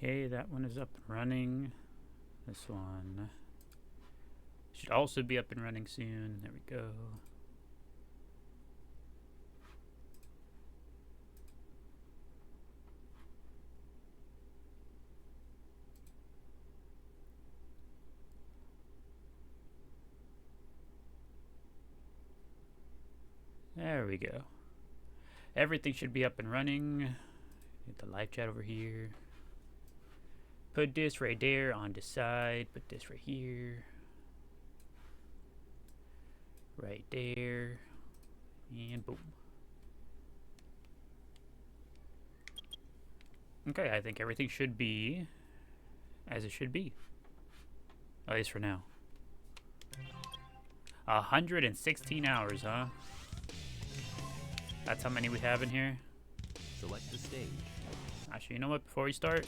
Okay, that one is up and running. This one should also be up and running soon. There we go. There we go. Everything should be up and running. Get the live chat over here. Put this right there on the side. Put this right here. Right there. And boom. Okay, I think everything should be as it should be. At least for now. 116 hours, huh? That's how many we have in here. Select the stage. Actually, you know what? Before we start,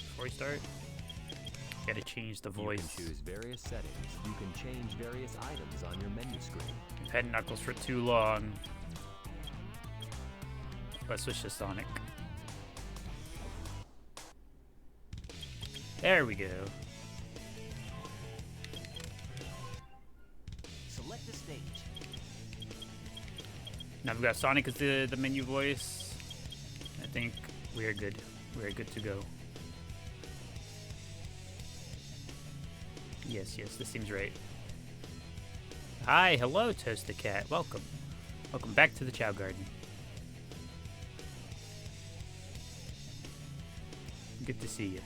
gotta change the voice. You can choose various settings. You can change various items on your menu screen. We've had Knuckles for too long. Let's switch to Sonic. There we go. Select the stage. Now we've got Sonic as the menu voice. I think we are good. We are good to go. Yes, this seems right. Hi, hello, Toasted Cat. Welcome. Welcome back to the Chao Garden. Good to see you.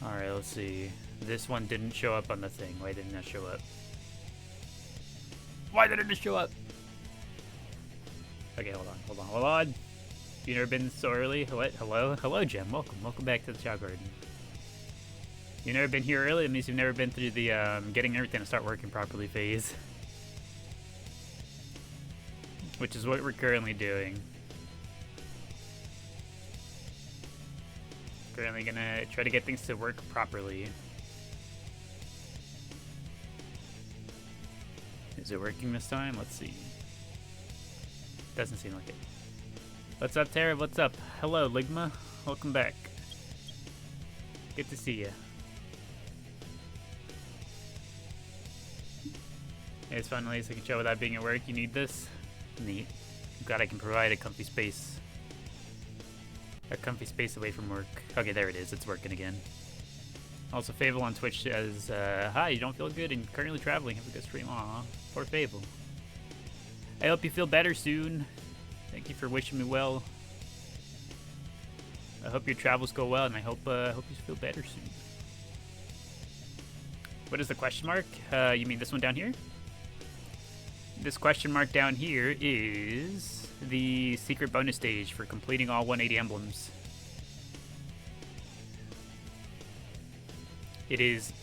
Alright, let's see. This one didn't show up on the thing. Why didn't that show up? Why didn't it show up? Okay, hold on. You never been so early? What? Hello, Jem. Welcome back to the Chao Garden. You never been here early? It means you've never been through the getting everything to start working properly phase. Which is what we're currently doing. Currently gonna try to get things to work properly. Is it working this time? Let's see. Doesn't seem like it. What's up, Tara? What's up? Hello, Ligma. Welcome back. Good to see you. It's fun, at least I can show without being at work. You need this? Neat. I'm glad I can provide a comfy space. A comfy space away from work. Okay, there it is. It's working again. Also, Fable on Twitch says, hi, you don't feel good and currently traveling. Have a good stream. Aw, poor Fable. I hope you feel better soon. Thank you for wishing me well. I hope your travels go well, and I hope you feel better soon. What is the question mark? You mean this one down here? This question mark down here is the secret bonus stage for completing all 180 emblems. It is,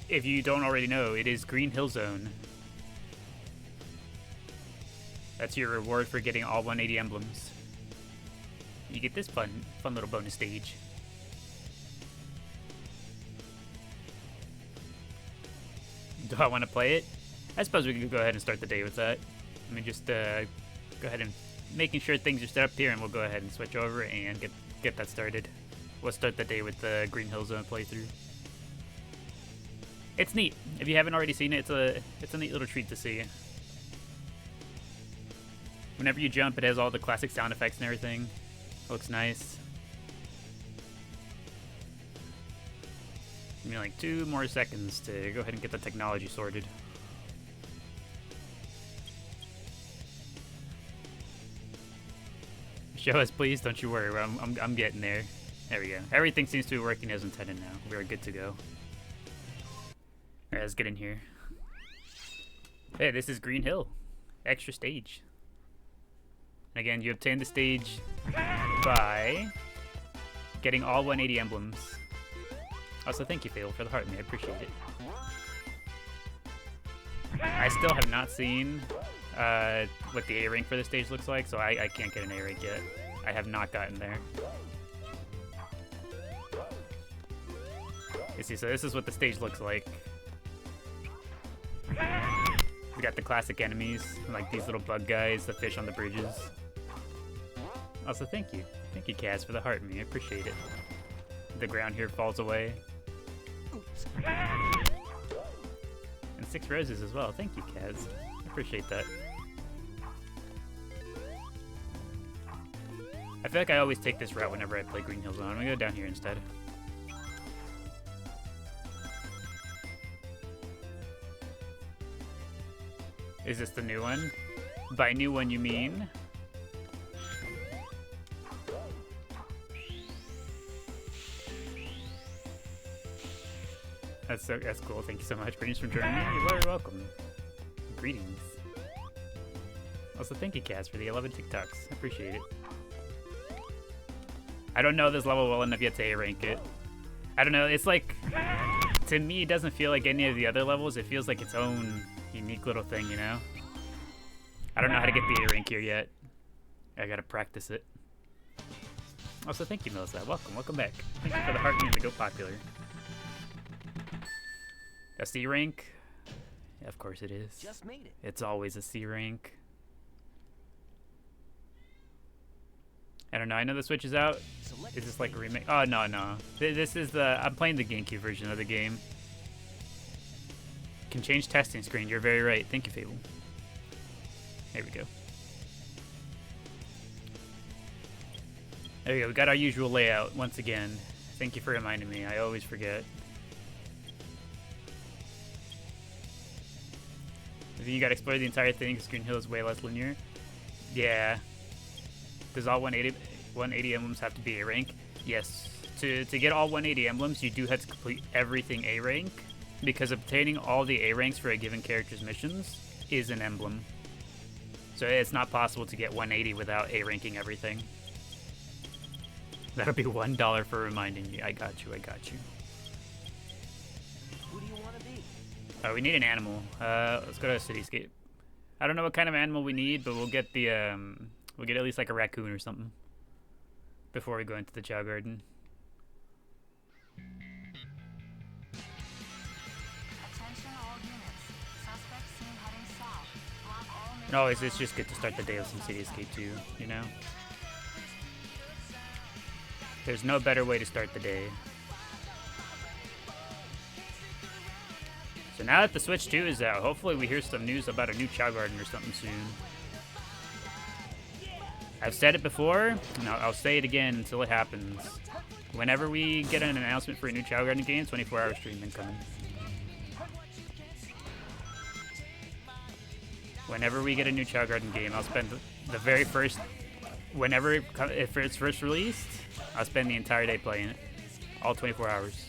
if you don't already know, it is Green Hill Zone. That's your reward for getting all 180 emblems. You get this fun little bonus stage. Do I want to play it? I suppose we could go ahead and start the day with that. Let me just go ahead and making sure things are set up here, and we'll go ahead and switch over and get that started. We'll start the day with the Green Hill Zone playthrough. It's neat. If you haven't already seen it, it's a neat little treat to see. Whenever you jump, it has all the classic sound effects and everything. Looks nice. Give me like 2 more seconds to go ahead and get the technology sorted. Show us, please. Don't you worry. I'm getting there. There we go. Everything seems to be working as intended now. We are good to go. Alright, let's get in here. Hey, this is Green Hill. Extra stage. And again, you obtain the stage by getting all 180 emblems. Also, thank you, Fail, for the heart, man. I appreciate it. I still have not seen what the A rank for this stage looks like, so I can't get an A rank yet. I have not gotten there. You see, so this is what the stage looks like. We got the classic enemies, like these little bug guys, the fish on the bridges. Also, thank you. Thank you, Kaz, for the heart me. I appreciate it. The ground here falls away. And 6 roses as well. Thank you, Kaz. I appreciate that. I feel like I always take this route whenever I play Green Hill Zone. I'm gonna go down here instead. Is this the new one? By new one, you mean? That's cool. Thank you so much. Greetings from Germany. You're very welcome. Greetings. Also, thank you, Kaz, for the 11 TikToks. I appreciate it. I don't know this level well enough yet to A-rank it. I don't know. It's like, to me, it doesn't feel like any of the other levels. It feels like its own unique little thing, you know? I don't know how to get the A rank here yet. I gotta practice it. Also, thank you, Melissa. Welcome back. Thank you for the heart and the Go Popular. A C rank? Yeah, of course it is. Just made it. It's always a C rank. I don't know. I know the Switch is out. Is this like a remake? Oh, no. This is I'm playing the GameCube version of the game. Can change testing screen. You're very right. Thank you, Fable. There we go. There we go. We got our usual layout once again. Thank you for reminding me. I always forget. You got to explore the entire thing because Green Hill is way less linear. Yeah. Does all 180 emblems have to be A rank? Yes. To get all 180 emblems, you do have to complete everything A rank, because obtaining all the A ranks for a given character's missions is an emblem. So it's not possible to get 180 without A ranking everything. That'll be $1 for reminding me. I got you. Who do you want to be? Oh, we need an animal. Let's go to a cityscape. I don't know what kind of animal we need, but we'll get we'll get at least like a raccoon or something before we go into the Chao Garden. Oh, it's just good to start the day with some cityscape too, you know? There's no better way to start the day. So now that the Switch 2 is out, hopefully we hear some news about a new Chao Garden or something soon. I've said it before, and I'll say it again until it happens. Whenever we get an announcement for a new Chao Garden game, 24-hour stream incoming. Whenever we get a new Chao Garden game, I'll spend the very first, if it's first released, I'll spend the entire day playing it. All 24 hours.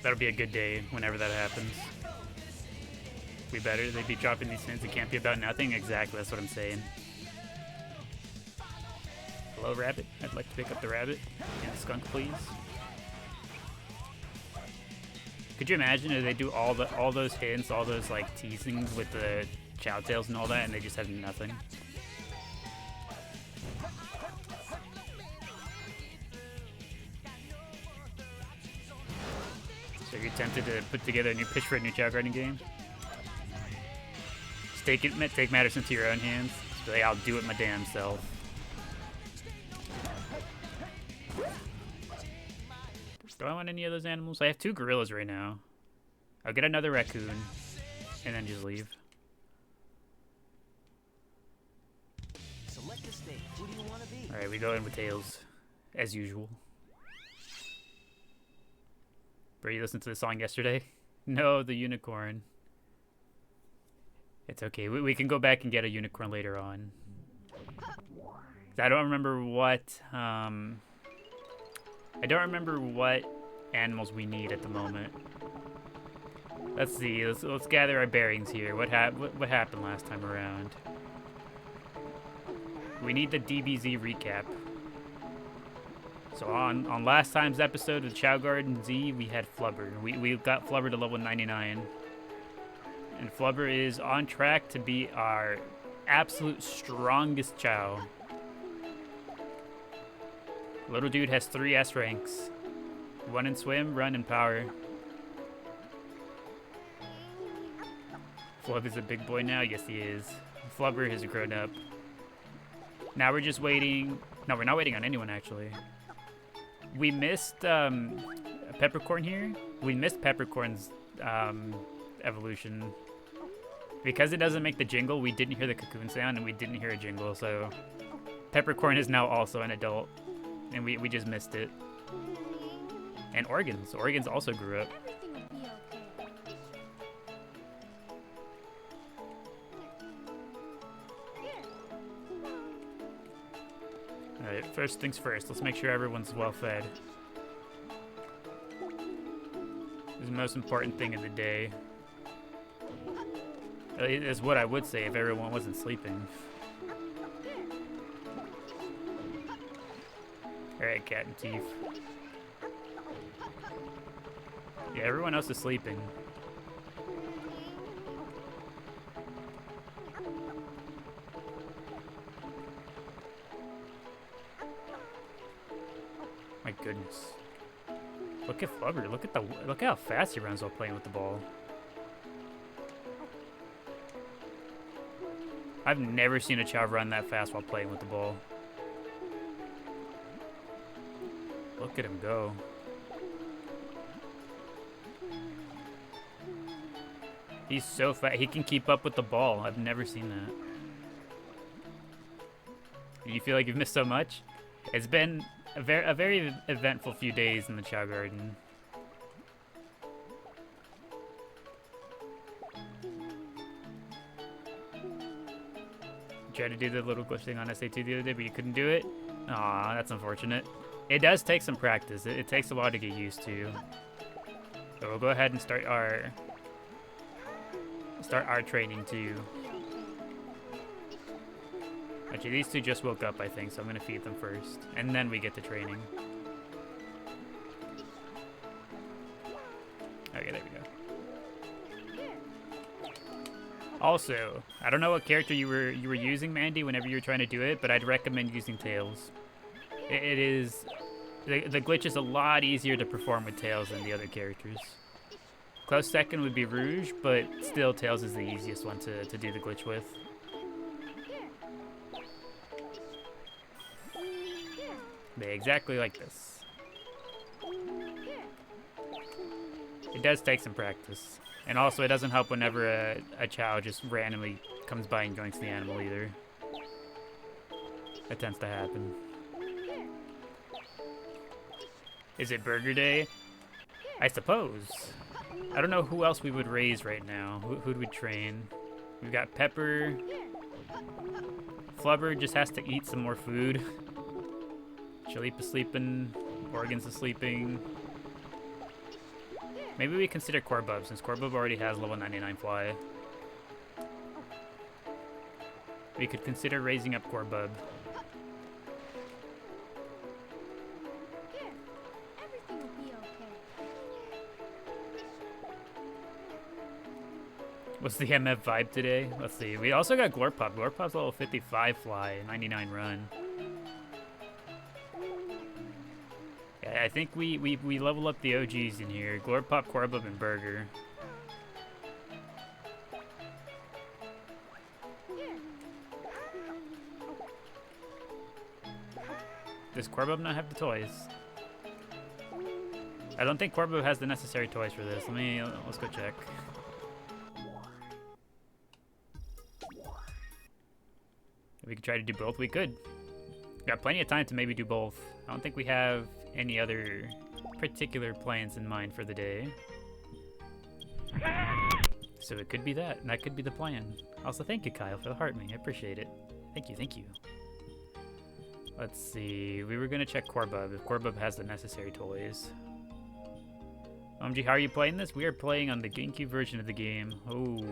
That'll be a good day whenever that happens. They'd be dropping these things. It can't be about nothing. Exactly, that's what I'm saying. Hello, rabbit. I'd like to pick up the rabbit and the skunk, please. Could you imagine if they do all those hints, all those like teasings with the Chao tails and all that, and they just have nothing? So you're tempted to put together a new pitch for a new Chao Garden game? Just take matters into your own hands. Just be like, I'll do it my damn self. Do I want any of those animals? I have 2 gorillas right now. I'll get another raccoon and then just leave. Select a state. Who do you want to be? Alright, we go in with tails, as usual. Bro, you listened to the song yesterday? No, the unicorn. It's okay. We can go back and get a unicorn later on. I don't remember what animals we need at the moment. Let's see. Let's gather our bearings here. What happened last time around? We need the DBZ recap. So on last time's episode of Chao Garden Z, we had Flubber. We got Flubber to level 99. And Flubber is on track to be our absolute strongest Chao. Little dude has 3 S ranks. 1 in swim, run, and power. Flub is a big boy now? Yes, he is. Flubber has grown up. Now we're just waiting. No, we're not waiting on anyone, actually. We missed Peppercorn here. We missed Peppercorn's evolution. Because it doesn't make the jingle, we didn't hear the cocoon sound, and we didn't hear a jingle, so... Peppercorn is now also an adult, and we just missed it. And Organs. Organs also grew up. Alright, first things first. Let's make sure everyone's well fed. This is the most important thing of the day. Is what I would say if everyone wasn't sleeping. Alright, Cat and Teeth. Yeah, everyone else is sleeping. My goodness. Look at Flubber. Look how fast he runs while playing with the ball. I've never seen a Chao run that fast while playing with the ball. Look at him go. He's so fast. He can keep up with the ball. I've never seen that. You feel like you've missed so much? It's been a very eventful few days in the Chao Garden. Tried to do the little glitch thing on SA2 the other day, but you couldn't do it? Aw, that's unfortunate. It does take some practice. It takes a while to get used to. So we'll go ahead and start our training too. Actually, these two just woke up, I think, so I'm gonna feed them first, and then we get to training. Okay, there we go. Also, I don't know what character you were using, Mandy, whenever you were trying to do it, but I'd recommend using Tails. It is the glitch is a lot easier to perform with Tails than the other characters. Close second would be Rouge, but still Tails is the easiest one to do the glitch with. Yeah, exactly like this. It does take some practice. And also, it doesn't help whenever a Chao just randomly comes by and joins the animal either. That tends to happen. Is it Burger Day? I suppose. I don't know who else we would raise right now. Who'd we train? We've got Pepper. Flubber just has to eat some more food. Chaleep is sleeping. Organs is sleeping. Maybe we consider Corbub, since Corbub already has level 99 fly. We could consider raising up Corbub. What's the MF vibe today? Let's see. We also got Glorpop. Glorpop's level 55 fly, 99 run. Yeah, I think we level up the OGs in here. Glorpop, Corbub, and Burger. Does Corbub not have the toys? I don't think Corbub has the necessary toys for this. Let's go check. We could try to do both. We could. We got plenty of time to maybe do both. I don't think we have any other particular plans in mind for the day. So it could be that, and that could be the plan. Also, thank you, Kyle, for the heart me. I appreciate it. Thank you, thank you. Let's see. We were gonna check Corbub, if Corbub has the necessary toys. OMG, how are you playing this? We are playing on the GameCube version of the game. Oh.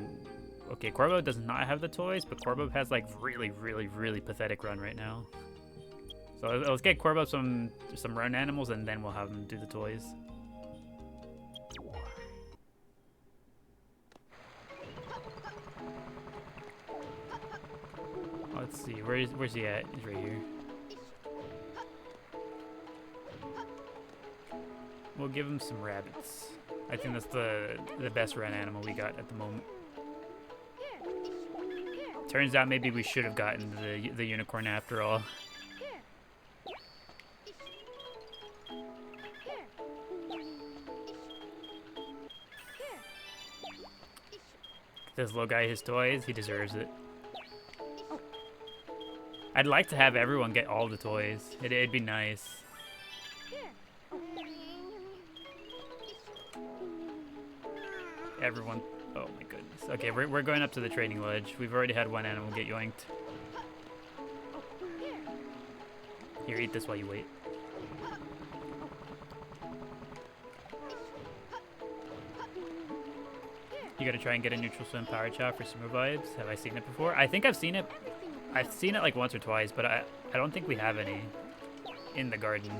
Okay, Corbub does not have the toys, but Corbub has like really pathetic run right now. So let's get Corbub some run animals, and then we'll have him do the toys. Let's see, where's he at? He's right here. We'll give him some rabbits. I think that's the best run animal we got at the moment. Turns out maybe we should have gotten the unicorn after all. This little guy his toys, he deserves it. I'd like to have everyone get all the toys. It'd be nice. Everyone, oh my goodness. Okay, we're going up to the training ledge. We've already had one animal get yoinked. Here, eat this while you wait. You gotta try and get a neutral swim power chow for summer vibes. Have I seen it before? I think I've seen it. I've seen it like once or twice, but I don't think we have any in the garden.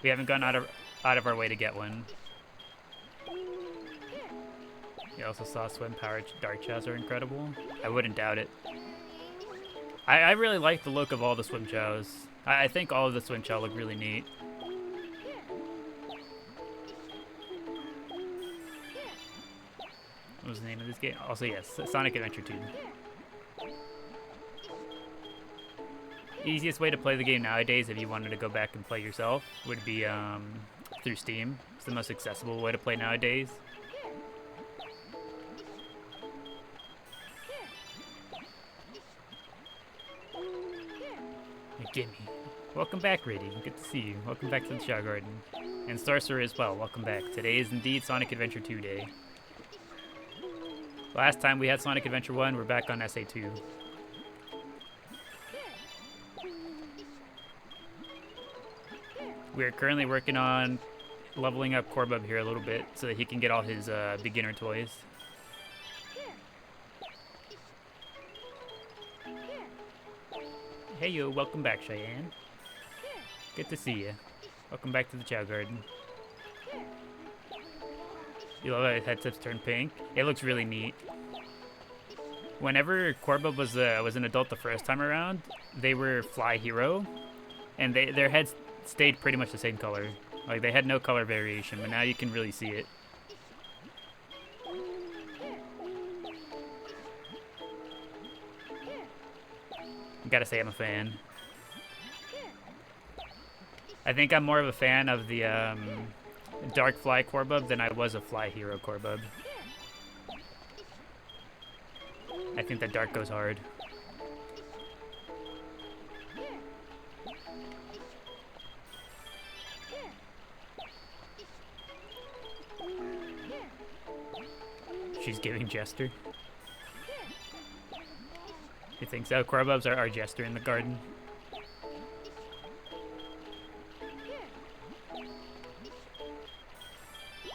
We haven't gone out of our way to get one. You also saw swim power dark chows are incredible. I wouldn't doubt it. I really like the look of all the swim chows. I think all of the swim chow look really neat. What was the name of this game? Also, yes, Sonic Adventure 2. Easiest way to play the game nowadays, if you wanted to go back and play yourself, would be through Steam. It's the most accessible way to play nowadays. Gimme. Welcome back, Rady. Good to see you. Welcome back to the Chao Garden. And Sorcerer as well. Welcome back. Today is indeed Sonic Adventure 2 day. Last time we had Sonic Adventure 1, we're back on SA2. We're currently working on leveling up Corbub here a little bit so that he can get all his beginner toys. Hey yo, welcome back, Cheyenne. Good to see you. Welcome back to the Chao Garden. You love how his head tips turn pink? It looks really neat. Whenever Corbub was an adult the first time around, they were Fly Hero, and their heads stayed pretty much the same color. Like, they had no color variation, but now you can really see it. Gotta say I'm a fan. I think I'm more of a fan of the Dark Fly Corbub than I was a Fly Hero Corbub. I think that Dark goes hard. She's giving Jester. You think so? Corbubs are our Jester in the garden.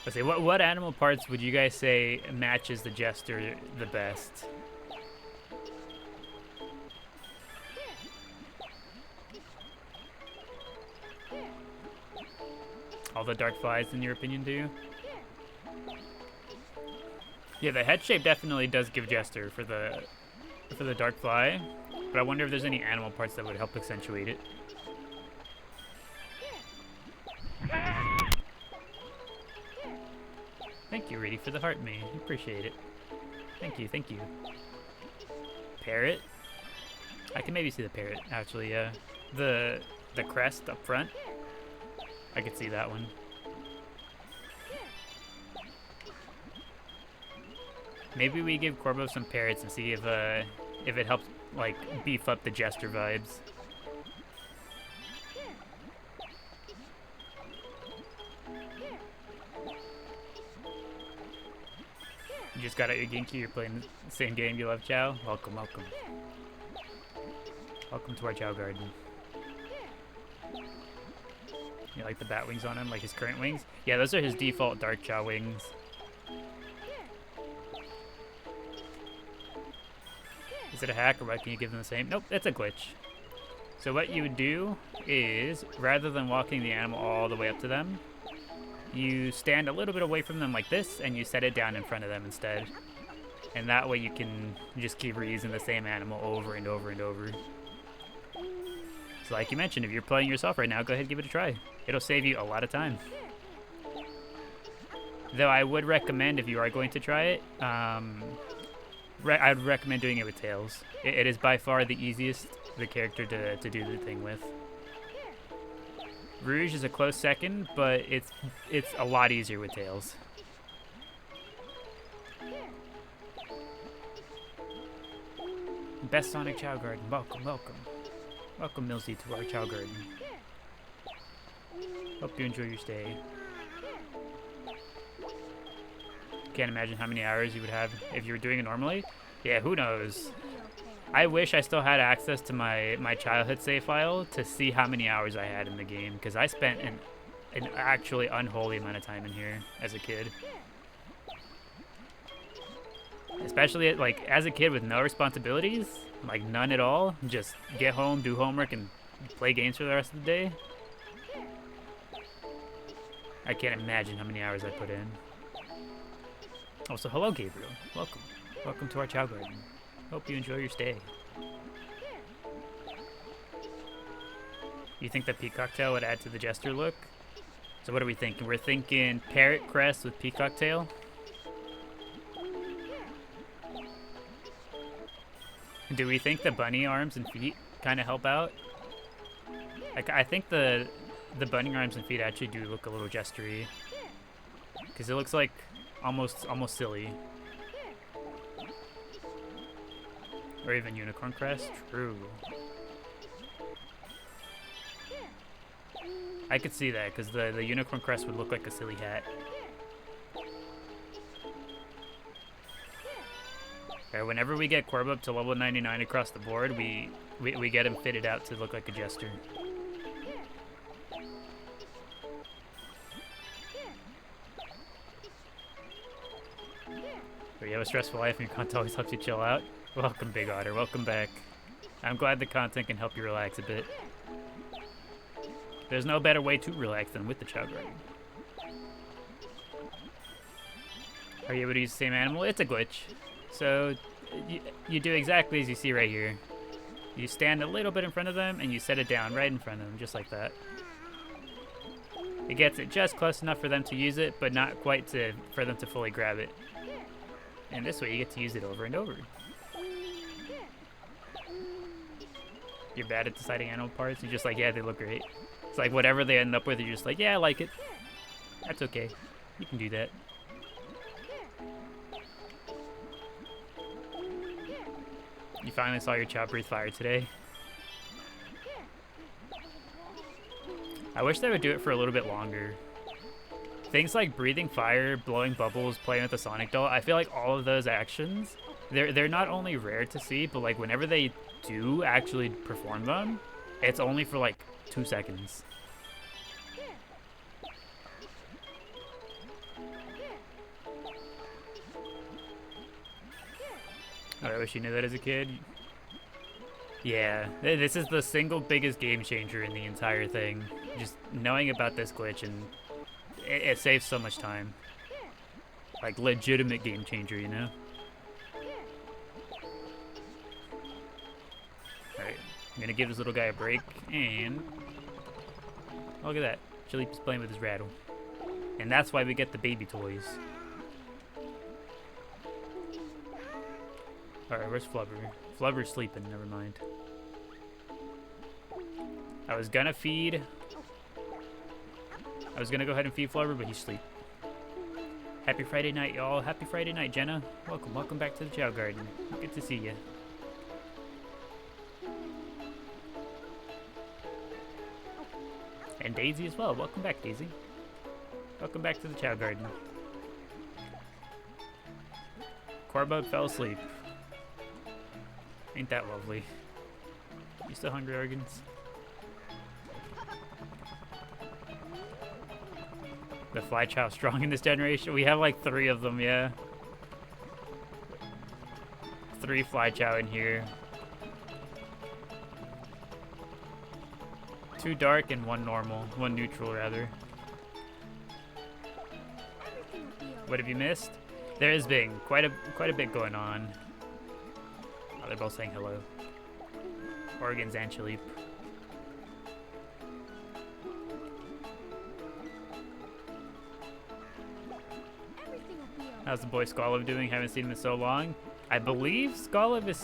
Let's see, what animal parts would you guys say matches the Jester the best? All the dark flies, in your opinion, do you? Yeah, the head shape definitely does give Jester for the dark fly, but I wonder if there's any animal parts that would help accentuate it. Thank you, Rady, for the heart me. Appreciate it. Thank you, thank you. Parrot? I can maybe see the parrot, actually, yeah. The crest up front? I could see that one. Maybe we give Corbo some parrots and see if it helps, like, beef up the Jester vibes. You just got out your Genki, you're playing the same game you love, Chao? Welcome, welcome. Welcome to our Chao Garden. You like the bat wings on him, like his current wings? Yeah, those are his default Dark Chao wings. Is it a hack, or what? Can you give them the same? Nope, that's a glitch. So what you would do is, rather than walking the animal all the way up to them, you stand a little bit away from them like this, and you set it down in front of them instead. And that way you can just keep reusing the same animal over and over and over. So like you mentioned, if you're playing yourself right now, go ahead and give it a try. It'll save you a lot of time. Though I would recommend, if you are going to try it, I'd recommend doing it with tails. It is by far the easiest the character to do the thing with. Rouge is a close second, but it's a lot easier with tails. Best Sonic Chao Garden. Welcome, welcome. Welcome, Millsy, to our Chao Garden. Hope you enjoy your stay. Can't imagine how many hours you would have if you were doing it normally. Yeah, who knows? I wish I still had access to my childhood save file to see how many hours I had in the game, because I spent an actually unholy amount of time in here as a kid. Especially like as a kid with no responsibilities, like none at all. Just get home, do homework, and play games for the rest of the day. I can't imagine how many hours I put in. Oh, so hello, Gabriel. Welcome. Welcome to our Chao Garden. Hope you enjoy your stay. You think the peacock tail would add to the jester look? So what are we thinking? We're thinking parrot crest with peacock tail. Do we think the bunny arms and feet kind of help out? Like, I think the bunny arms and feet actually do look a little jestery, because it looks like almost silly. Or even unicorn crest. True. I could see that, because the unicorn crest would look like a silly hat. Right, whenever we get Corb up to level 99 across the board, we get him fitted out to look like a jester. So you have a stressful life and your content always helps you chill out? Welcome, Big Otter. Welcome back. I'm glad the content can help you relax a bit. There's no better way to relax than with the Chao Garden. Are you able to use the same animal? It's a glitch. So you do exactly as you see right here. You stand a little bit in front of them and you set it down right in front of them, just like that. It gets it just close enough for them to use it, but not quite for them to fully grab it. And this way you get to use it over and over. You're bad at deciding animal parts. You're just like, yeah, they look great. It's like whatever they end up with, you're just like, yeah, I like it. That's okay. You can do that. You finally saw your Chao breathe fire today. I wish they would do it for a little bit longer. Things like breathing fire, blowing bubbles, playing with the Sonic doll, I feel like all of those actions, they're not only rare to see, but like whenever they do actually perform them, it's only for like 2 seconds. I wish you knew that as a kid. Yeah, this is the single biggest game changer in the entire thing. Just knowing about this glitch, and it saves so much time. Like, legitimate game changer, you know? Alright, I'm gonna give this little guy a break, and look at that. Chili's playing with his rattle. And that's why we get the baby toys. Alright, where's Flubber? Flubber's sleeping, never mind. I was gonna go ahead and feed Flubber, but he's asleep. Happy Friday night, y'all. Happy Friday night, Jenna. Welcome back to the Chao Garden. Good to see you. And Daisy as well. Welcome back, Daisy. Welcome back to the Chao Garden. Corbug fell asleep. Ain't that lovely? You still hungry, organs? The fly chow strong in this generation? We have like 3 of them, yeah. 3 fly chow in here. 2 dark and 1 normal. 1 neutral, rather. What have you missed? There has been quite a bit going on. Oh, they're both saying hello. Organs and Chilipe. How's the boy Squallow doing? Haven't seen him in so long. I believe Skoliv is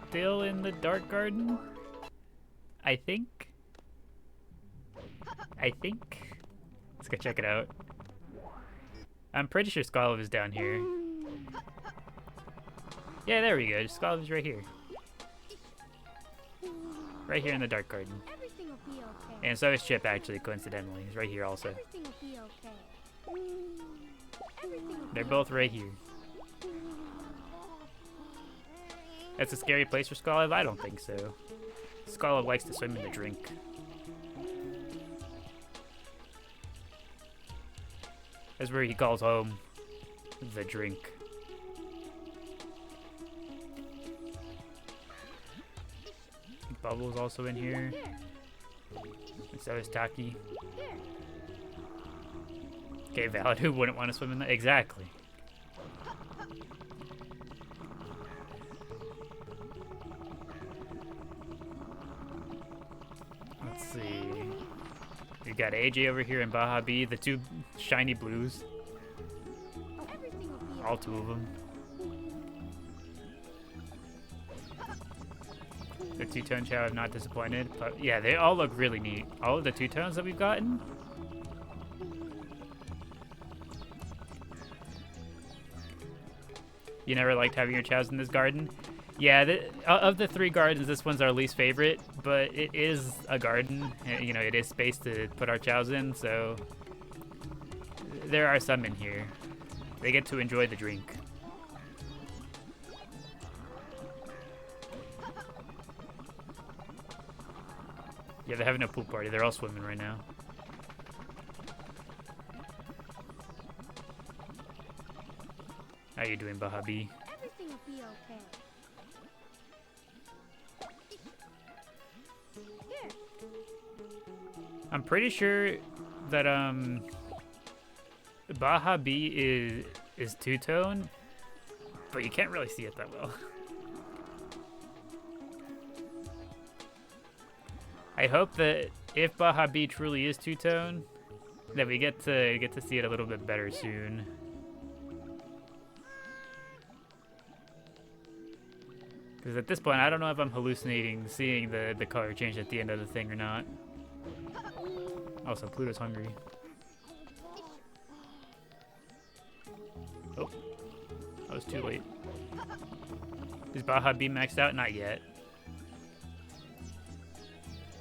still in the Dark Garden. I think. Let's go check it out. I'm pretty sure Skoliv is down here. Yeah, there we go. Skoliv is right here. Right here in the Dark Garden. Everything will be okay. And so is Chip, actually, coincidentally. He's right here also. Everything will be okay. Everything will They're be both right here. That's a scary place for Skoliv? I don't think so. Skoliv likes to swim in the drink. That's where he calls home. The drink. Bubble's also in here. And so is Taki. Okay, valid. Who wouldn't want to swim in that? Exactly. Let's see. We've got AJ over here and Baja B, the two shiny blues. Everything will be All two of them. The two-tone Chao have not disappointed, but yeah, they all look really neat. All of the two-tones that we've gotten. You never liked having your Chaos in this garden? Yeah, of the three gardens, this one's our least favorite, but it is a garden. You know, it is space to put our Chaos in, so there are some in here. They get to enjoy the drink. Yeah, they're having a pool party. They're all swimming right now. How you doing, Baja B? Everything will be okay. Here. I'm pretty sure that Baja B is two-tone, but you can't really see it that well. I hope that if Baja B truly is two-tone, that we get to see it a little bit better soon. Because at this point, I don't know if I'm hallucinating seeing the color change at the end of the thing or not. Also, Pluto's hungry. Oh, that was too late. Is Baja B maxed out? Not yet.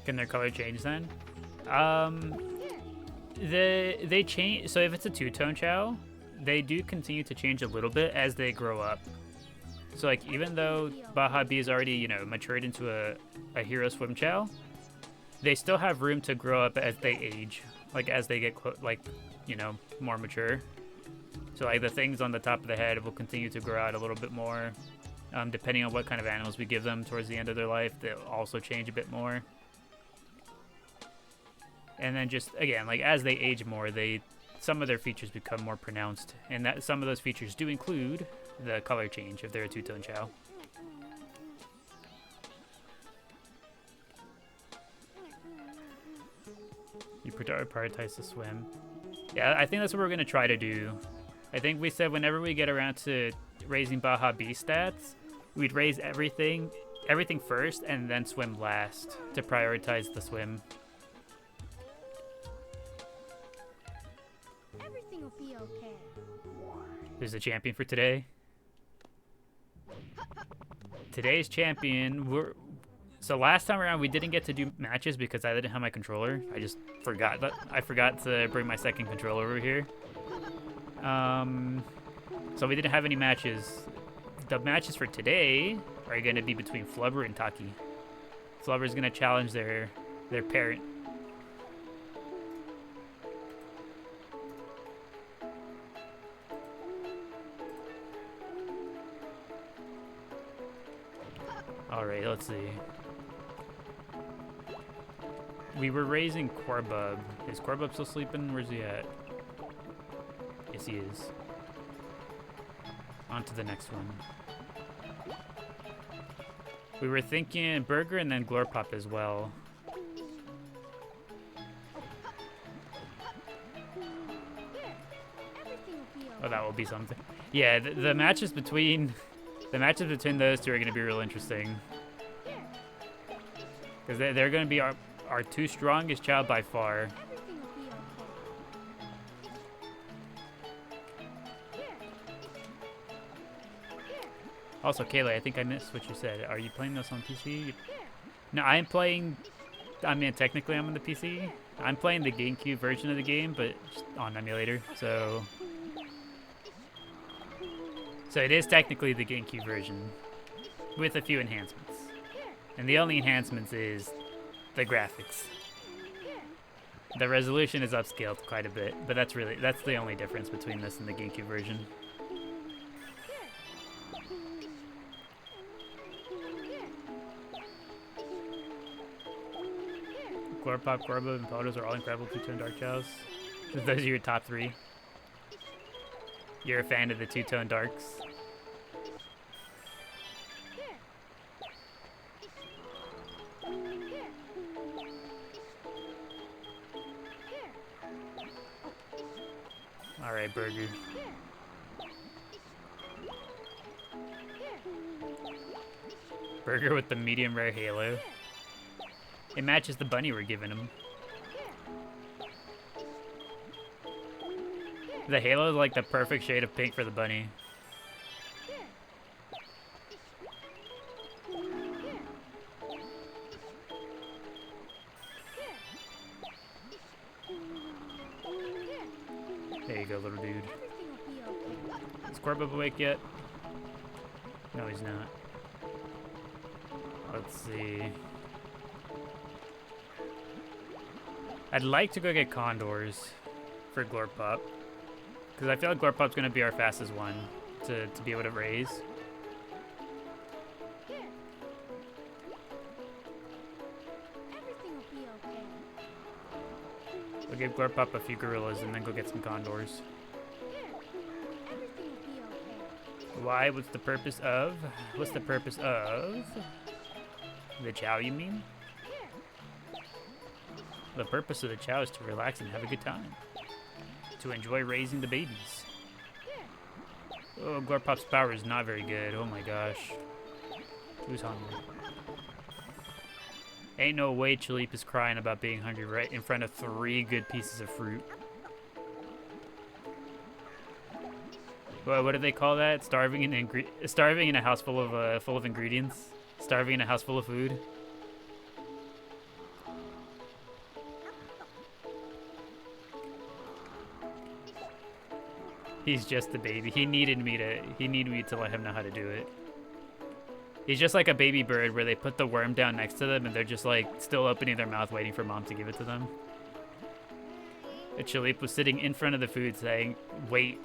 Can their color change then? They change. So if it's a two-tone Chao, they do continue to change a little bit as they grow up. So like even though Baja B is already, you know, matured into a hero swim Chao, they still have room to grow up as they age, like as they get you know, more mature. So like the things on the top of the head will continue to grow out a little bit more, depending on what kind of animals we give them towards the end of their life. They'll also change a bit more. And then just again, like as they age more, some of their features become more pronounced, and that some of those features do include the color change if they're a two-tone Chao. You prioritize the swim. Yeah, I think that's what we're gonna try to do. I think we said whenever we get around to raising Baja B stats, we'd raise everything first and then swim last to prioritize the swim. Everything will be okay. There's a champion for today. Today's champion, so last time around we didn't get to do matches because I didn't have my controller. I just forgot that. I forgot to bring my second controller over here. So we didn't have any matches. The matches for today are going to be between Flubber and Taki. Flubber is going to challenge their parent. Alright, let's see. We were raising Corbub. Is Corbub still sleeping? Where's he at? Yes, he is. On to the next one. We were thinking Burger and then Glorpop as well. Everything will be okay. Oh, that will be something. Yeah, the matches between The matchups between those two are going to be real interesting. Because they're going to be our two strongest Chao by far. Everything will be okay. Also, Kayla, I think I missed what you said. Are you playing this on PC? No, I'm playing... I mean, technically I'm on the PC. I'm playing the GameCube version of the game, but just on emulator. So it is technically the GameCube version with a few enhancements. And the only enhancements is the graphics. The resolution is upscaled quite a bit, but that's the only difference between this and the GameCube version. Glorpop, Gorbo, and Potos are all incredible two-tone dark Chaos. Those are your top 3. You're a fan of the two-tone darks. Alright, Burger. Burger with the medium rare halo. It matches the bunny we're giving him. The halo is like the perfect shade of pink for the bunny. There you go, little dude. Is Corbo awake yet? No, he's not. Let's see. I'd like to go get Condors for Glorpop, because I feel like Glorpop's going to be our fastest one to be able to raise. Everything will be okay. We'll give Glorpop a few gorillas and then go get some Condors. Everything will be okay. Why? What's the purpose of the Chao, you mean? The purpose of the Chao is to relax and have a good time. To enjoy raising the babies. Oh, Glorpop's power is not very good. Oh my gosh. Who's hungry? Ain't no way Chalip is crying about being hungry right in front of 3 good pieces of fruit. Well, what do they call that? Starving in a house full of ingredients? Starving in a house full of food? He's just a baby. He needed me to let him know how to do it. He's just like a baby bird where they put the worm down next to them and they're just like still opening their mouth waiting for mom to give it to them. A Chalip was sitting in front of the food saying, wait.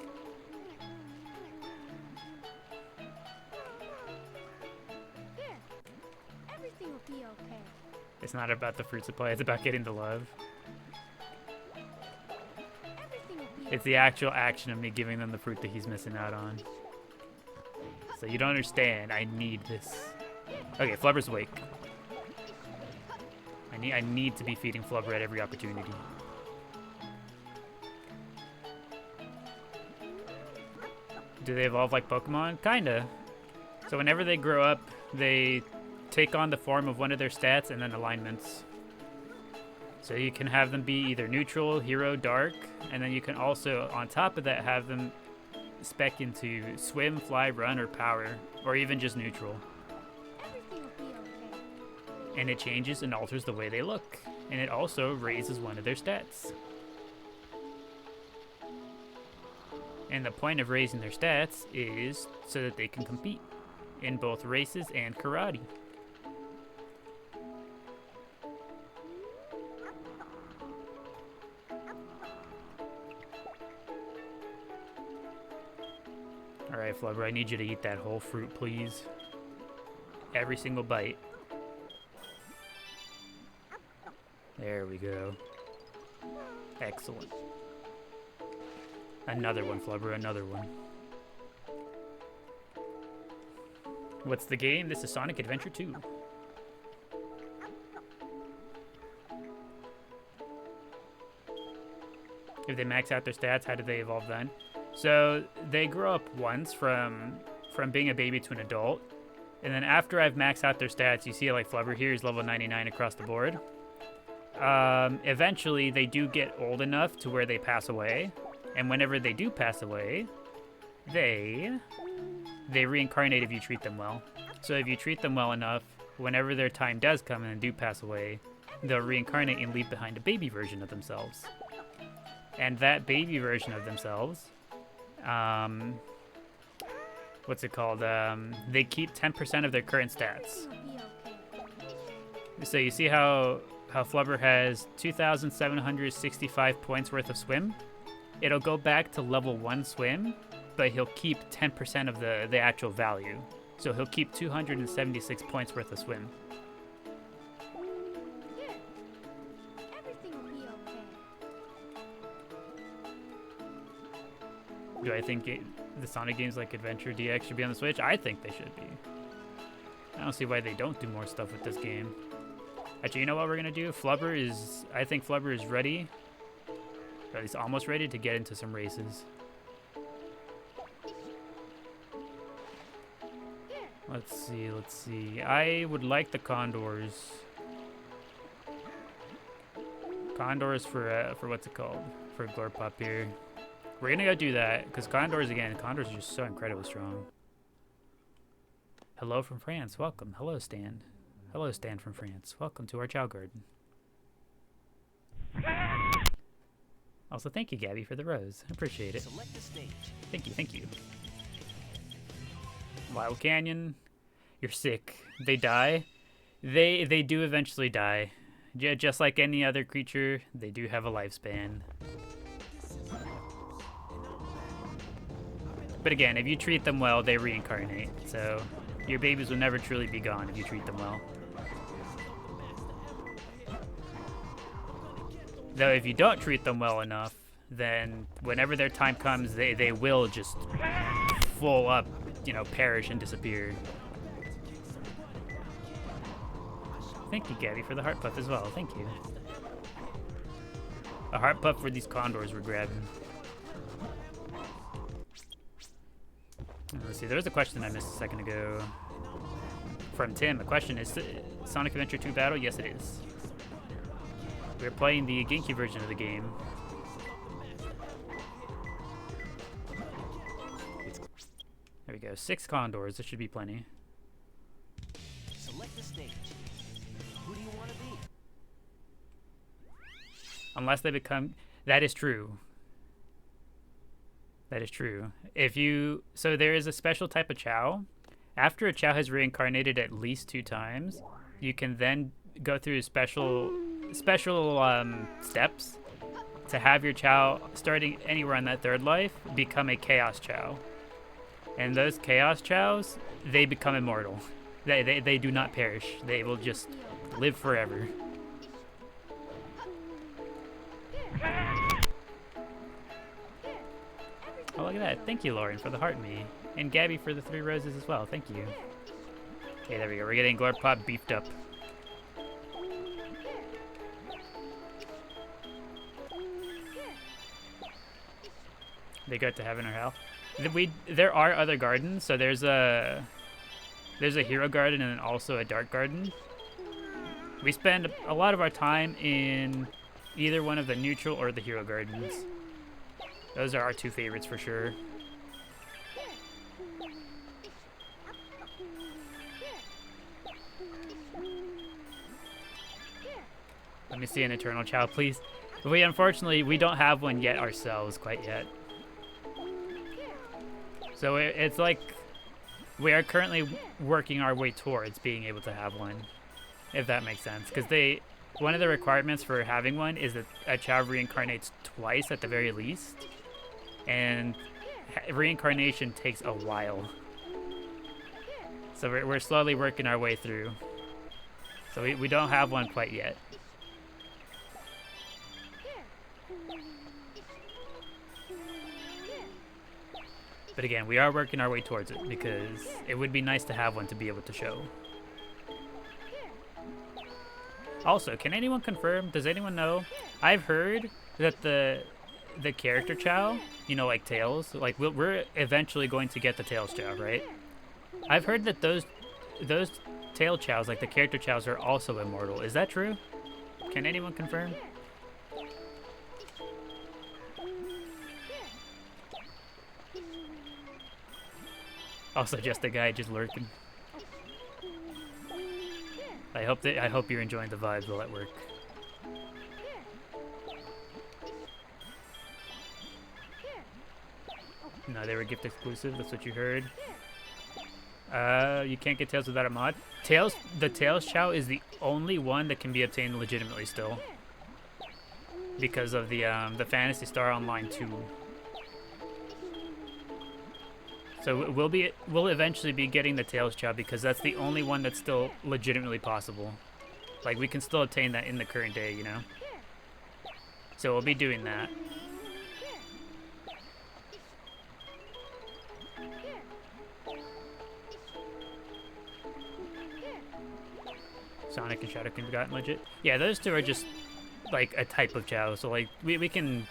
Everything will be okay. It's not about the fruit supply, it's about getting the love. Everything will be It's the actual action of me giving them the fruit that he's missing out on. So you don't understand, I need this. Okay, Flubber's awake. I need to be feeding Flubber at every opportunity. Do they evolve like Pokemon? Kinda. So whenever they grow up, they take on the form of one of their stats and then alignments. So you can have them be either neutral, hero, dark, and then you can also, on top of that, have them spec into swim, fly, run, or power, or even just neutral. Everything will be okay. And it changes and alters the way they look. And it also raises one of their stats. And the point of raising their stats is so that they can compete in both races and karate. Alright, Flubber, I need you to eat that whole fruit, please. Every single bite. There we go. Excellent. Another one, Flubber, another one. What's the game? This is Sonic Adventure 2. If they max out their stats, how do they evolve then? So they grow up once from from being a baby to an adult. And then after I've maxed out their stats, you see like Flubber here is level 99 across the board. Eventually, they do get old enough to where they pass away. And whenever they do pass away, they reincarnate if you treat them well. So if you treat them well enough, whenever their time does come and do pass away, they'll reincarnate and leave behind a baby version of themselves. And that baby version of themselves, what's it called? They keep 10% of their current stats. So you see how Flubber has 2,765 points worth of swim? It'll go back to level 1 swim, but he'll keep 10% of the actual value. So he'll keep 276 points worth of swim. Everything will be okay. Do I think the Sonic games like Adventure DX should be on the Switch? I think they should be. I don't see why they don't do more stuff with this game. Actually, you know what we're gonna do? I think Flubber is ready, or at least almost ready to get into some races. Let's see. I would like the Condors. Condors for what's it called? For Glorpop here. We're gonna go do that, because Condors are just so incredibly strong. Hello from France, welcome. Hello, Stan. Hello, Stan from France. Welcome to our Chao Garden. Also, thank you, Gabby, for the rose. I appreciate it. Select the stage. Thank you, thank you. Wild Canyon, you're sick. They die. They do eventually die. Just like any other creature, they do have a lifespan. But again, if you treat them well, they reincarnate. So your babies will never truly be gone if you treat them well. Though if you don't treat them well enough, then whenever their time comes, they will just full up, perish and disappear. Thank you, Gabby, for the heart puff as well. Thank you. A heart puff for these condors we're grabbing. Let's see, there was a question I missed a second ago from Tim. The question is, Sonic Adventure 2 Battle? Yes, it is. We're playing the GameCube version of the game. There we go, 6 condors. This should be plenty. Select the stage. Who do you want to be? Unless they become... That is true. That is true. So there is a special type of Chao. After a Chao has reincarnated at least 2 times, you can then go through special steps to have your Chao, starting anywhere on that 3rd life, become a Chaos Chao. And those Chaos Chaos, they become immortal. They do not perish. They will just live forever. Oh, look at that. Thank you, Lauren, for the heart me. And Gabby for the 3 roses as well. Thank you. Okay, there we go. We're getting Glorpop beefed up. They go to heaven or hell. There are other gardens, so there's a hero garden and then also a dark garden. We spend a lot of our time in either one of the neutral or the hero gardens. Those are our 2 favorites for sure. Let me see an Eternal Chao, please. Unfortunately, we don't have one yet ourselves quite yet. So it's like we are currently working our way towards being able to have one, if that makes sense. Because one of the requirements for having one is that a Chao reincarnates twice at the very least. And reincarnation takes a while. So we're slowly working our way through. So we don't have one quite yet. But again, we are working our way towards it because it would be nice to have one to be able to show. Also, can anyone confirm? Does anyone know? I've heard that the character Chao, like Tails, like we're eventually going to get the Tails Chao, right? I've heard that those tail chows, like the character chows, are also immortal. Is that true? Can anyone confirm? Also, just a guy just lurking. I hope you're enjoying the vibes while at work. No, they were gift exclusive. That's what you heard. You can't get Tails without a mod. The Tails Chow is the only one that can be obtained legitimately still, because of the Phantasy Star Online 2. So we'll eventually be getting the Tails Chow because that's the only one that's still legitimately possible. Like, we can still obtain that in the current day, you know? So we'll be doing that. Sonic and Shadow can be gotten legit. Yeah, those two are just like a type of Chow, so like we can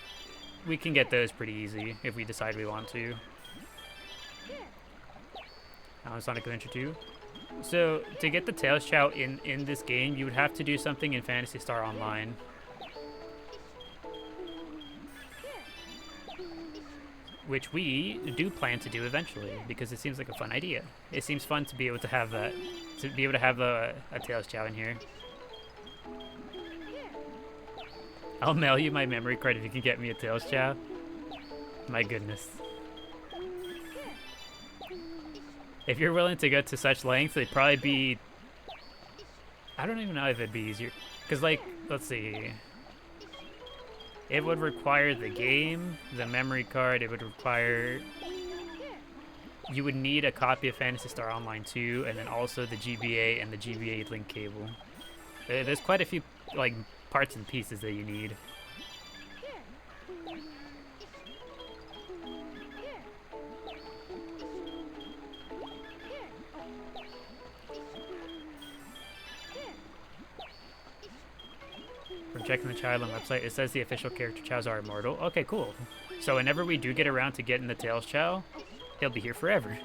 get those pretty easy if we decide we want to. Sonic Adventure 2. So to get the Tails Chow in this game, you would have to do something in Phantasy Star Online. Which we do plan to do eventually, because it seems like a fun idea. It seems fun to be able to have that, a Tails Chow in here. I'll mail you my memory card if you can get me a Tails Chow. My goodness. If you're willing to go to such lengths, it'd probably be... I don't even know if it'd be easier. Because, like, let's see. It would require the game, the memory card, it would require... You would need a copy of Phantasy Star Online 2, and then also the GBA and the GBA link cable. There's quite a few, like, parts and pieces that you need. From checking the Childland website, it says the official character Chows are immortal. Okay, cool. So whenever we do get around to getting the Tails Chow, he'll be here forever.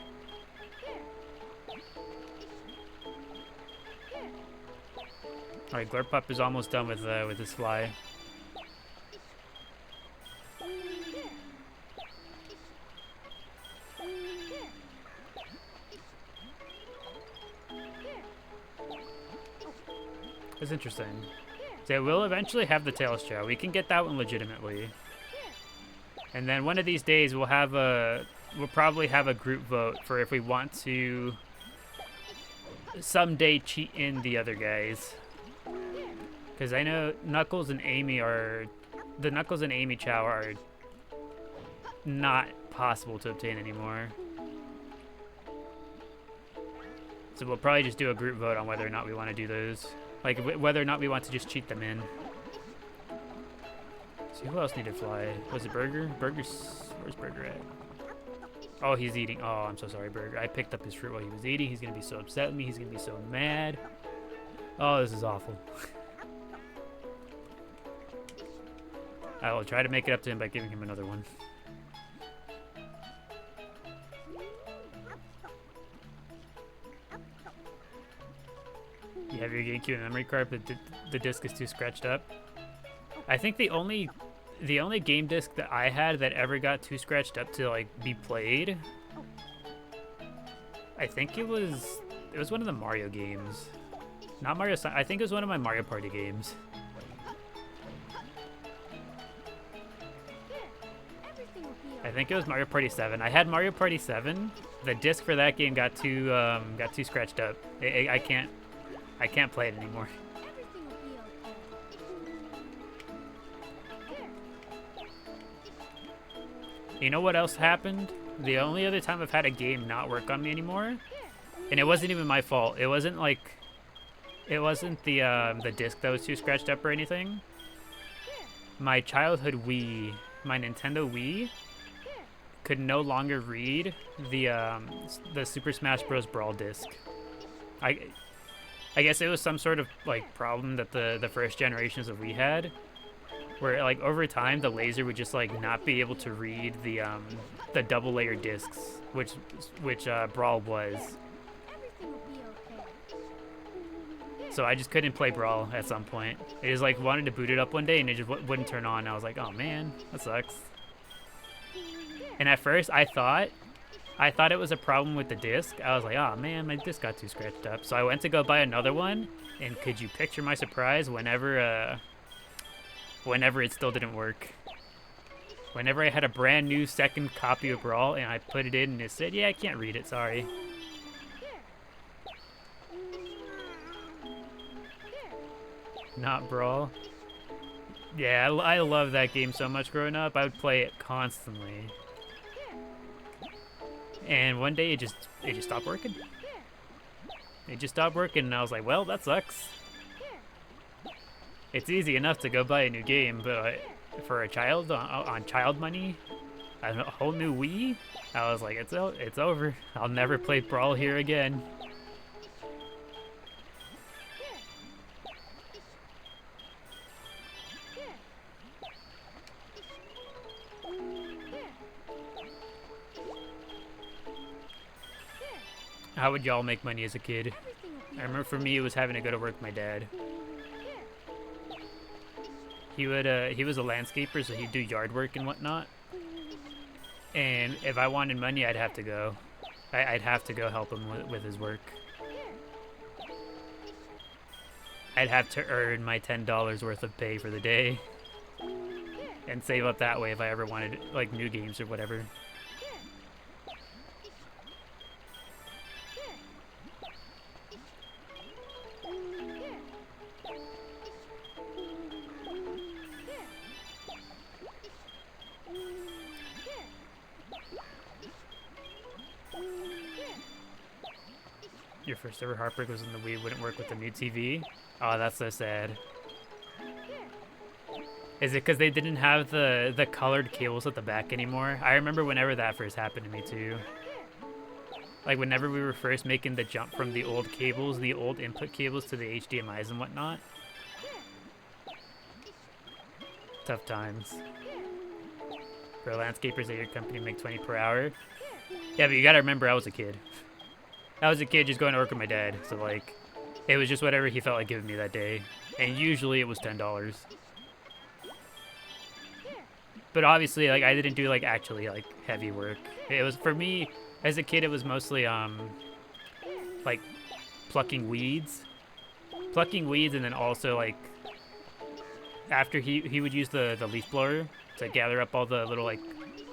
Alright, Glurpup is almost done with his fly. That's interesting. So we'll eventually have the Tails Chow. We can get that one legitimately. And then one of these days we'll probably have a group vote for if we want to someday cheat in the other guys. Because I know Knuckles and Amy the Knuckles and Amy Chow are not possible to obtain anymore. So we'll probably just do a group vote on whether or not we want to do those. Like, whether or not we want to just cheat them in. See, who else needed fly? Was it Burger? Where's Burger at? Oh, he's eating. Oh, I'm so sorry, Burger. I picked up his fruit while he was eating. He's going to be so upset with me. He's going to be so mad. Oh, this is awful. I will try to make it up to him by giving him another one. You have your GameCube memory card, but the disc is too scratched up. I think the only game disc that I had that ever got too scratched up to like be played, I think it was one of the Mario games. Not Mario. I think it was one of my Mario Party games. I think it was Mario Party 7. I had Mario Party 7. The disc for that game got too scratched up. I can't play it anymore. You know what else happened? The only other time I've had a game not work on me anymore, and it wasn't even my fault. It wasn't the disc that was too scratched up or anything. My childhood Wii, my Nintendo Wii, could no longer read the Super Smash Bros. Brawl disc. I guess it was some sort of like problem that the first generations of Wii had, where like over time the laser would just like not be able to read the double layer discs, which Brawl was. Everything will be okay. So I just couldn't play Brawl at some point. It just like wanted to boot it up one day and it just wouldn't turn on. I was like, oh man, that sucks. And at first I thought it was a problem with the disc. I was like, oh man, my disc got too scratched up. So I went to go buy another one, and could you picture my surprise whenever it still didn't work? Whenever I had a brand new second copy of Brawl and I put it in and it said, yeah, I can't read it, sorry. Not Brawl. Yeah, I love that game so much growing up. I would play it constantly. And one day it just stopped working. It just stopped working and I was like, well, that sucks. It's easy enough to go buy a new game, but for a child on child money, a whole new Wii, I was like, it's over. I'll never play Brawl here again. How would y'all make money as a kid? I remember for me, it was having to go to work with my dad. He was a landscaper, so he'd do yard work and whatnot. And if I wanted money, I'd have to go. I'd have to go help him with his work. I'd have to earn my $10 worth of pay for the day. And save up that way if I ever wanted, like, new games or whatever. Your first ever heartbreak was when the Wii wouldn't work with the new TV? Oh, that's so sad. Is it because they didn't have the colored cables at the back anymore? I remember whenever that first happened to me too. Like whenever we were first making the jump from the old cables, the old input cables to the HDMIs and whatnot. Tough times. For landscapers at your company make 20 per hour. Yeah, but you gotta remember I was a kid. I was a kid just going to work with my dad, so like, it was just whatever he felt like giving me that day. And usually it was $10. But obviously, like, I didn't do like actually like heavy work. It was, for me, as a kid, it was mostly like plucking weeds. Plucking weeds, and then also like, after he would use the leaf blower to gather up all the little like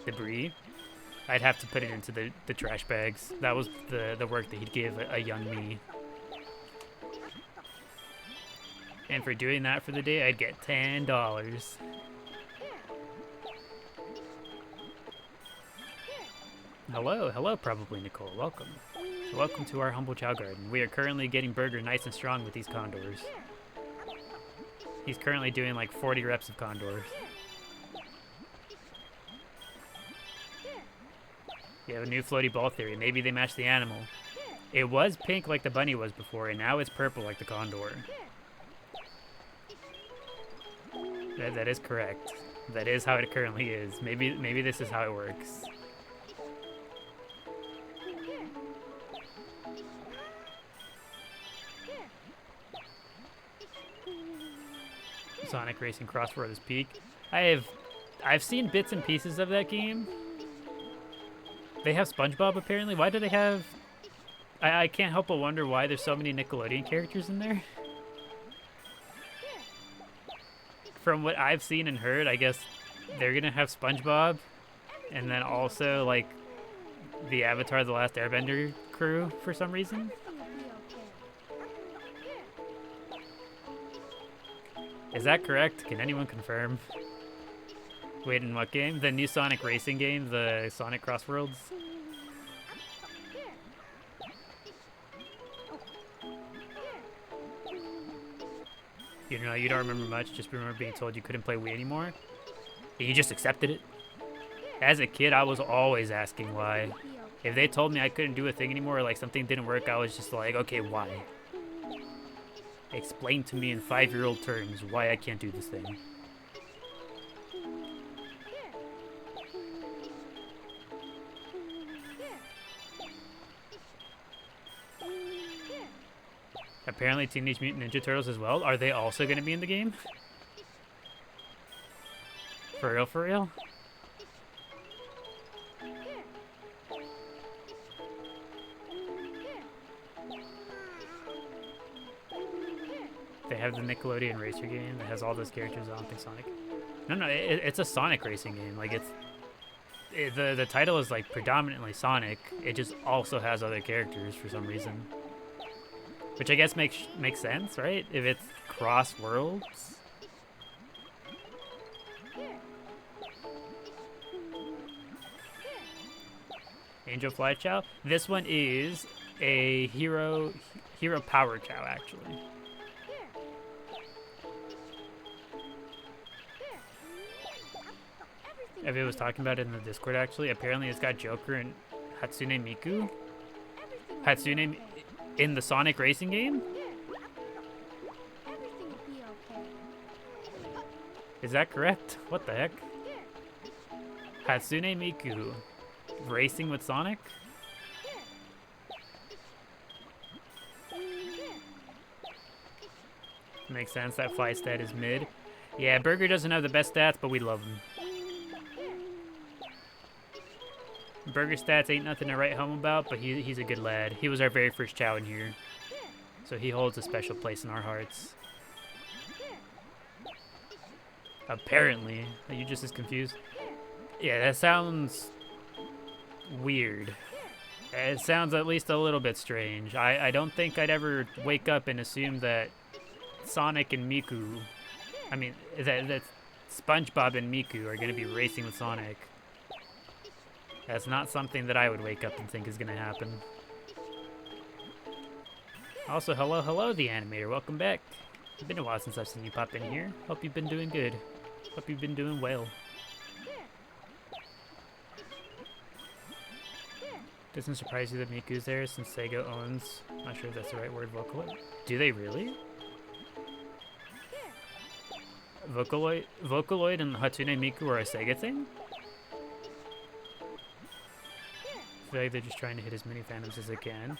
debris, I'd have to put it into the trash bags. That was the work that he'd give a young me. And for doing that for the day, I'd get $10. Hello, probably Nicole. Welcome. Welcome to our humble Chao garden. We are currently getting Burger nice and strong with these condors. He's currently doing like 40 reps of condors. You have a new floaty ball theory. Maybe they match the animal. It was pink like the bunny was before, and now it's purple like the condor. That is correct. That is how it currently is. Maybe this is how it works. Sonic Racing Crossroads is peak. I've seen bits and pieces of that game. They have SpongeBob apparently. Why do they have... I can't help but wonder why there's so many Nickelodeon characters in there. From what I've seen and heard, I guess they're gonna have SpongeBob, and then also like the Avatar: The Last Airbender crew for some reason. Is that correct? Can anyone confirm? Wait, in what game? The new Sonic Racing game, the Sonic Crossroads? You know, you don't remember much, just remember being told you couldn't play Wii anymore? And you just accepted it? As a kid, I was always asking why. If they told me I couldn't do a thing anymore, or like something didn't work, I was just like, okay, why? Explain to me in 5-year-old terms why I can't do this thing. Apparently Teenage Mutant Ninja Turtles as well. Are they also going to be in the game? For real, for real? They have the Nickelodeon Racer game that has all those characters. I don't think Sonic. No, it's a Sonic racing game. Like the title is like predominantly Sonic. It just also has other characters for some reason, which I guess makes sense, right? If it's cross worlds. Angel Fly Chao. This one is a hero power Chao actually. Evi was talking about it in the Discord actually. Apparently it's got Joker and Hatsune Miku. Hatsune in the Sonic racing game? Everything will be okay. Is that correct? What the heck? Hatsune Miku racing with Sonic? Makes sense, that fly stat is mid. Yeah, Burger doesn't have the best stats, but we love him. Burger stats ain't nothing to write home about, but he's a good lad. He was our very first Chao in here, so he holds a special place in our hearts. Apparently. Are you just as confused? Yeah, that sounds weird. It sounds at least a little bit strange. I don't think I'd ever wake up and assume that Sonic and Miku, I mean, that SpongeBob and Miku are going to be racing with Sonic. That's not something that I would wake up and think is going to happen. Also, hello, the animator. Welcome back. It's been a while since I've seen you pop in here. Hope you've been doing good. Hope you've been doing well. Doesn't surprise you that Miku's there since Sega owns, not sure if that's the right word, Vocaloid. Do they really? Vocaloid and Hatsune Miku are a Sega thing? I feel like they're just trying to hit as many fandoms as they can.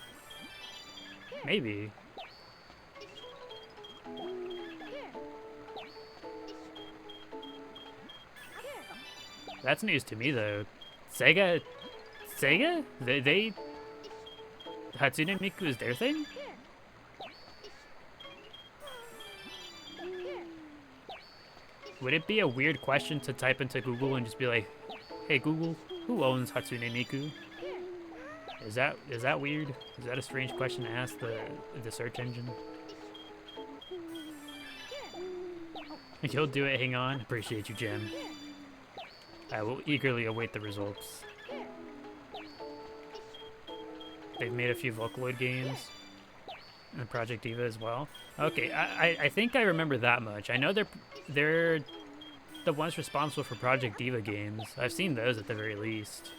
Maybe. That's news to me though. Sega? They Hatsune Miku is their thing? Would it be a weird question to type into Google and just be like, hey Google, who owns Hatsune Miku? Is that weird? Is that a strange question to ask the search engine? You'll do it, hang on. Appreciate you, Jim. I will eagerly await the results. They've made a few Vocaloid games. And Project Diva as well. Okay, I think I remember that much. I know they're the ones responsible for Project Diva games. I've seen those at the very least.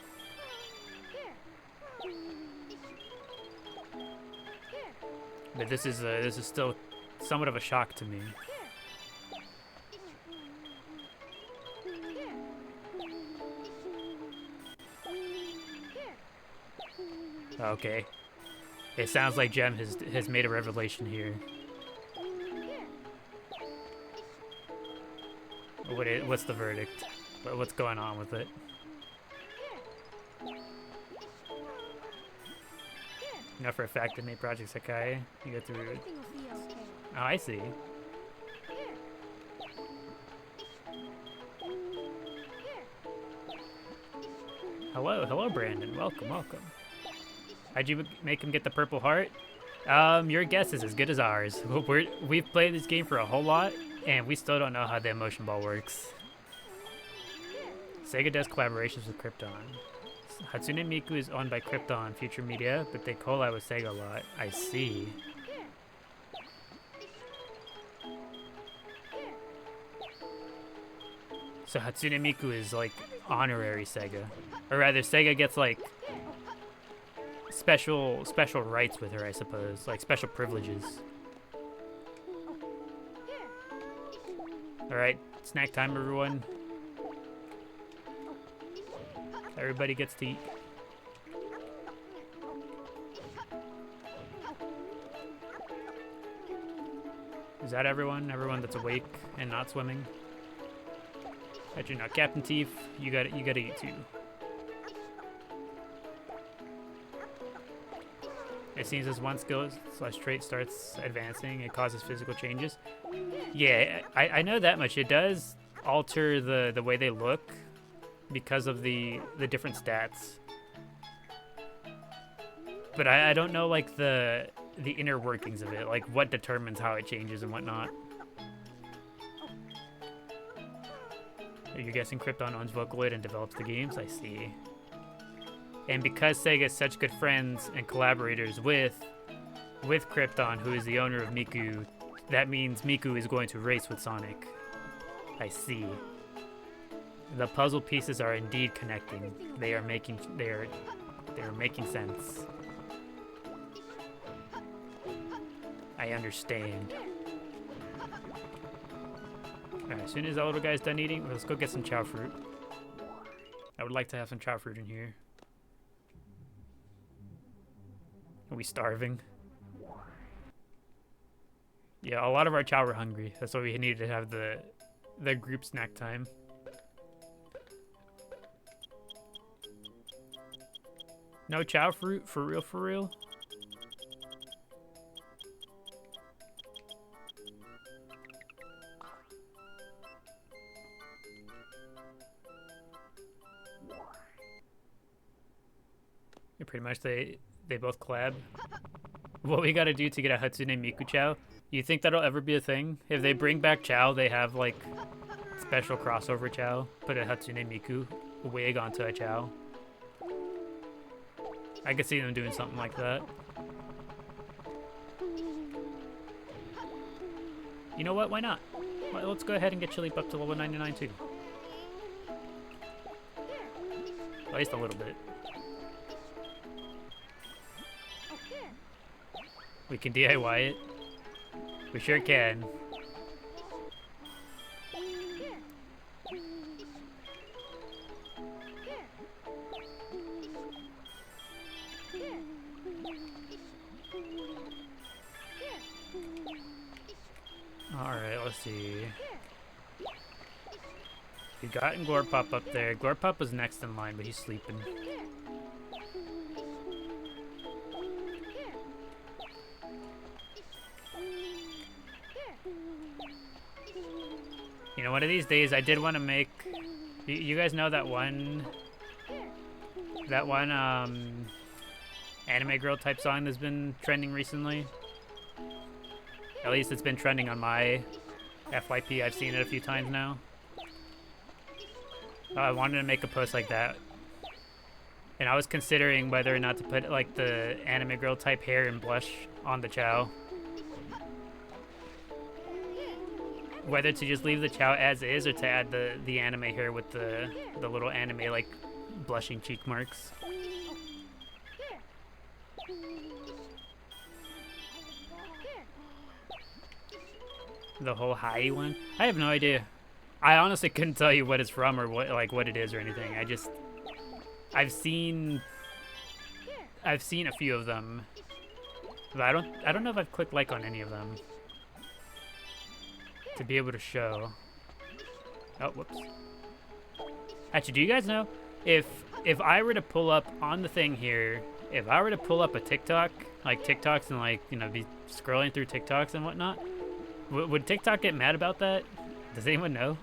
But this is still somewhat of a shock to me. Okay. It sounds like Jem has made a revelation here. What's the verdict? What's going on with it? You know for a fact that made Project Sakai. You go through. Everything will be okay. Oh, I see. Hello, Brandon. Welcome. How'd you make him get the Purple Heart? Your guess is as good as ours. We've played this game for a whole lot, and we still don't know how the emotion ball works. Sega does collaborations with Krypton. Hatsune Miku is owned by Krypton Future Media, but they collab with Sega a lot. I see. So Hatsune Miku is like honorary Sega. Or rather, Sega gets like special rights with her, I suppose. Like special privileges. Alright, snack time everyone. Everybody gets to eat. Is that everyone? Everyone that's awake and not swimming? Actually, not Captain Teef. You got to eat too. It seems as one skill/trait starts advancing, it causes physical changes. Yeah, I know that much. It does alter the way they look because of the different stats. But I don't know like the inner workings of it, like what determines how it changes and whatnot. You're guessing Krypton owns Vocaloid and develops the games? I see. And because Sega's such good friends and collaborators with Krypton, who is the owner of Miku, that means Miku is going to race with Sonic. I see. The puzzle pieces are indeed connecting. They are making sense. I understand. Alright, as soon as the little guy's done eating, let's go get some Chao fruit. I would like to have some Chao fruit in here. Are we starving? Yeah, a lot of our Chao were hungry. That's why we needed to have the group snack time. No Chao fruit? For real, for real? Yeah, pretty much they both collab. What we gotta do to get a Hatsune Miku Chao? You think that'll ever be a thing? If they bring back Chao, they have like special crossover Chao. Put a Hatsune Miku wig onto a Chao. I could see them doing something like that. You know what? Why not? Let's go ahead and get Chilipe up to level 99 too. At least a little bit. We can DIY it. We sure can. Alright, let's see. We've gotten Gorpop up there. Gorpop was next in line, but he's sleeping. You know, one of these days I did want to make... You guys know that one anime girl type song that's been trending recently? At least it's been trending on my FYP. I've seen it a few times now. I wanted to make a post like that. And I was considering whether or not to put like the anime girl type hair and blush on the Chao. Whether to just leave the Chao as is or to add the anime hair with the little anime like blushing cheek marks. The whole high one? I have no idea. I honestly couldn't tell you what it's from or what it is or anything. I've seen a few of them. But I don't know if I've clicked like on any of them to be able to show. Oh, whoops. Actually, do you guys know if I were to pull up on the thing here, if I were to pull up a TikTok, like TikToks and like, you know, be scrolling through TikToks and whatnot, would TikTok get mad about that? Does anyone know?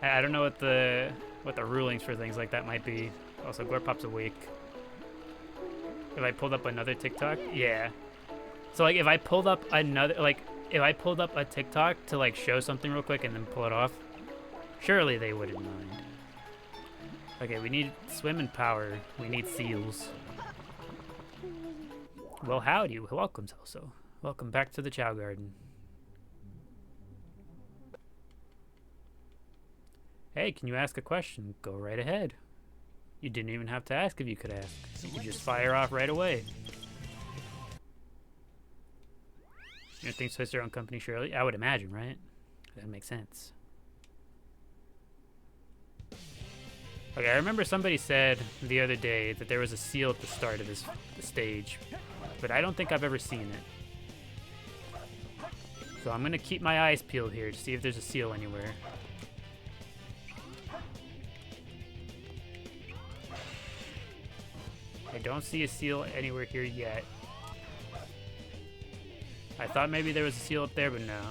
I don't know what the rulings for things like that might be. Also, Gorpop's awake. If I pulled up another TikTok, yeah. So like, if I pulled up a TikTok to like show something real quick and then pull it off, surely they wouldn't mind. Okay, we need swim and power. We need seals. Well, howdy. Welcome, Celso. Welcome back to the Chao Garden. Hey, can you ask a question? Go right ahead. You didn't even have to ask if you could ask. You could just fire off right away. You don't think so? It's their own company, surely? I would imagine, right? That makes sense. Okay, I remember somebody said the other day that there was a seal at the start of this stage, but I don't think I've ever seen it. So I'm gonna keep my eyes peeled here to see if there's a seal anywhere. I don't see a seal anywhere here yet. I thought maybe there was a seal up there, but no.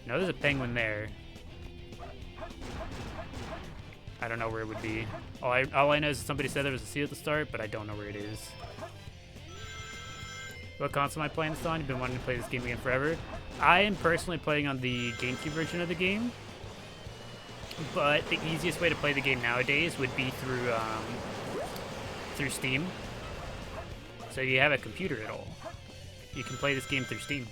No, there's a penguin there. I don't know where it would be. All I know is somebody said there was a seal at the start, but I don't know where it is. What console am I playing this on? You've been wanting to play this game again forever. I am personally playing on the GameCube version of the game, but the easiest way to play the game nowadays would be through Steam. So you have a computer at all, you can play this game through Steam.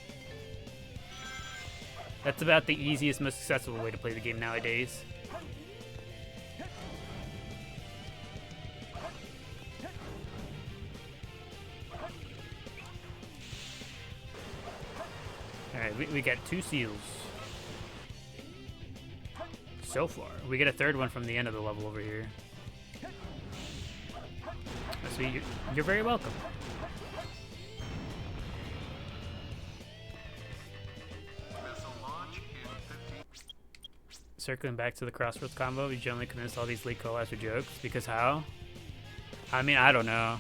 That's about the easiest, most accessible way to play the game nowadays. Alright, we got 2 seals. So far. We get a 3rd one from the end of the level over here. So you're very welcome. Circling back to the Crossroads combo, we generally convince all these leak collabs are jokes. Because how? I mean, I don't know.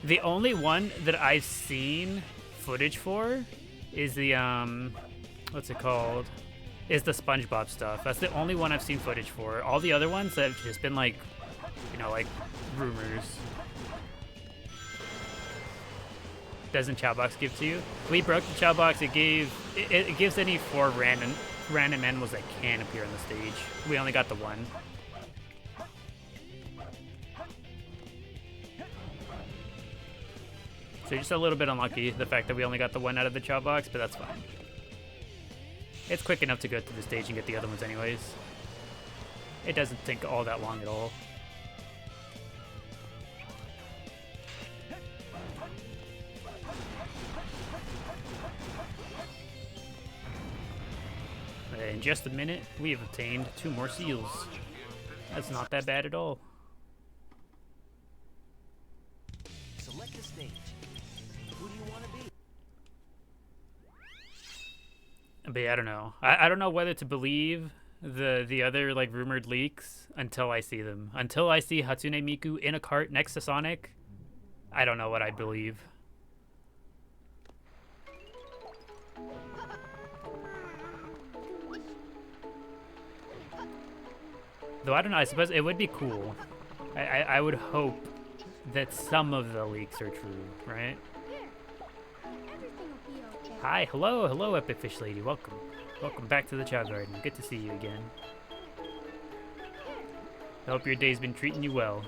The only one that I've seen footage for is the, what's it called? Is the SpongeBob stuff. That's the only one I've seen footage for. All the other ones have just been like, you know, like rumors. Doesn't ChaoBox give to you? We broke the ChaoBox. It gives any 4 random animals that can appear on the stage. We only got the 1. So just a little bit unlucky, the fact that we only got the 1 out of the ChaoBox, but that's fine. It's quick enough to go through the stage and get the other ones anyways. It doesn't take all that long at all. In just a minute, we have obtained 2 more seals. That's not that bad at all. Select the stage. Who do you want to be? But yeah, I don't know. I don't know whether to believe the other like rumored leaks until I see them. Until I see Hatsune Miku in a cart next to Sonic, I don't know what I believe. Though I don't know, I suppose it would be cool. I would hope that some of the leaks are true, right? Hi, hello, Epic Fish Lady. Welcome. Welcome back to the Chao Garden. Good to see you again. I hope your day's been treating you well.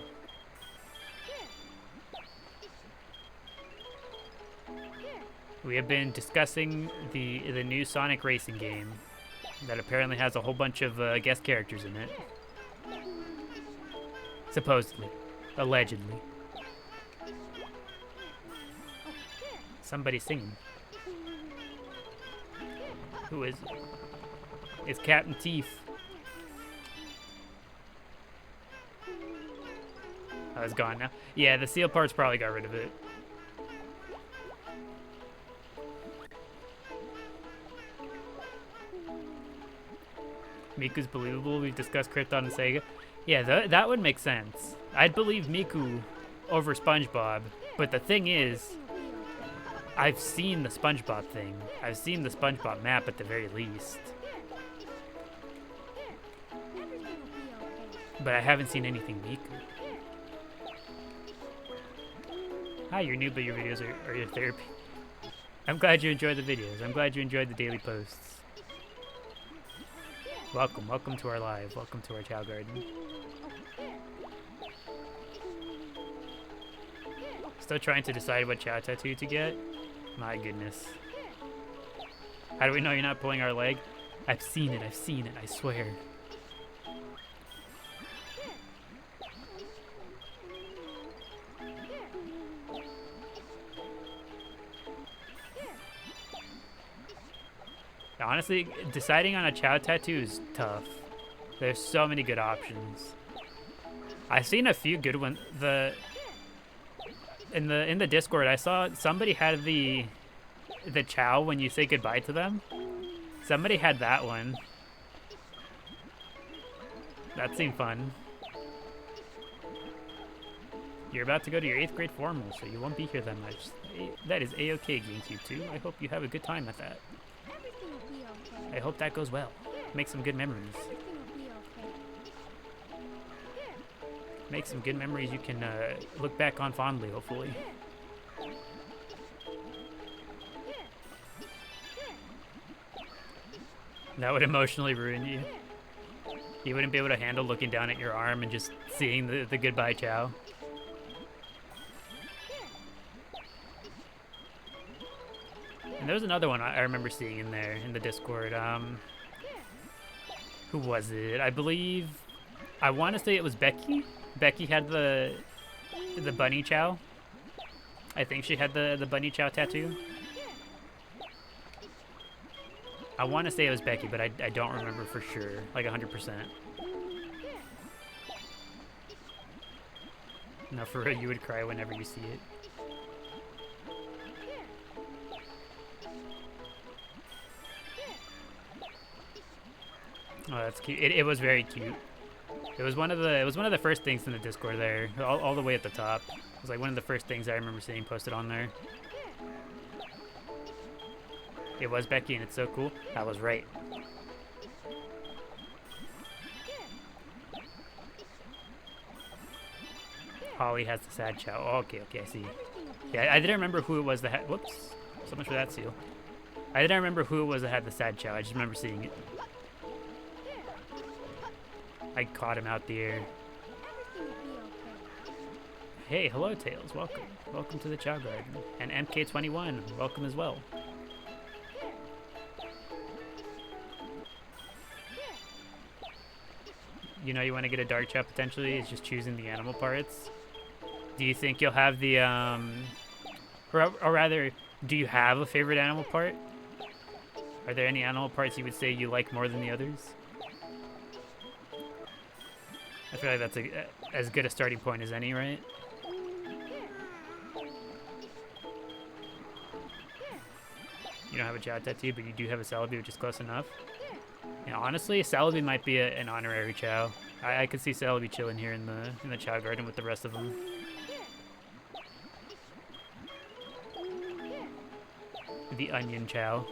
We have been discussing the new Sonic racing game that apparently has a whole bunch of guest characters in it. Supposedly. Allegedly. Somebody's singing. Who is it? It's Captain Teeth. Oh, it's gone now. Yeah, the seal parts probably got rid of it. Miku's believable. We've discussed Krypton and Sega. Yeah, that would make sense. I'd believe Miku over SpongeBob, but the thing is, I've seen the SpongeBob thing. I've seen the SpongeBob map at the very least. But I haven't seen anything Miku. Hi, you're new, but your videos are your therapy. I'm glad you enjoy the videos. I'm glad you enjoyed the daily posts. Welcome to our live. Welcome to our Chao Garden. Still trying to decide what Chao tattoo to get? My goodness. How do we know you're not pulling our leg? I've seen it, I swear. Honestly, deciding on a Chao tattoo is tough. There's so many good options. I've seen a few good ones. In the Discord, I saw somebody had the Chao when you say goodbye to them. Somebody had that one. That seemed fun. You're about to go to your 8th grade formal, so you won't be here that much. That is A-okay, GameCube 2. I hope you have a good time at that. Everything will be okay. I hope that goes well. Make some good memories. Everything will be okay. Make some good memories you can look back on fondly, hopefully. That would emotionally ruin you. You wouldn't be able to handle looking down at your arm and just seeing the goodbye Chao. And there was another one I remember seeing in there in the Discord. Who was it? I believe, I want to say it was Becky. Becky had the bunny Chao. I think she had the bunny Chao tattoo. I want to say it was Becky, but I don't remember for sure, like 100%. No, for real, you would cry whenever you see it. Oh, that's cute. It was very cute. It was one of the first things in the Discord there, all the way at the top. It was like one of the first things I remember seeing posted on there. It was Becky, and it's so cool. I was right. Holly has the sad Chao. Oh, okay, I see. Yeah, I didn't remember who it was that had. Whoops. So much for that seal. I didn't remember who it was that had the sad Chao. I just remember seeing it. I caught him out the air. Hey, hello, Tails. Welcome. Welcome to the Chao Garden. And MK21, welcome as well. You know you want to get a dark Chao potentially, it's just choosing the animal parts. Do you think you'll have the, or rather, do you have a favorite animal part? Are there any animal parts you would say you like more than the others? I feel like that's as good a starting point as any, right? You don't have a Chao tattoo, but you do have a Celebi, which is close enough. Yeah, honestly, Celebi might be an honorary Chao. I could see Celebi chilling here in the Chao Garden with the rest of them. The Onion Chao.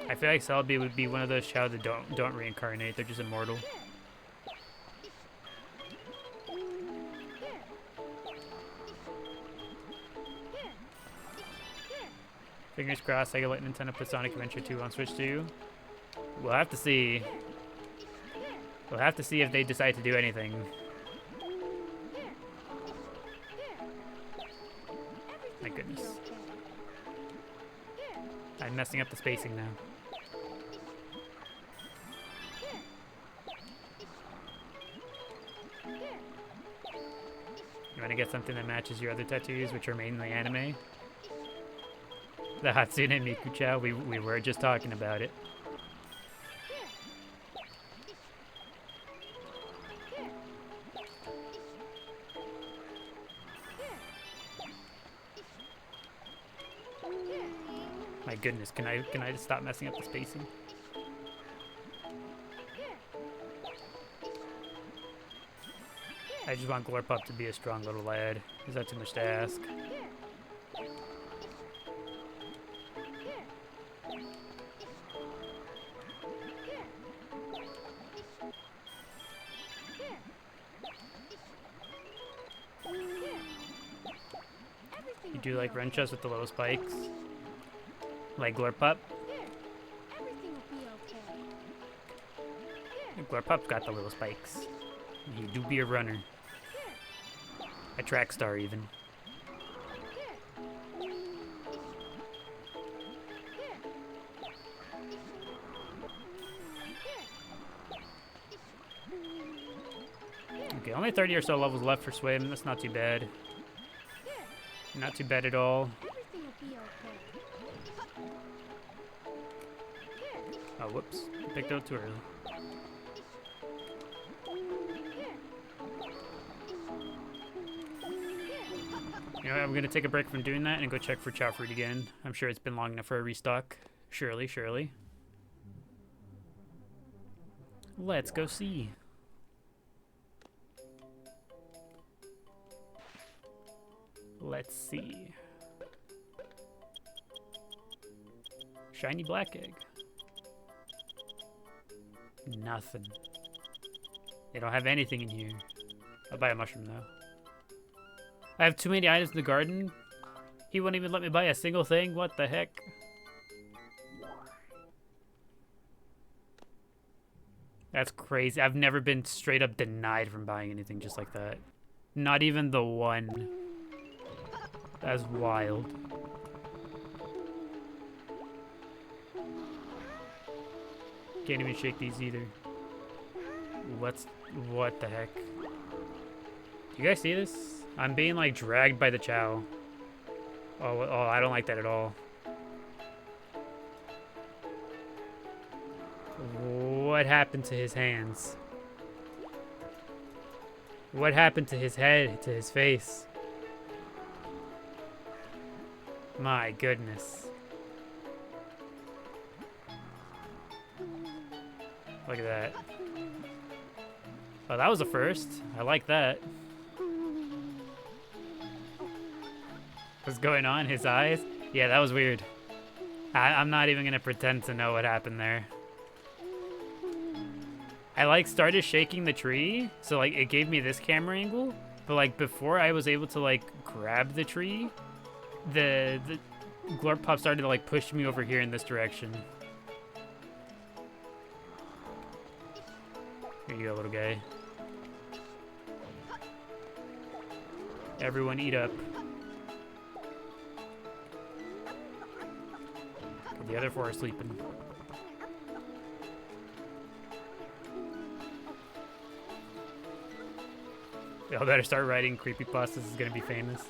I feel like Celebi would be one of those Chao that don't reincarnate. They're just immortal. Fingers crossed I can let Nintendo put Sonic Adventure 2 on Switch 2. We'll have to see. We'll have to see if they decide to do anything. My goodness. I'm messing up the spacing now. You want to get something that matches your other tattoos, which are mainly anime? The Hatsune Miku Chao, we were just talking about it. My goodness, can I just stop messing up the spacing? I just want Glorpup to be a strong little lad. Is that too much to ask? You do like Renchas with the little spikes? Like Glorpup? Glorpup's got the little spikes. You do be a runner. A track star, even. Okay, only 30 or so levels left for Swim. That's not too bad. Not too bad at all. Everything will be okay. Here. Oh, whoops. Picked out too early. You know what, I'm gonna take a break from doing that and go check for Chao fruit again. I'm sure it's been long enough for a restock. Surely, surely. Let's go see. Let's see. Shiny black egg. Nothing. They don't have anything in here. I'll buy a mushroom though. I have too many items in the garden. He won't even let me buy a single thing. What the heck? That's crazy. I've never been straight up denied from buying anything just like that. Not even the one. That's wild. Can't even shake these either. What the heck? You guys see this? I'm being like dragged by the Chao. Oh, I don't like that at all. What happened to his hands? What happened to his head, to his face? My goodness. Look at that. Oh, that was a first. I like that. What's going on? His eyes? Yeah, that was weird. I'm not even gonna pretend to know what happened there. I like started shaking the tree, so like it gave me this camera angle, but like before I was able to like grab the tree, the Glorp Pop started to like push me over here in this direction. Here you go, little guy. Everyone eat up. The other four are sleeping. Y'all better start writing creepypastas. This is gonna be famous.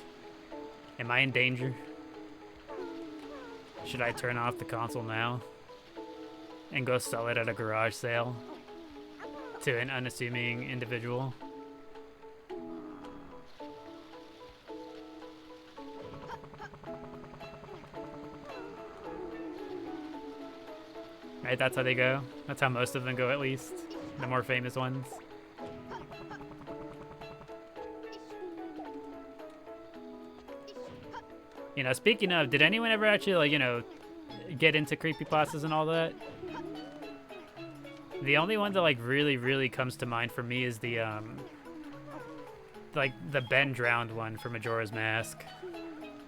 Am I in danger? Should I turn off the console now and go sell it at a garage sale to an unassuming individual? Right, that's how they go. That's how most of them go, at least. The more famous ones. You know, speaking of, did anyone ever actually, like, you know, get into creepypastas and all that? The only one that, like, really comes to mind for me is the, like, the Ben drowned one from Majora's Mask.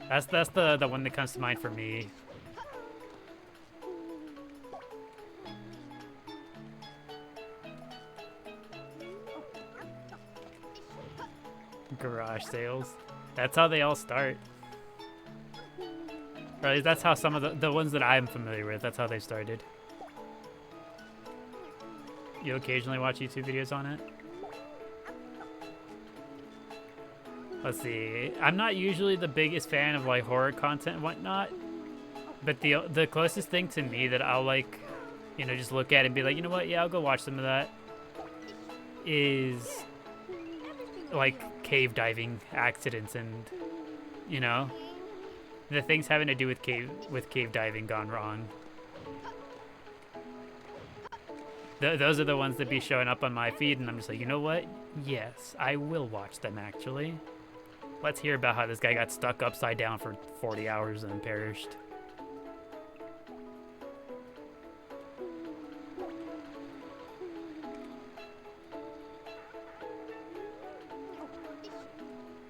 That's the one that comes to mind for me. Garage sales. That's how they all start. Or at least that's how some of the ones that I'm familiar with, that's how they started. You occasionally watch YouTube videos on it? Let's see. I'm not usually the biggest fan of like horror content and whatnot, but the closest thing to me that I'll like, you know, just look at and be like, you know what, yeah, I'll go watch some of that, is like cave diving accidents and, you know, the things having to do with cave diving gone wrong. Those are the ones that be showing up on my feed, and I'm just like, you know what? Yes, I will watch them, actually. Let's hear about how this guy got stuck upside down for 40 hours and perished.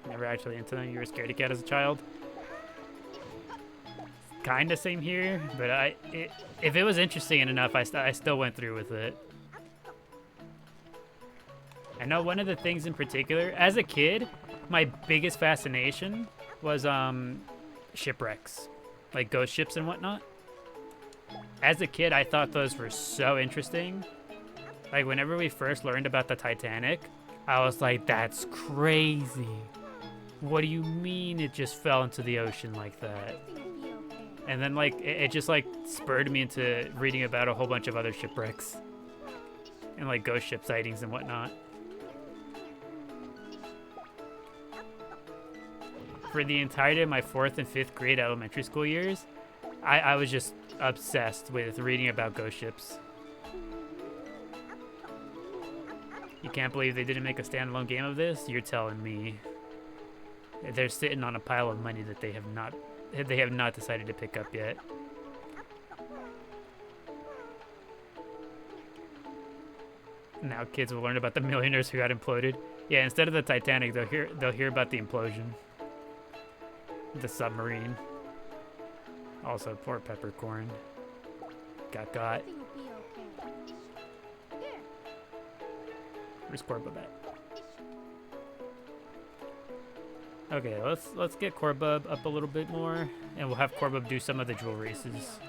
Never actually into them. You were scared of cat as a child? Kinda same here, but if it was interesting enough, I still went through with it. I know one of the things in particular, as a kid, my biggest fascination was shipwrecks, like ghost ships and whatnot. As a kid, I thought those were so interesting. Like whenever we first learned about the Titanic, I was like, that's crazy. What do you mean it just fell into the ocean like that? Everything will be okay. And then like it just like spurred me into reading about a whole bunch of other shipwrecks and like ghost ship sightings and whatnot. For the entirety of my 4th and 5th grade elementary school years, I was just obsessed with reading about ghost ships. You can't believe they didn't make a standalone game of this? You're telling me. They're sitting on a pile of money that they have not decided to pick up yet. Now kids will learn about the millionaires who got imploded. Yeah, instead of the Titanic, they'll hear about the implosion. The submarine. Also, poor Peppercorn. Got. Everything will be okay. Here. Where's Corba at? Okay, let's get Corbub up a little bit more, and we'll have Corbub do some of the jewel races.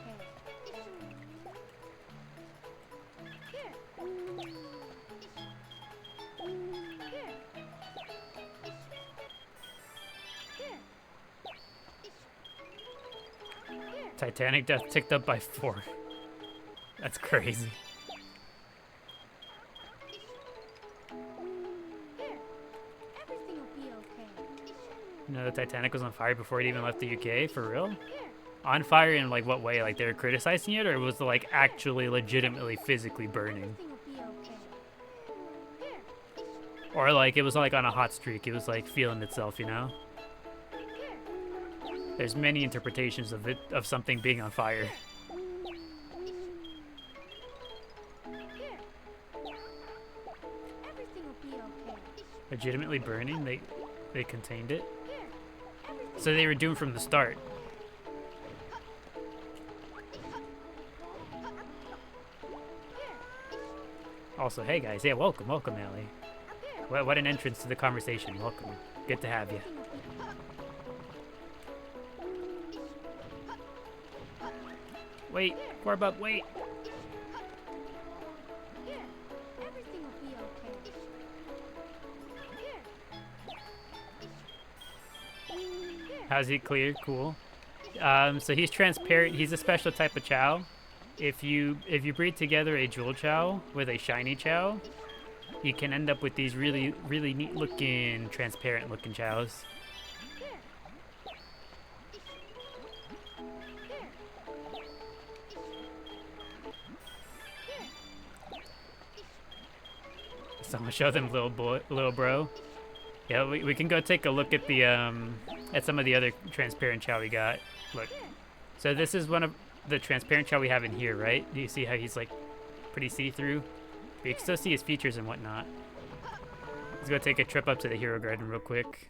Titanic death ticked up by 4. That's crazy. Everything will be okay. You know, the Titanic was on fire before it even left the UK, for real? On fire in like what way? Like they were criticizing it, or was it like actually legitimately physically burning? Everything will be okay. Or like it was like on a hot streak, it was like feeling itself, you know? There's many interpretations of it, of something being on fire. Everything will be okay. Legitimately burning, they contained it. So they were doomed from the start. Also, hey guys, yeah, welcome, Ellie. What an entrance to the conversation, welcome. Good to have you. Wait, Corbub, wait. Everything will be okay. How's he clear? Cool. So he's transparent. He's a special type of Chao. If you breed together a jewel Chao with a shiny Chao, you can end up with these really neat looking, transparent looking Chaos. Someone show them little bro. Yeah, we can go take a look at the at some of the other transparent Chao we got. Look, so this is one of the transparent Chao we have in here, right? Do you see how he's like pretty see-through? But you can still see his features and whatnot. Let's go take a trip up to the Hero Garden real quick.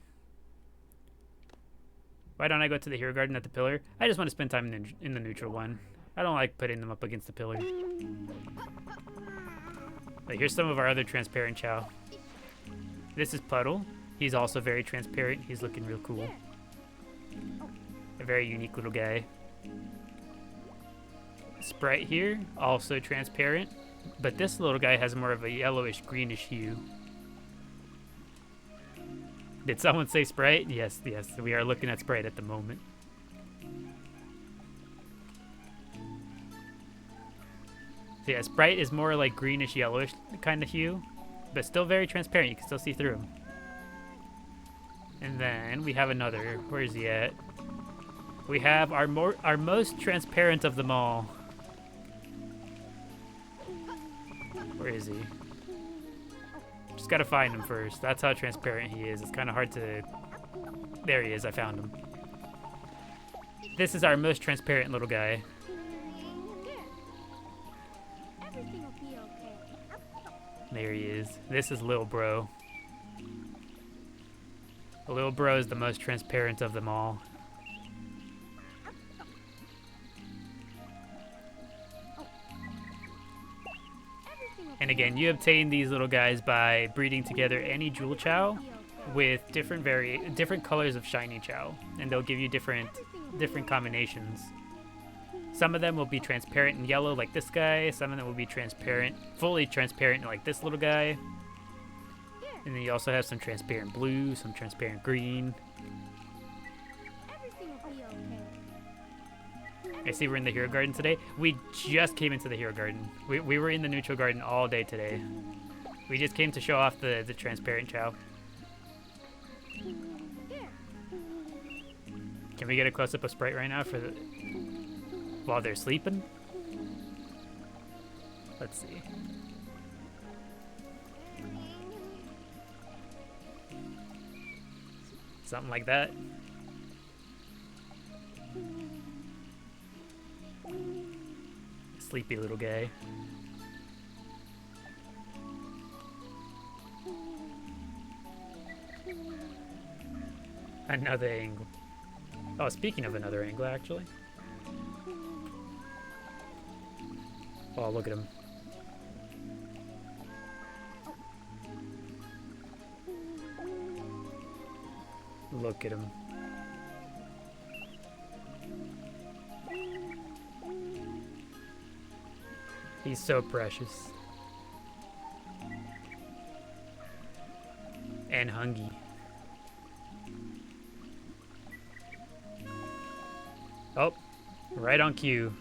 Why don't I go to the Hero Garden at the pillar? I just want to spend time in the neutral one. I don't like putting them up against the pillar. But here's some of our other transparent Chao. This is Puddle. He's also very transparent. He's looking real cool. A very unique little guy. Sprite here, also transparent. But this little guy has more of a yellowish greenish hue. Did someone say Sprite? Yes, we are looking at Sprite at the moment. So yeah, Sprite is more like greenish yellowish kind of hue, but still very transparent. You can still see through him. And then we have another. Where is he at? We have our most transparent of them all. Where is he? Just gotta find him first. That's how transparent he is. It's kind of hard to... There he is. I found him. This is our most transparent little guy. Everything will be okay. There he is. This is Lil Bro. Lil Bro is the most transparent of them all. And again, you obtain these little guys by breeding together any jewel Chao with different colors of shiny Chao, and they'll give you different combinations. Some of them will be transparent and yellow like this guy. Some of them will be transparent, fully transparent like this little guy. And then you also have some transparent blue, some transparent green. I see we're in the Hero Garden today. We just came into the Hero Garden. We were in the Neutral Garden all day today. We just came to show off the transparent Chao. Can we get a close-up of Sprite right now for the... while they're sleeping? Let's see. Something like that. Sleepy little guy. Another angle. Oh, speaking of another angle, actually. Oh, look at him. Look at him. He's so precious. And hungry. Oh, right on cue.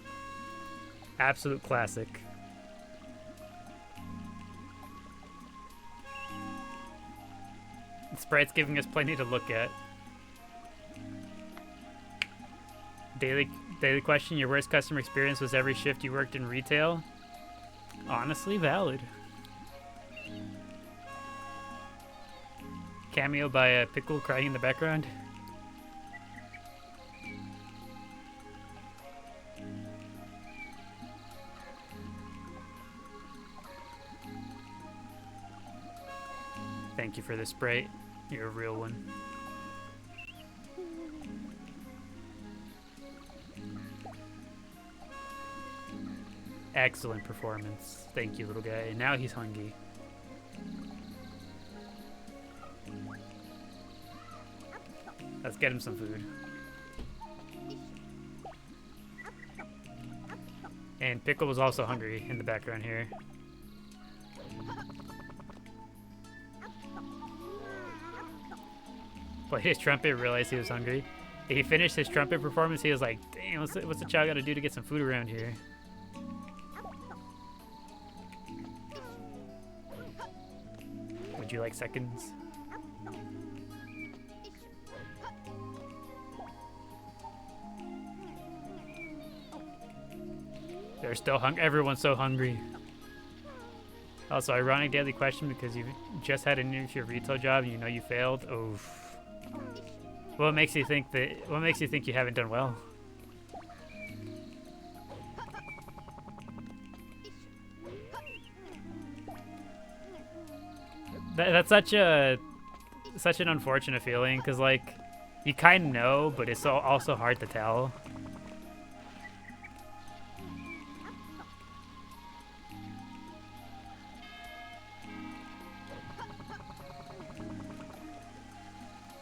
Absolute classic. Sprite's giving us plenty to look at. Daily question, your worst customer experience was every shift you worked in retail? Honestly, valid. Cameo by a pickle crying in the background. Thank you for the Sprite. You're a real one. Excellent performance. Thank you, little guy. Now he's hungry. Let's get him some food. And Pickle was also hungry in the background here. Played his trumpet, realized he was hungry. He finished his trumpet performance, he was like, damn, what's the Chao gotta do to get some food around here? Would you like seconds? They're still hungry. Everyone's so hungry. Also, ironic daily question because you just had an interview retail job and you know you failed. Oof. What makes you think that? What makes you think you haven't done well? That's such an unfortunate feeling because like you kind of know, but it's also hard to tell.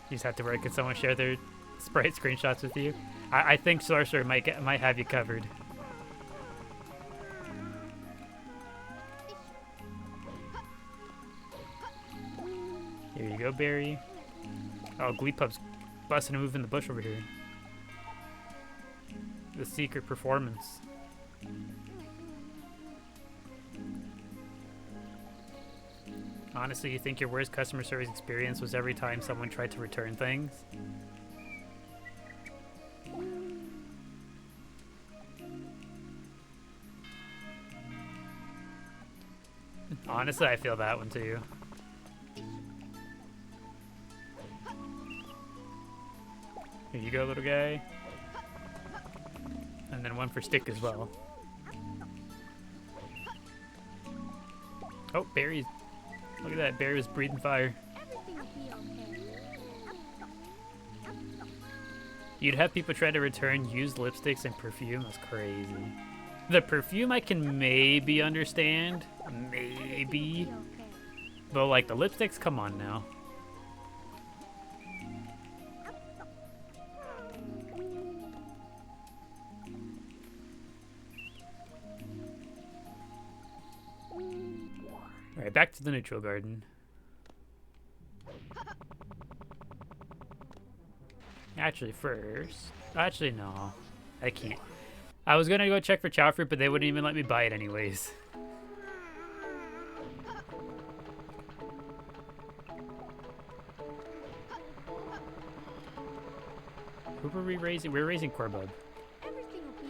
You just have to work. Could someone share their Sprite screenshots with you? I think Sorcerer might have you covered. Here you go, Barry. Oh, Glee Pup's busting a move in the bush over here. The secret performance. Honestly, you think your worst customer service experience was every time someone tried to return things? Honestly, I feel that one too. Here you go, little guy. And then one for Stick as well. Oh, Barry's... Look at that, Barry was breathing fire. You'd have people try to return used lipsticks and perfume. That's crazy. The perfume I can maybe understand. Maybe. But like the lipsticks, come on now. Alright, back to the neutral garden. Actually, first... Actually, no. I can't. I was gonna go check for Chao fruit, but they wouldn't even let me buy it anyways. Who were we raising? We were raising Corbub. Everything will be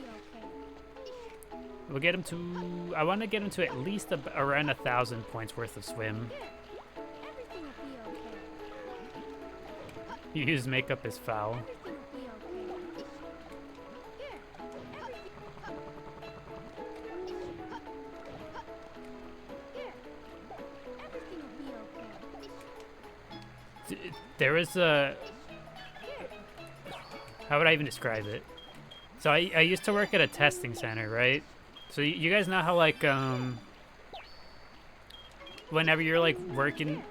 okay. We'll get him to... I want to get him to at least around 1,000 points worth of swim. Everything will be okay. You use makeup as foul. Everything will be okay. Everything will be okay. There was a... How would I even describe it? So I used to work at a testing center, right? So you guys know how like whenever you're like working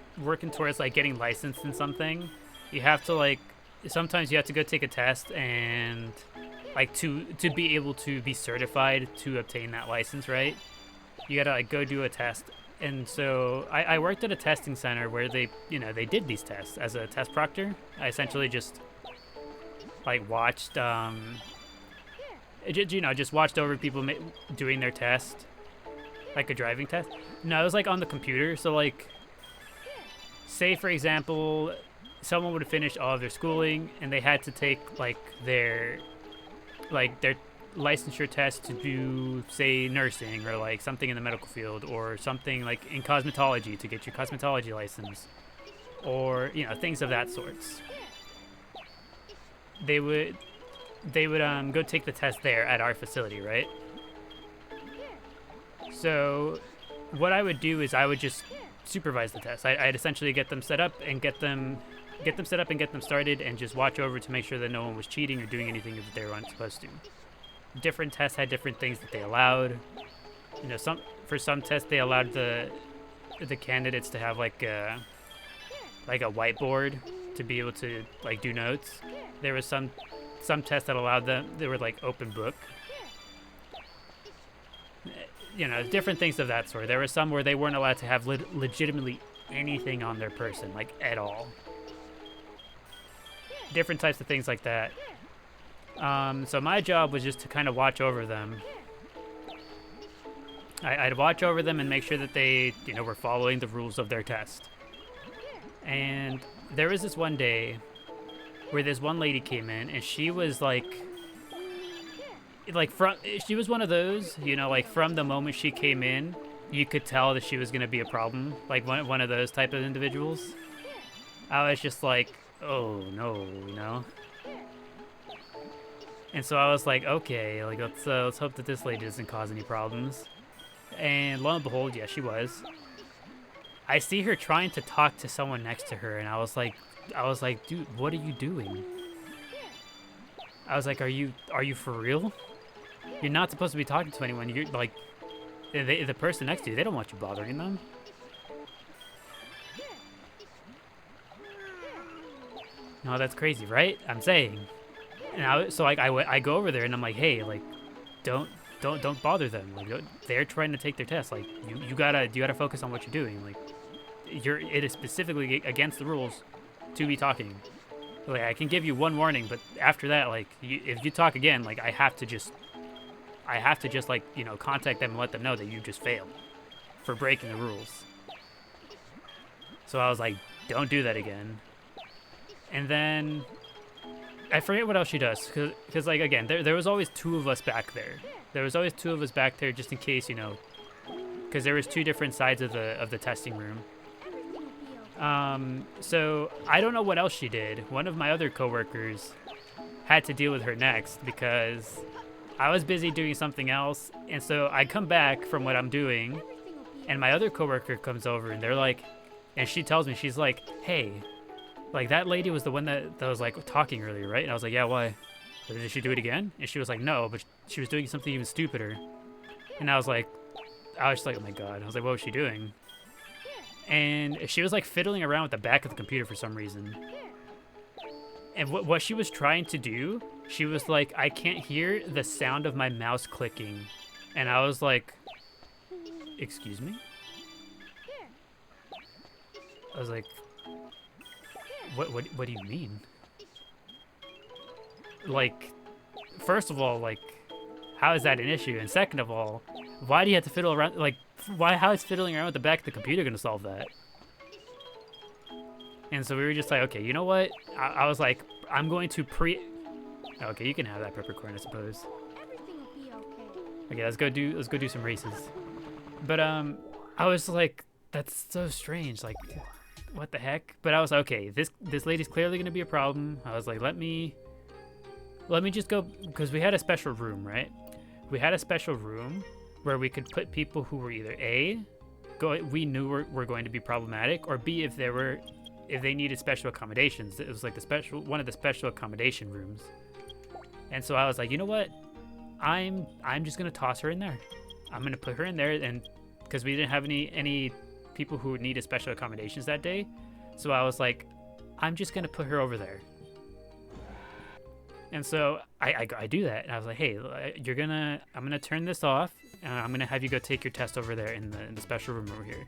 towards like getting licensed in something, you have to like sometimes you have to go take a test and like to be able to be certified to obtain that license, right? You gotta like go do a test. And so I worked at a testing center where they they did these tests as a test proctor. I essentially just like watched just watched over people doing their test, like a driving test. No, it was like on the computer. So like, say for example, someone would have finished all of their schooling and they had to take like their licensure test to do, say, nursing or like something in the medical field or something like in cosmetology to get your cosmetology license, or things of that sorts. They would go take the test there at our facility, right? So what I would do is I would just supervise the test. I'd essentially get them set up and get them started and just watch over to make sure that no one was cheating or doing anything that they weren't supposed to. Different tests had different things that they allowed. For some tests they allowed the candidates to have like a whiteboard to be able to like do notes. There was some tests that allowed them, they were like open book. Different things of that sort. There were some where they weren't allowed to have legitimately anything on their person, like at all. Different types of things like that. So my job was just to kind of watch over them. I'd watch over them and make sure that they, were following the rules of their test. And there was this one day where this one lady came in and she was she was one of those, like from the moment she came in, you could tell that she was going to be a problem, like one of those type of individuals. I was just like, oh no, And so I was like, okay, like let's hope that this lady doesn't cause any problems. And lo and behold, yeah, she was. I see her trying to talk to someone next to her, and I was like, dude, what are you doing? I was like, are you for real? You're not supposed to be talking to anyone. You're like, the person next to you, they don't want you bothering them. No, that's crazy, right? I'm saying. And I go over there and I'm like, hey, like, don't bother them. Like, they're trying to take their test. Like, you gotta focus on what you're doing. Like, it is specifically against the rules to be talking. Like, I can give you one warning, but after that, like, if you talk again, like, I have to just like, contact them and let them know that you just failed for breaking the rules. So I was like, don't do that again. And then I forget what else she does, because like, again, there was always two of us back there. There was always two of us back there just in case, because there was two different sides of the testing room. So I don't know what else she did. One of my other coworkers had to deal with her next because I was busy doing something else. And so I come back from what I'm doing and my other coworker comes over and they're like, and she tells me, she's like, hey, like that lady was the one that was like talking earlier, right? And I was like, yeah, why? Did she do it again? And she was like, no, but she was doing something even stupider. And I was just like, oh my God. I was like, what was she doing? And she was like fiddling around with the back of the computer for some reason. And what she was trying to do, she was like, I can't hear the sound of my mouse clicking. And I was like, excuse me? I was like, what do you mean? Like, first of all, like, how is that an issue? And second of all, why do you have to fiddle around? Like, how is fiddling around with the back of the computer going to solve that? And so we were just like, okay, you know what? I was like, I'm going to Okay, you can have that peppercorn, I suppose. Everything will be okay. Okay, let's go do some races. But I was like, that's so strange. Like, what the heck? But I was like, okay, this lady's clearly gonna be a problem. I was like, let me just go, because we had a special room, right? We had a special room where we could put people who were either we knew were going to be problematic, or B, if they needed special accommodations. It was like one of the special accommodation rooms. And so I was like, you know what? I'm just gonna toss her in there. I'm gonna put her in there, and because we didn't have any people who needed special accommodations that day, so I was like, I'm just gonna put her over there. And so I do that, and I was like, hey, I'm gonna turn this off, and I'm gonna have you go take your test over there in the special room over here.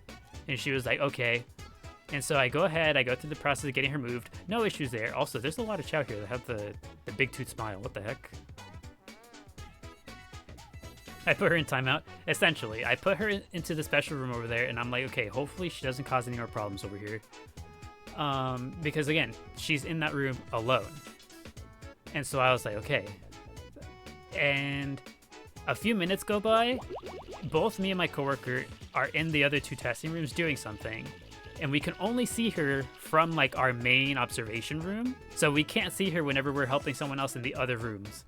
And she was like, okay. And so I go through the process of getting her moved. No issues there. Also, there's a lot of Chao here that have the big tooth smile. What the heck? I put her in timeout. Essentially, I put her into the special room over there, and I'm like, okay, hopefully she doesn't cause any more problems over here. Because again, she's in that room alone. And so I was like, okay. And a few minutes go by. Both me and my coworker are in the other two testing rooms doing something. And we can only see her from like our main observation room. So we can't see her whenever we're helping someone else in the other rooms.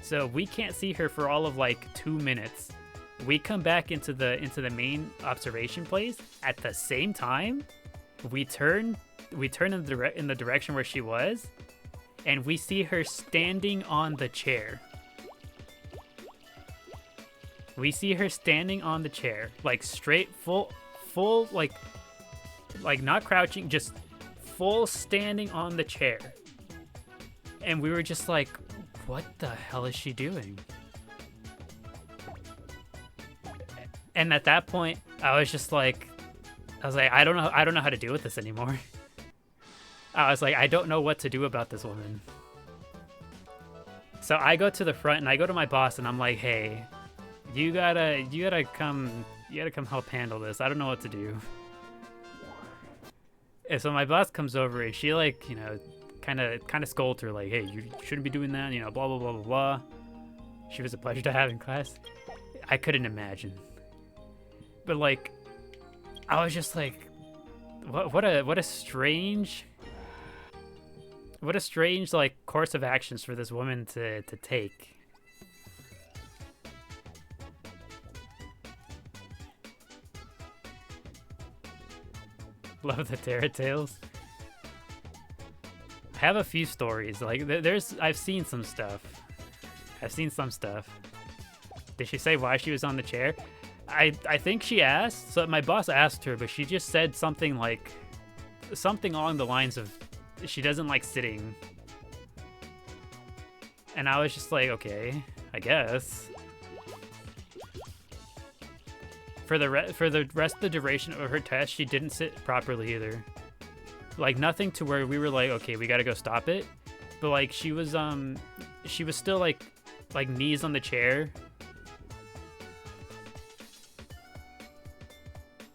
So we can't see her for all of like 2 minutes. We come back into the main observation place at the same time. We turn in the direction where she was, and we see her standing on the chair. We see her standing on the chair, like straight full like not crouching, just full standing on the chair. And we were just like, what the hell is she doing? And at that point, I was like, I don't know how to deal with this anymore. I was like, I don't know what to do about this woman. So I go to the front and I go to my boss and I'm like, hey, you gotta come help handle this. I don't know what to do. And so my boss comes over and she like, you know, kind of scolds her like, hey, you shouldn't be doing that, you know, blah blah blah blah blah. She was a pleasure to have in class. I couldn't imagine. But like, I was just like, what a strange like course of actions for this woman to take. Love the Terra Tales. I have a few stories. Like I've seen some stuff. Did she say why she was on the chair? I think she asked. So my boss asked her, but she just said something along the lines of she doesn't like sitting. And I was just like, okay, I guess. For the rest of the duration of her test, she didn't sit properly either. Like nothing to where we were like, okay, we gotta go stop it. But like she was still like knees on the chair.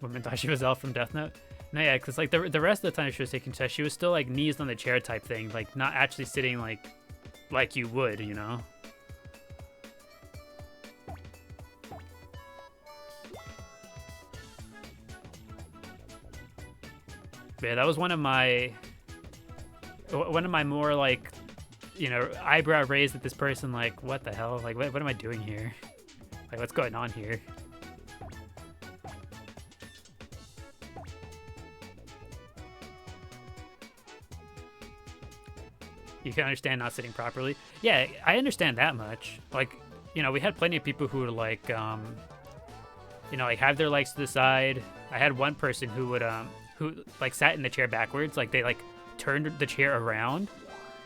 Woman thought she was Elf from Death Note. No, yeah, because like the rest of the time she was taking tests, she was still like knees on the chair type thing, like not actually sitting like you would, you know. Yeah, that was one of my more like, you know, eyebrow raised at this person, like, what the hell? Like, what am I doing here? Like, what's going on here? You can understand not sitting properly. Yeah, I understand that much. Like, you know, we had plenty of people who would like, you know, like have their legs to the side. I had one person who would, who like sat in the chair backwards. Like they like turned the chair around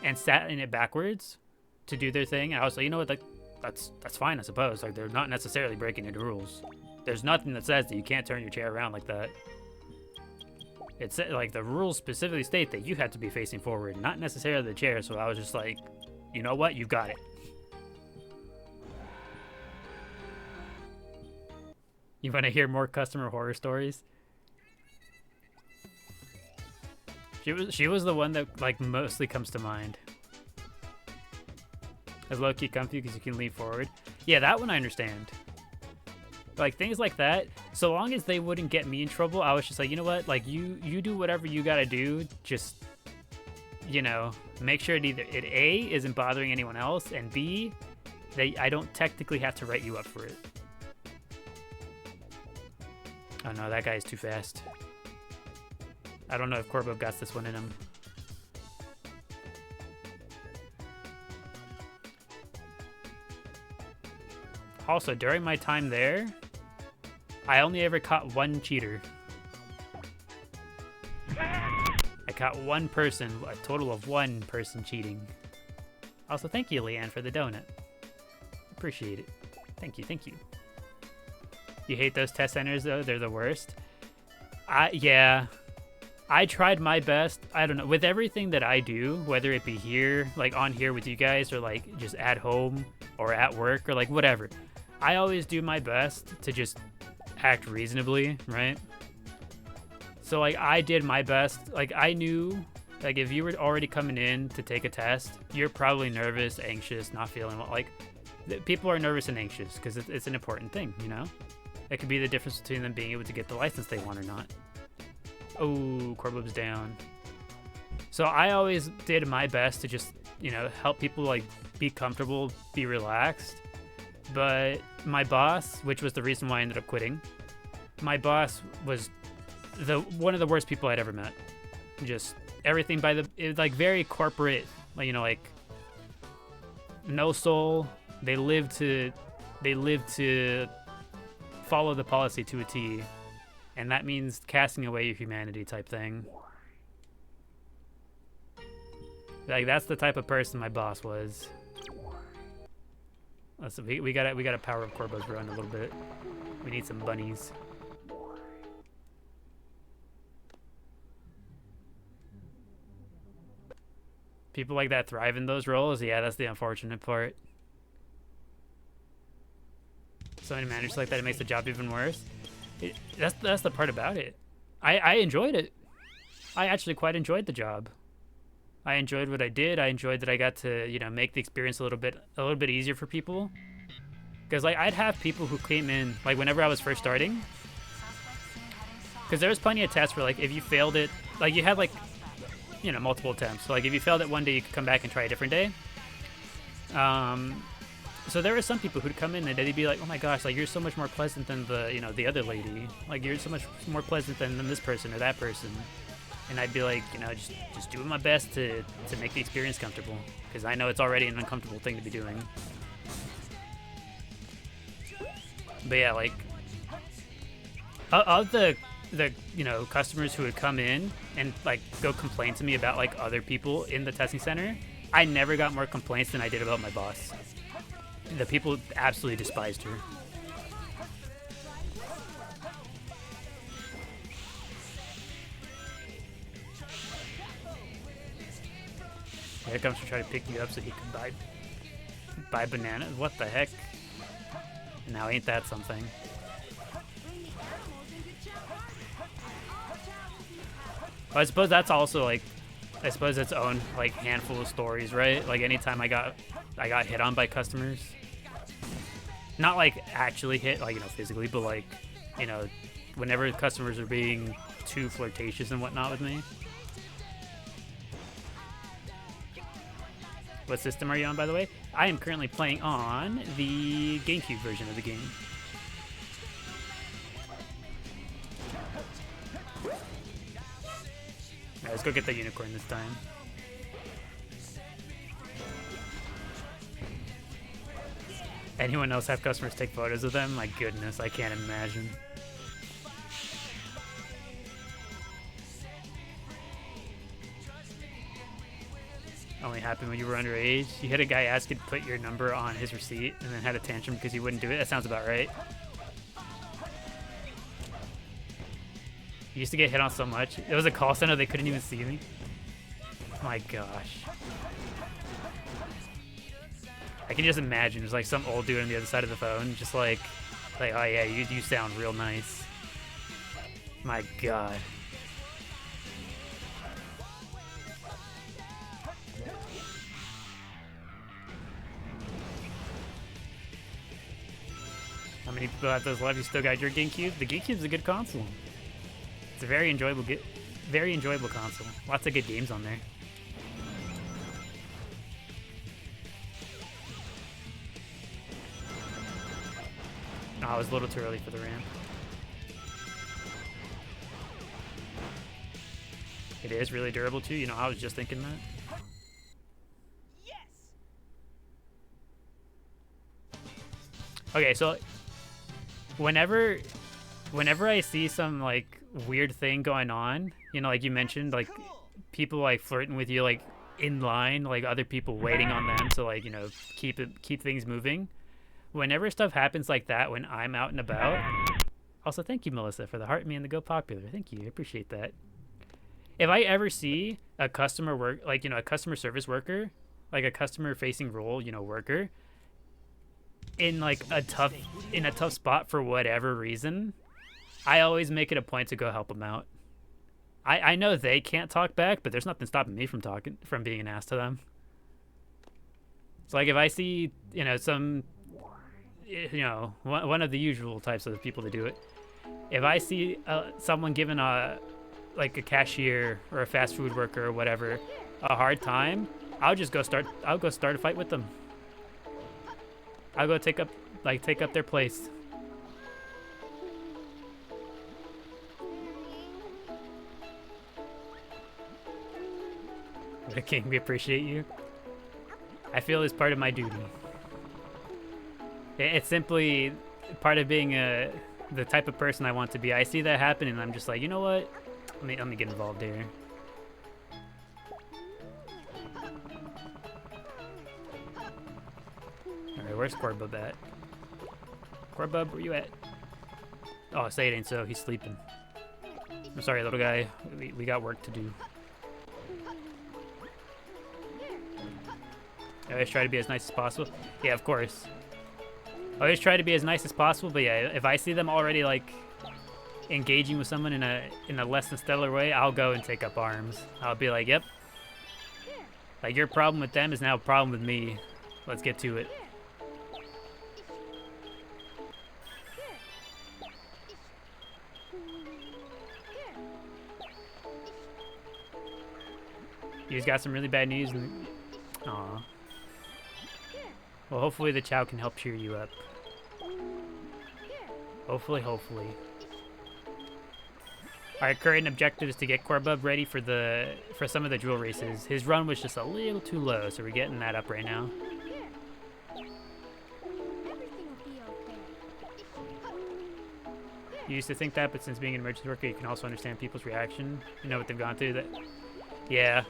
and sat in it backwards to do their thing. And I was like, you know what, like that's fine, I suppose. Like they're not necessarily breaking any rules. There's nothing that says that you can't turn your chair around like that. It's like the rules specifically state that you have to be facing forward, not necessarily the chair. So I was just like, you know what, you got it. You want to hear more customer horror stories? She was the one that like mostly comes to mind. As low-key comfy because you can lean forward. Yeah, that one I understand. Like things like that, so long as they wouldn't get me in trouble, I was just like, you know what? Like you do whatever you gotta do. Just, you know, make sure it either A isn't bothering anyone else, and B, that I don't technically have to write you up for it. Oh no, that guy is too fast. I don't know if Corbo got this one in him. Also, during my time there, I only ever caught one cheater. I caught one person, a total of one person cheating. Also, thank you, Leanne, for the donut. Appreciate it. Thank you, thank you. You hate those test centers, though? They're the worst. Yeah. I tried my best. I don't know. With everything that I do, whether it be here, like on here with you guys, or like just at home or at work or like whatever, I always do my best to just act reasonably, right? So like I did my best. Like I knew, like if you were already coming in to take a test, you're probably nervous, anxious, not feeling well. Like people are nervous and anxious because it's an important thing, you know? It could be the difference between them being able to get the license they want or not. Oh, Corbo's down. So I always did my best to just, you know, help people like be comfortable, be relaxed. But my boss, which was the reason why I ended up quitting, my boss was one of the worst people I'd ever met. Just everything it was like very corporate, like, you know, like no soul. They live to follow the policy to a T. And that means casting away your humanity type thing. Like that's the type of person my boss was. Listen, we gotta power up Corbo's run a little bit. We need some bunnies. People like that thrive in those roles. Yeah, that's the unfortunate part. So many managers like that, it makes the job even worse. That's the part about it. I enjoyed it. I actually quite enjoyed the job. I enjoyed what I did. I enjoyed that I got to, you know, make the experience a little bit easier for people. Because like I'd have people who came in like whenever I was first starting. Because there was plenty of tests where like if you failed it, like you had like, you know, multiple attempts. So like if you failed it one day, you could come back and try a different day. So there were some people who'd come in and they'd be like, oh my gosh, like you're so much more pleasant than the other lady. Like you're so much more pleasant than this person or that person. And I'd be like, you know, just doing my best to make the experience comfortable. Because I know it's already an uncomfortable thing to be doing. But yeah, like, of the you know, customers who would come in and like go complain to me about like other people in the testing center, I never got more complaints than I did about my boss. The people absolutely despised her. Here comes to try to pick you up so he could buy bananas. What the heck? Now ain't that something? Well, I suppose that's also like, I suppose its own like handful of stories, right? Like anytime I got hit on by customers. Not like actually hit, like, you know, physically, but like, you know, whenever customers are being too flirtatious and whatnot with me. What system are you on, by the way? I am currently playing on the GameCube version of the game. Alright, let's go get the unicorn this time. Anyone else have customers take photos of them? My goodness, I can't imagine. Only happened when you were underage. You had a guy ask you to put your number on his receipt and then had a tantrum because you wouldn't do it. That sounds about right. You used to get hit on so much. It was a call center, they couldn't even see me. My gosh. I can just imagine there's like some old dude on the other side of the phone, just like Like, oh yeah, you sound real nice. My God. How many people have those left? You still got your GameCube? The GameCube's a good console. It's a very enjoyable console. Lots of good games on there. Oh, it was a little too early for the ramp. It is really durable too. You know, I was just thinking that. Yes. Okay, so whenever I see some like weird thing going on, you know, like you mentioned, like people like flirting with you, like in line, like other people waiting on them to like, you know, keep things moving. Whenever stuff happens like that, when I'm out and about. Also, thank you, Melissa, for the heart me and the Go Popular. Thank you, I appreciate that. If I ever see a customer like, you know, a customer service worker, like a customer facing role, you know, worker, in like a tough spot for whatever reason, I always make it a point to go help them out. I know they can't talk back, but there's nothing stopping me from being an ass to them. So like if I see, you know, one of the usual types of people to do it. If I see someone giving a cashier or a fast food worker or whatever a hard time, I'll go start a fight with them. I'll go take up their place. King, we appreciate you. I feel it's part of my duty. It's simply part of being the type of person I want to be. I see that happen and I'm just like, you know what? Let me get involved here. Alright, where's Corbub at? Corbub, where you at? Oh, say it ain't so. He's sleeping. I'm sorry, little guy. We got work to do. I always try to be as nice as possible. Yeah, of course. I always try to be as nice as possible, but yeah, if I see them already like engaging with someone in a less than stellar way, I'll go and take up arms. I'll be like, yep. Like your problem with them is now a problem with me. Let's get to it. You just got some really bad news and aw. Well, hopefully the Chao can help cheer you up. Hopefully. Our current objective is to get Corbub ready for some of the drill races. His run was just a little too low, so we're getting that up right now. You used to think that, but since being an emergency worker, you can also understand people's reaction. You know what they've gone through. Yeah.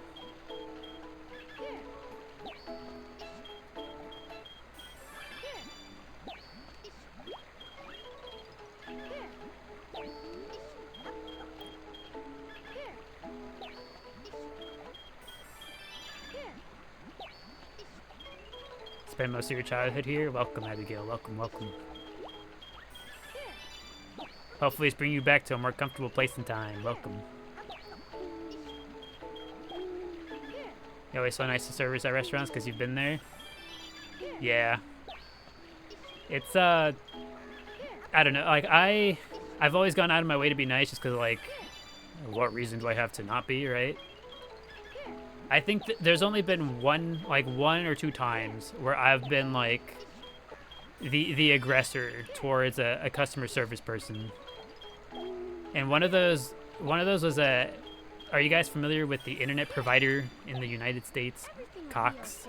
Spend most of your childhood here? Welcome, Abigail. Welcome. Hopefully it's bringing you back to a more comfortable place in time. Welcome. You always so nice to service at restaurants because you've been there? Yeah. It's, I don't know. Like, I've always gone out of my way to be nice just because, like, what reason do I have to not be, right? I think there's only been one or two times where I've been like the aggressor towards a customer service person, and one of those was are you guys familiar with the internet provider in the United States, Cox,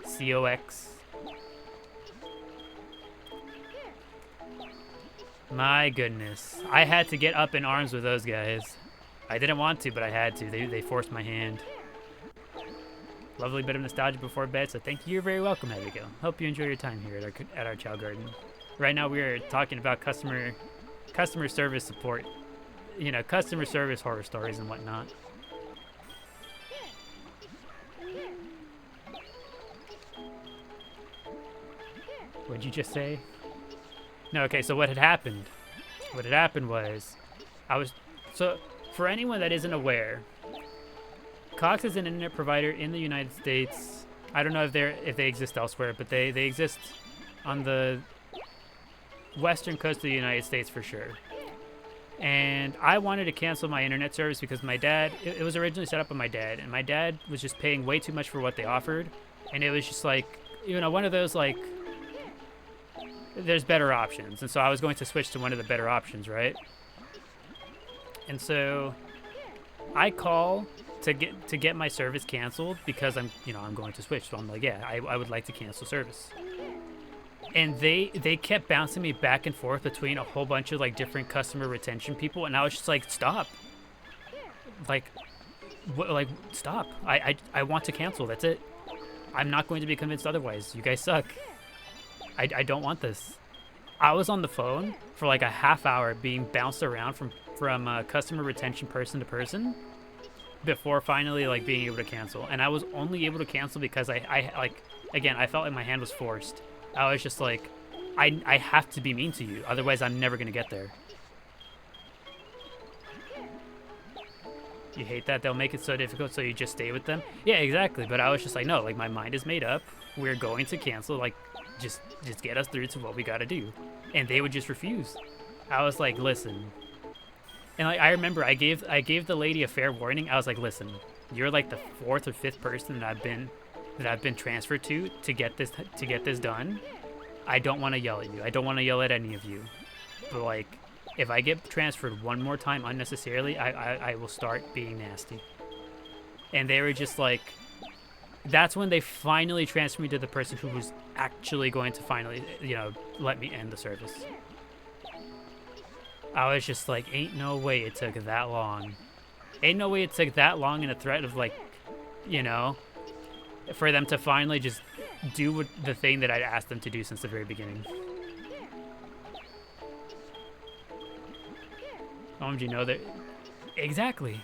COX? My goodness, I had to get up in arms with those guys. I didn't want to, but I had to. They forced my hand. Lovely bit of nostalgia before bed, so thank you. You're very welcome, Abigail. Hope you enjoy your time here at our Chao Garden. Right now we are talking about customer service support, you know, customer service horror stories and whatnot. What'd you just say? No, okay, so what had happened? What had happened was, so for anyone that isn't aware, Cox is an internet provider in the United States. I don't know if they exist elsewhere, but they exist on the western coast of the United States for sure. And I wanted to cancel my internet service because my dad, it was originally set up by my dad, and my dad was just paying way too much for what they offered. And it was just like, you know, one of those like, there's better options. And so I was going to switch to one of the better options, right? And so I call to get my service canceled because I'm going to switch. So I'm like, yeah, I would like to cancel service. And they kept bouncing me back and forth between a whole bunch of like different customer retention people, and I was just like, stop. Like stop. I want to cancel. That's it. I'm not going to be convinced otherwise. You guys suck. I don't want this. I was on the phone for like a half hour being bounced around from customer retention person to person before finally like being able to cancel. And I was only able to cancel because I felt like my hand was forced. I was just like, I have to be mean to you, otherwise I'm never gonna get there. You hate that they'll make it so difficult so you just stay with them? Yeah, exactly. But I was just like, no, like my mind is made up. We're going to cancel. Like, just get us through to what we gotta do. And they would just refuse. I was like, listen. And like I remember I gave the lady a fair warning. I was like, listen, you're like the fourth or fifth person that I've been transferred to get this done. I don't want to yell at you. I don't want to yell at any of you. But like, if I get transferred one more time unnecessarily, I will start being nasty. And they were just like, that's when they finally transferred me to the person who was actually going to finally, let me end the service. I was just like, ain't no way it took that long. Ain't no way it took that long in a threat of like, for them to finally just do the thing that I'd asked them to do since the very beginning. Did you know that? Exactly.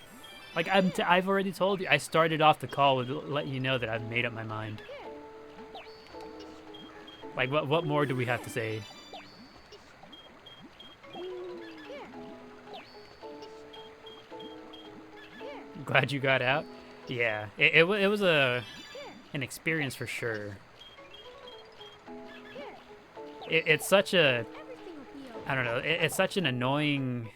Like, I've already told you. I started off the call with letting you know that I've made up my mind. Like, what more do we have to say? Glad you got out? Yeah, it was an experience for sure. It's such a, I don't know, it's such an annoying,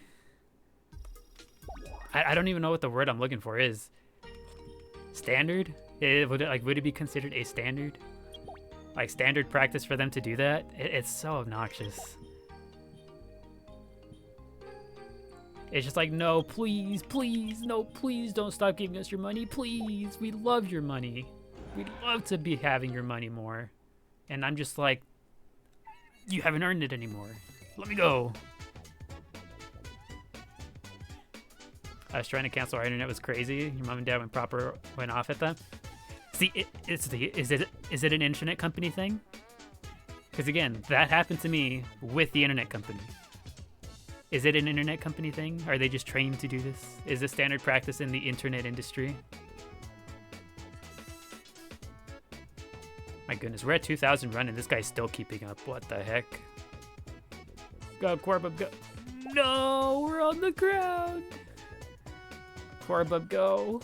I don't even know what the word I'm looking for is. Standard? Would it be considered a standard? Like standard practice for them to do that? It's so obnoxious. It's just like, no, please, no, please don't stop giving us your money, please. We love your money. We'd love to be having your money more. And I'm just like, you haven't earned it anymore. Let me go. I was trying to cancel our internet. Was crazy. Your mom and dad went off at them. See, is it an internet company thing? Because again, that happened to me with the internet company. Is it an internet company thing? Are they just trained to do this? Is this standard practice in the internet industry? My goodness, we're at 2,000 run and this guy's still keeping up. What the heck? Go, Corbub, go. No, we're on the ground. Corbub, go.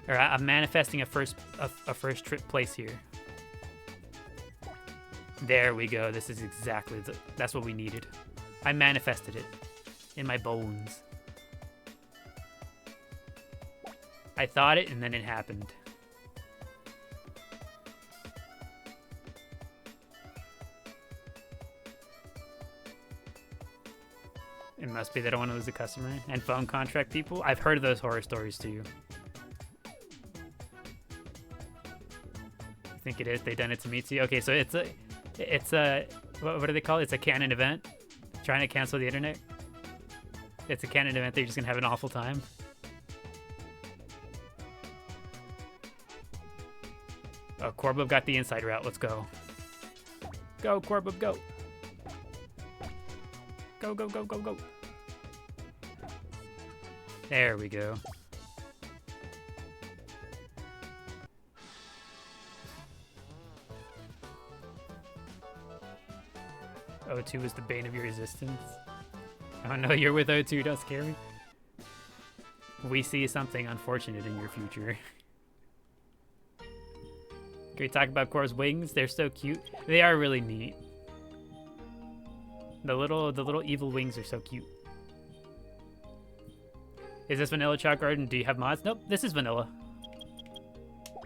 All right, I'm manifesting a first trip place here. There we go. This is exactly that's what we needed. I manifested it in my bones. I thought it and then it happened. It must be they don't want to lose a customer. And phone contract people? I've heard of those horror stories too. I think it is. They done it to me too. Okay, so it's a what do they call it? It's a canon event. Trying to cancel the internet. It's a canon event. They're just gonna have an awful time. Oh, Corbub got the inside route. Let's go. Go, Corbub, go. Go, go, go, go, go. There we go. O2 is the bane of your existence. Oh no, you're with O2, don't scare me. We see something unfortunate in your future. Can we talk about Kor's wings? They're so cute. They are really neat. The little evil wings are so cute. Is this vanilla Chao Garden? Do you have mods? Nope, this is vanilla.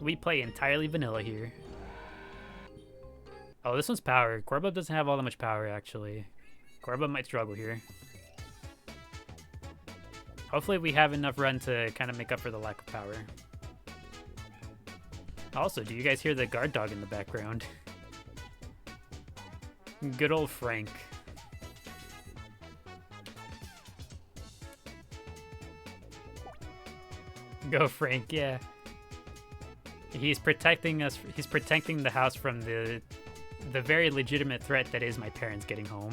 We play entirely vanilla here. Oh, this one's power. Corbo doesn't have all that much power, actually. Corbo might struggle here. Hopefully we have enough run to kind of make up for the lack of power. Also, do you guys hear the guard dog in the background? Good old Frank. Go Frank, yeah. He's protecting us. He's protecting the house from the very legitimate threat that is my parents getting home.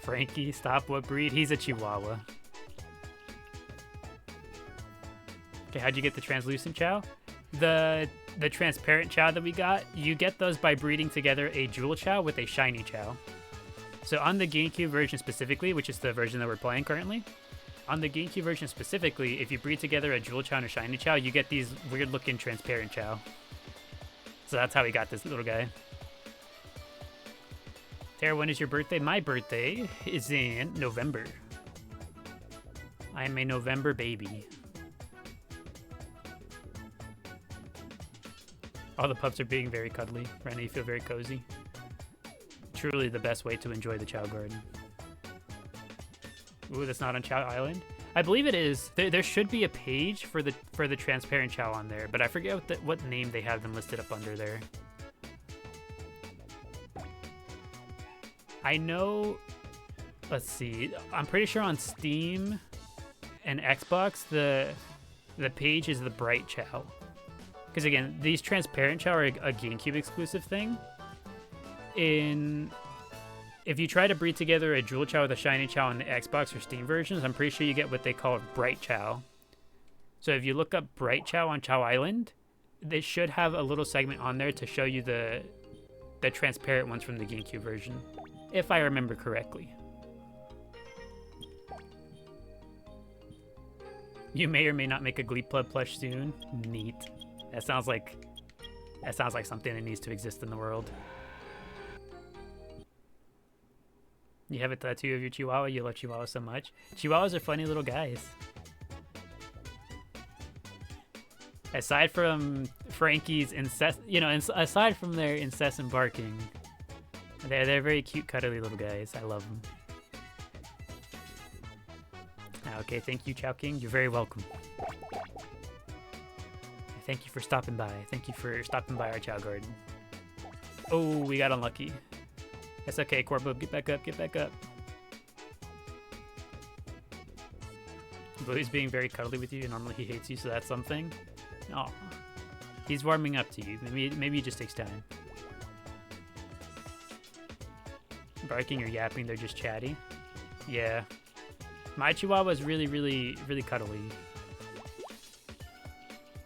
Frankie, stop. What breed? He's a Chihuahua. Okay, how'd you get the translucent Chao? The transparent Chao that we got, you get those by breeding together a jewel Chao with a shiny Chao. So on the GameCube version specifically, which is the version that we're playing currently, on the GameCube version specifically, if you breed together a jewel Chao and a shiny Chao, you get these weird looking transparent Chao. So that's how we got this little guy. Tara, when is your birthday? My birthday is in November. I am a November baby. All the pups are being very cuddly. Right now you feel very cozy. Truly the best way to enjoy the Chao Garden. Ooh, that's not on Chao Island? I believe it is. There should be a page for the transparent Chao on there, but I forget what name they have them listed up under there. I know, let's see, I'm pretty sure on Steam and Xbox, the page is the bright Chao. Because again, these transparent Chao are a GameCube exclusive thing. If you try to breed together a jewel Chao with a shiny Chao in the Xbox or Steam versions, I'm pretty sure you get what they call bright Chao. So if you look up bright Chao on Chao Island, they should have a little segment on there to show you the transparent ones from the GameCube version, if I remember correctly. You may or may not make a Glee Club plush soon. Neat. That sounds like something that needs to exist in the world. You have a tattoo of your Chihuahua? You love Chihuahuas so much. Chihuahuas are funny little guys. Aside from Frankie's aside from their incessant barking, they're very cute, cuddly little guys. I love them. Okay, thank you, Chao King. You're very welcome. Thank you for stopping by. Thank you for stopping by our Chao Garden. Oh, we got unlucky. That's okay, Corbo. Get back up. Get back up. Bluey's being very cuddly with you. Normally he hates you, so that's something. Oh, he's warming up to you. Maybe it just takes time. Barking or yapping, they're just chatty. Yeah. My Chihuahua is really, really, really cuddly.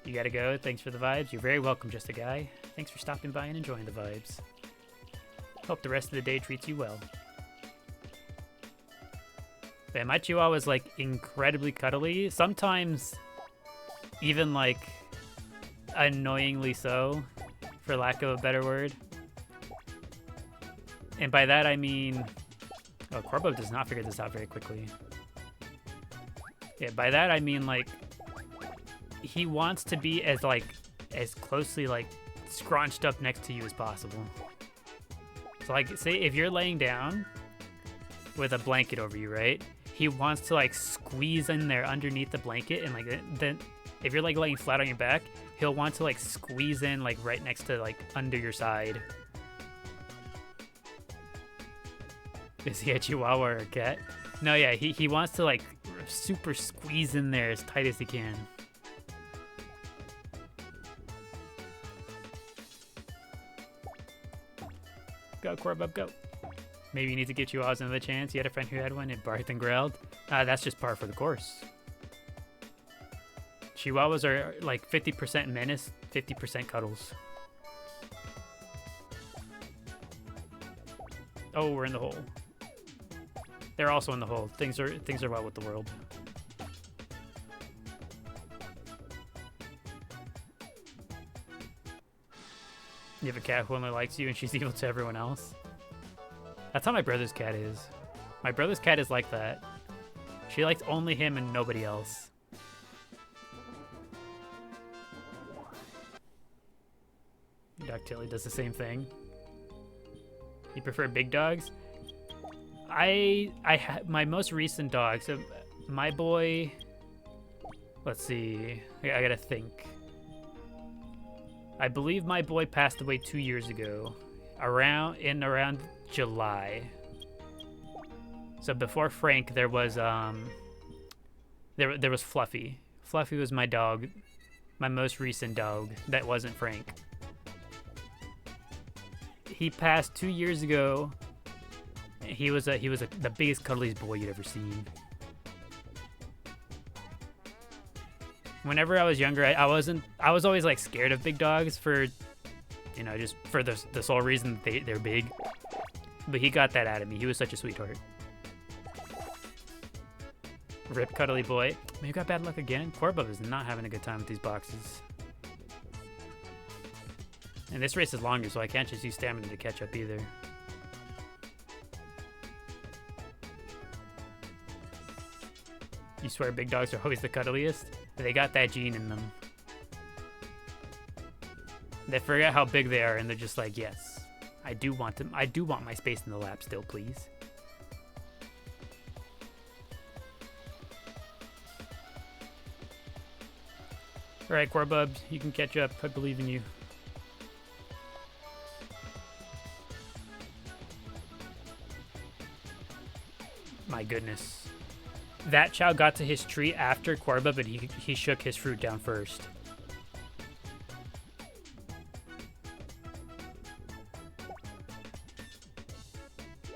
You gotta go. Thanks for the vibes. You're very welcome, Just a Guy. Thanks for stopping by and enjoying the vibes. Hope the rest of the day treats you well. Man, my Chihuahua is like incredibly cuddly. Sometimes even like annoyingly so, for lack of a better word. And by that I mean... Oh, Corbo does not figure this out very quickly. Yeah, by that I mean like he wants to be as closely like scrunched up next to you as possible. So like say if you're laying down with a blanket over you, right? He wants to like squeeze in there underneath the blanket, and like then if you're like laying flat on your back, he'll want to like squeeze in like right next to like under your side. Is he a Chihuahua or a cat? No, yeah, he wants to like super squeeze in there as tight as he can. Go, Corbub, go. Maybe you need to give Chihuahuas another chance. You had a friend who had one and barked and growled. That's just par for the course. Chihuahuas are like 50% menace, 50% cuddles. Oh, we're in the hole. They're also in the hole. Things are well with the world. You have a cat who only likes you and she's evil to everyone else. That's how my brother's cat is. My brother's cat is like that. She likes only him and nobody else. Ducktaily does the same thing. You prefer big dogs? My most recent dog, so my boy, let's see, I gotta think. I believe my boy passed away 2 years ago, around July. So before Frank, there was there was Fluffy. Fluffy was my dog, my most recent dog. That wasn't Frank. He passed 2 years ago. He was the biggest, cuddliest boy you'd ever seen. Whenever I was younger, I was always like scared of big dogs for, you know, just for the sole reason they're big. But he got that out of me. He was such a sweetheart. Rip cuddly boy. Man, you got bad luck again. Corbub is not having a good time with these boxes. And this race is longer, so I can't just use stamina to catch up either. You swear big dogs are always the cuddliest? They got that gene in them. They forget how big they are, and they're just like, yes, I do want them. I do want my space in the lap still, please. All right, Corbub, you can catch up. I believe in you. My goodness. That Chao got to his tree after Corba, but he shook his fruit down first.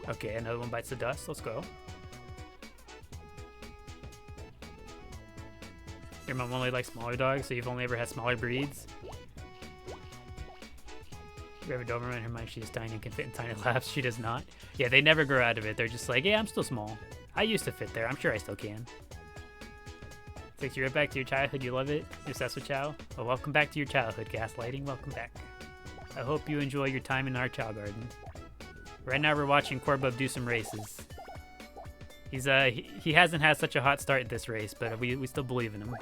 Okay, another one bites the dust. Let's go. Your mom only likes smaller dogs, so you've only ever had smaller breeds? You have a Doberman in her mind, she is tiny and can fit in tiny laps. She does not. Yeah, they never grow out of it. They're just like, yeah, I'm still small. I used to fit there. I'm sure I still can. Takes you right back to your childhood. You love it. You're obsessed with Chao. Well, welcome back to your childhood, Gaslighting. Welcome back. I hope you enjoy your time in our Chao garden. Right now we're watching Corbub do some races. He's he hasn't had such a hot start this race, but we still believe in him.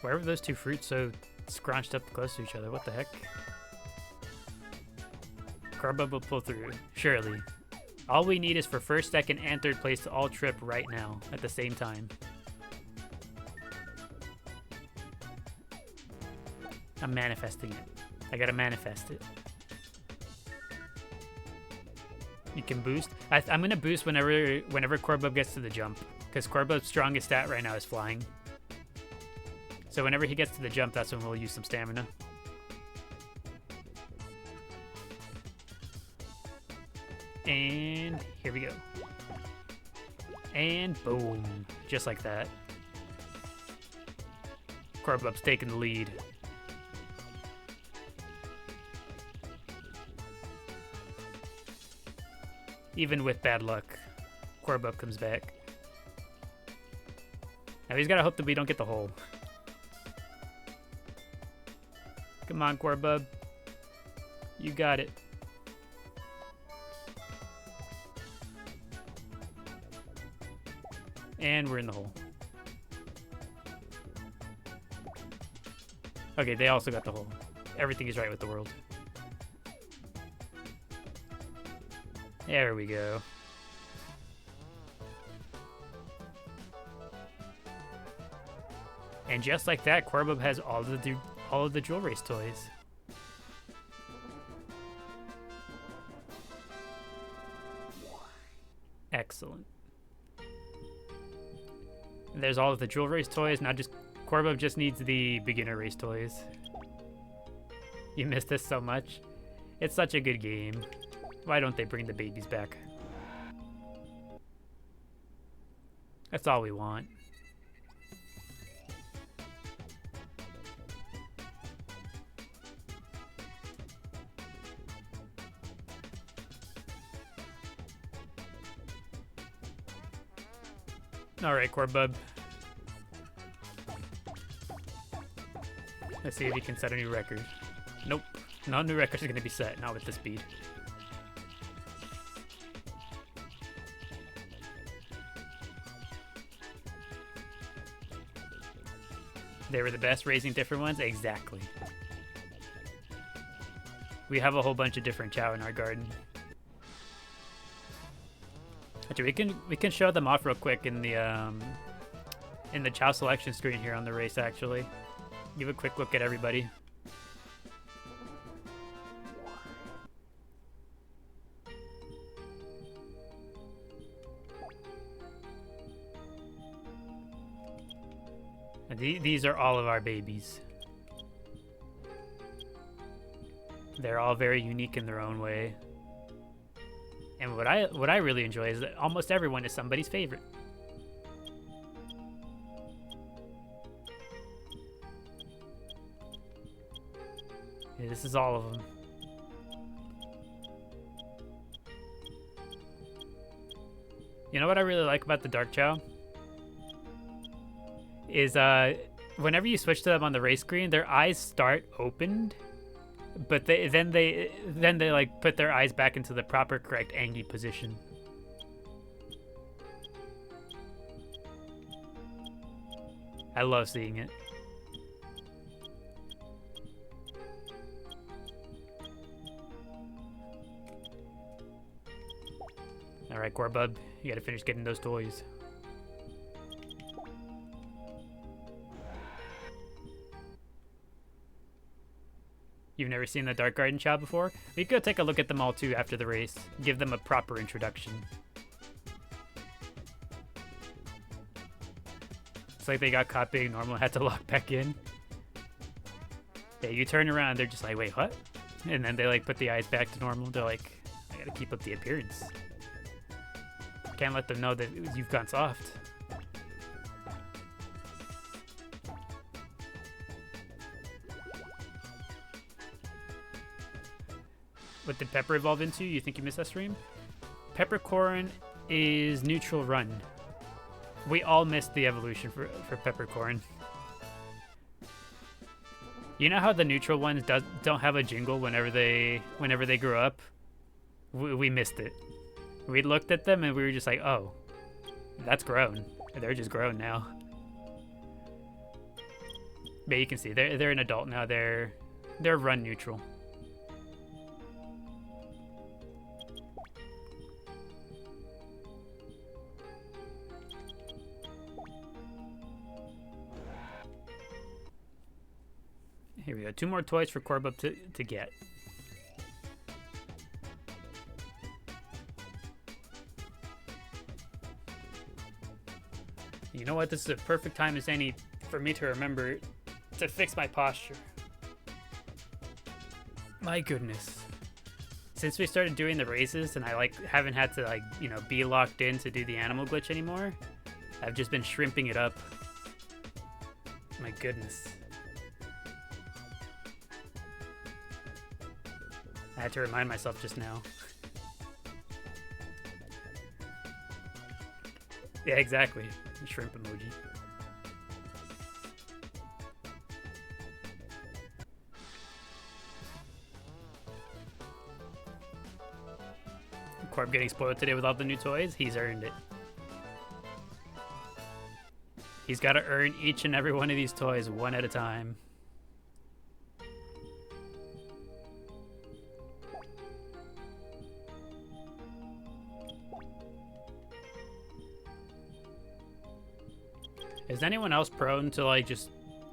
Why are those two fruits so scrunched up close to each other? What the heck? Corbub will pull through, surely. All we need is for first, second, and third place to all trip right now at the same time. I'm manifesting it. I gotta manifest it. You can boost. I'm gonna boost whenever Corbub gets to the jump, because Corbub's strongest stat right now is flying. So whenever he gets to the jump, that's when we'll use some stamina. And here we go. And boom. Just like that. Corbub's taking the lead. Even with bad luck, Corbub comes back. Now he's gotta hope that we don't get the hole. Come on, Corbub. You got it. And we're in the hole. Okay, they also got the hole. Everything is right with the world. There we go. And just like that, Corbub has all of the Jewel Race toys. Excellent. And there's all of the Jewel Race toys. Now Corbub just needs the beginner race toys. You missed this so much. It's such a good game. Why don't they bring the babies back? That's all we want. Alright, Corbub. Let's see if he can set a new record. Nope. No new records are going to be set, not with the speed. They were the best raising different ones? Exactly. We have a whole bunch of different Chao in our garden. Actually, we can show them off real quick in the Chao selection screen here on the race, actually. Give a quick look at everybody. And these are all of our babies. They're all very unique in their own way. And what I really enjoy is that almost everyone is somebody's favorite. Yeah, this is all of them. You know what I really like about the Dark Chao? Is whenever you switch to them on the race screen, their eyes start opened, but then they like put their eyes back into the proper correct Angie position. I love seeing it. All right, Corbub, you gotta finish getting those toys. You've never seen the Dark Garden Chao before? We could take a look at them all too after the race. Give them a proper introduction. It's like they got caught being normal and had to lock back in. Yeah, you turn around, they're just like, wait, what? And then they like put the eyes back to normal. They're like, I gotta keep up the appearance. Can't let them know that you've gone soft. What did Pepper evolve into? You think you missed that stream? Peppercorn is neutral run. We all missed the evolution for Peppercorn. You know how the neutral ones don't have a jingle whenever they grow up? We missed it. We looked at them and we were just like, oh, that's grown. They're just grown now. But you can see they're an adult now. They're run neutral. Here we go. 2 more toys for Corbub to get. You know what? This is a perfect time as any for me to remember to fix my posture. My goodness. Since we started doing the races and I haven't had to be locked in to do the animal glitch anymore, I've just been shrimping it up. My goodness. I had to remind myself just now. Yeah, exactly. Shrimp emoji. Corb getting spoiled today with all the new toys. He's earned it. He's got to earn each and every one of these toys one at a time. Is anyone else prone to just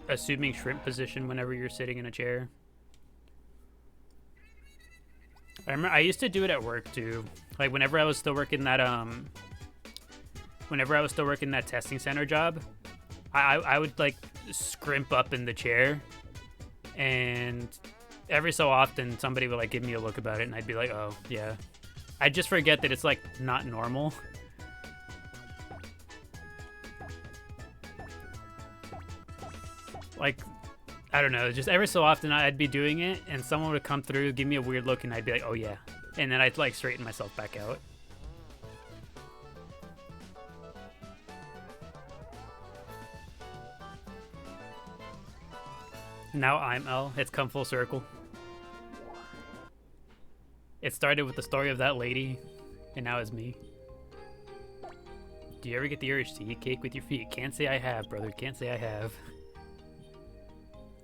assuming shrimp position whenever you're sitting in a chair? I remember I used to do it at work too. Like whenever I was still working that testing center job, I would scrimp up in the chair, and every so often somebody would give me a look about it, and I'd be like, oh yeah. I'd just forget that it's not normal. I don't know, just every so often I'd be doing it and someone would come through, give me a weird look, and I'd be like, oh yeah. And then I'd straighten myself back out. Now I'm L. It's come full circle. It started with the story of that lady, and now it's me. Do you ever get the urge to eat cake with your feet? Can't say I have, brother. Can't say I have.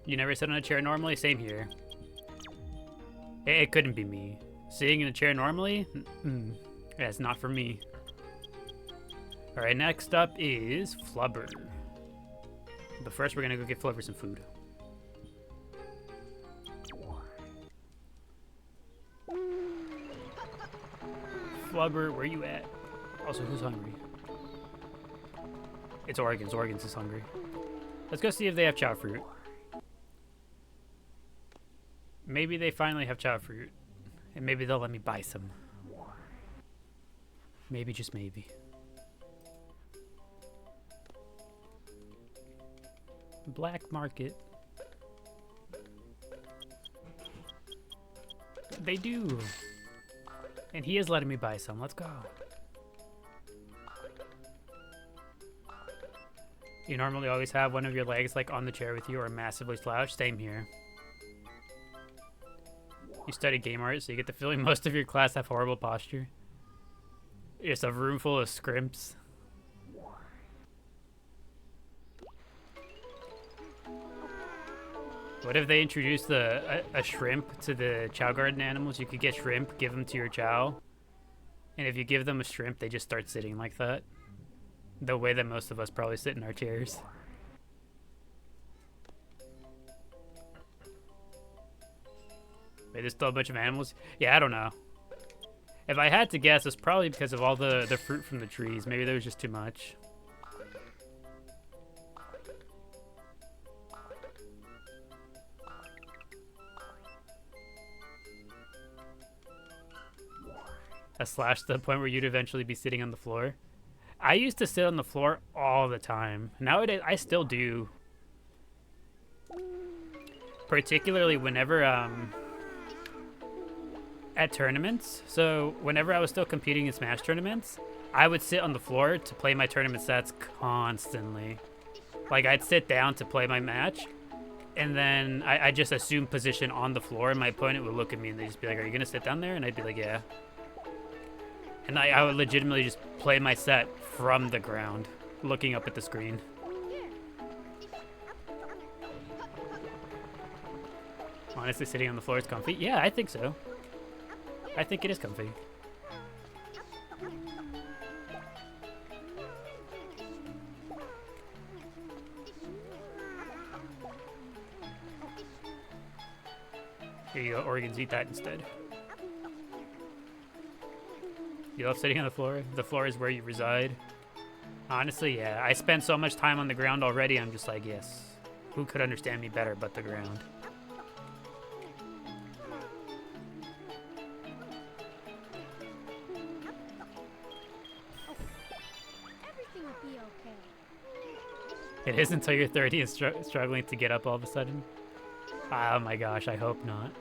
You never sit on a chair normally? Same here. It couldn't be me. Sitting in a chair normally? That's not for me. Alright, next up is Flubber. But first we're gonna go get Flubber some food. Flubber, where you at? Also, who's hungry? It's Oregon's. Oregon's is hungry. Let's go see if they have Chao fruit. Maybe they finally have Chao fruit. And maybe they'll let me buy some. Maybe, just maybe. Black market. They do. And he is letting me buy some. Let's go. You normally always have one of your legs like on the chair with you or massively slouched. Same here. You study game art, so you get the feeling most of your class have horrible posture. It's a room full of scrimps. What if they introduced a shrimp to the Chao garden animals? You could get shrimp, give them to your Chao. And if you give them a shrimp, they just start sitting like that. The way that most of us probably sit in our chairs. Wait, there's still a bunch of animals? Yeah, I don't know. If I had to guess, it's probably because of all the fruit from the trees. Maybe there was just too much. A slash to the point where you'd eventually be sitting on the floor. I used to sit on the floor all the time. Nowadays, I still do. Particularly whenever, at tournaments. So whenever I was still competing in Smash tournaments, I would sit on the floor to play my tournament sets constantly. Like, I'd sit down to play my match, and then I just assume position on the floor, and my opponent would look at me and they'd just be like, "Are you gonna sit down there?" And I'd be like, "Yeah." And I would legitimately just play my set from the ground, looking up at the screen. Honestly, sitting on the floor is comfy. Yeah, I think so. I think it is comfy. Here you go, Oregon's, eat that instead. You love sitting on the floor? The floor is where you reside. Honestly, yeah. I spend so much time on the ground already, I'm just like, yes. Who could understand me better but the ground? Everything will be okay. It is until you're 30 and struggling to get up all of a sudden. Oh my gosh, I hope not.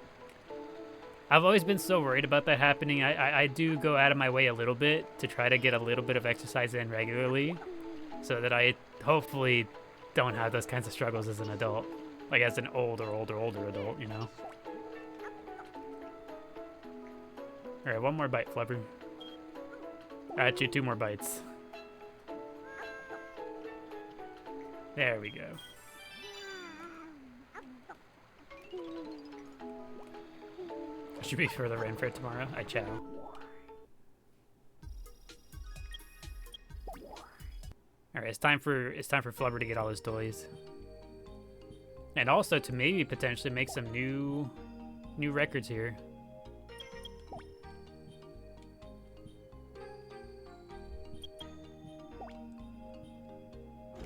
I've always been so worried about that happening. I do go out of my way a little bit to try to get a little bit of exercise in regularly so that I hopefully don't have those kinds of struggles as an adult. Like as an older adult, you know? Alright, one more bite, Flubber. Actually, 2 more bites. There we go. I should be further in for it tomorrow. I Chao. Alright, it's time for Flubber to get all his toys. And also to maybe potentially make some new records here.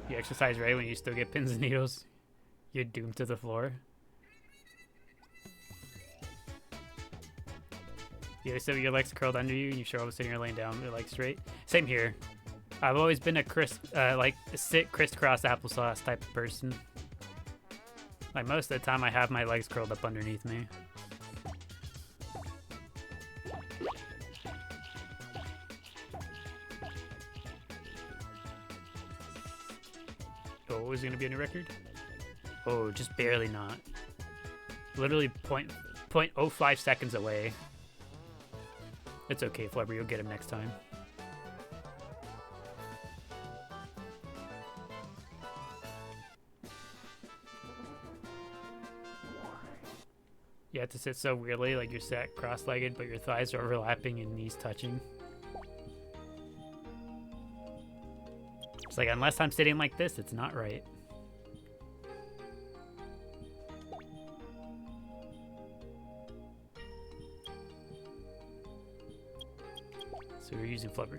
You exercise right when you still get pins and needles. You're doomed to the floor. You sit with your legs curled under you, and you show up sitting or laying down with your legs straight. Same here. I've always been a like sit crisscross applesauce type of person. Like most of the time, I have my legs curled up underneath me. Oh, is it gonna be a new record? Oh, just barely not. Literally 0.05 seconds away. It's okay, Flubber. You'll get him next time. You have to sit so weirdly, like you're sat cross-legged, but your thighs are overlapping and knees touching. It's like, unless I'm sitting like this, it's not right. So we're using Flubber.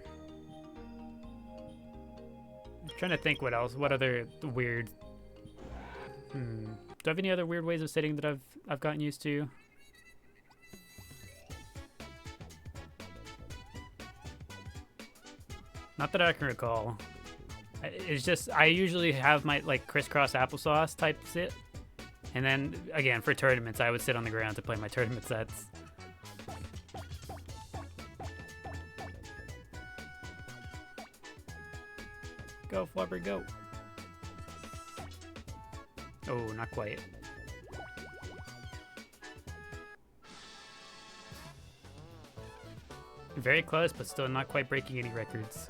I'm trying to think what else, what other weird... Do I have any other weird ways of sitting that I've gotten used to? Not that I can recall. It's just, I usually have my, like, crisscross applesauce type sit. And then, again, for tournaments, I would sit on the ground to play my tournament sets. Go, Flubber, go. Oh, not quite. Very close, but still not quite breaking any records.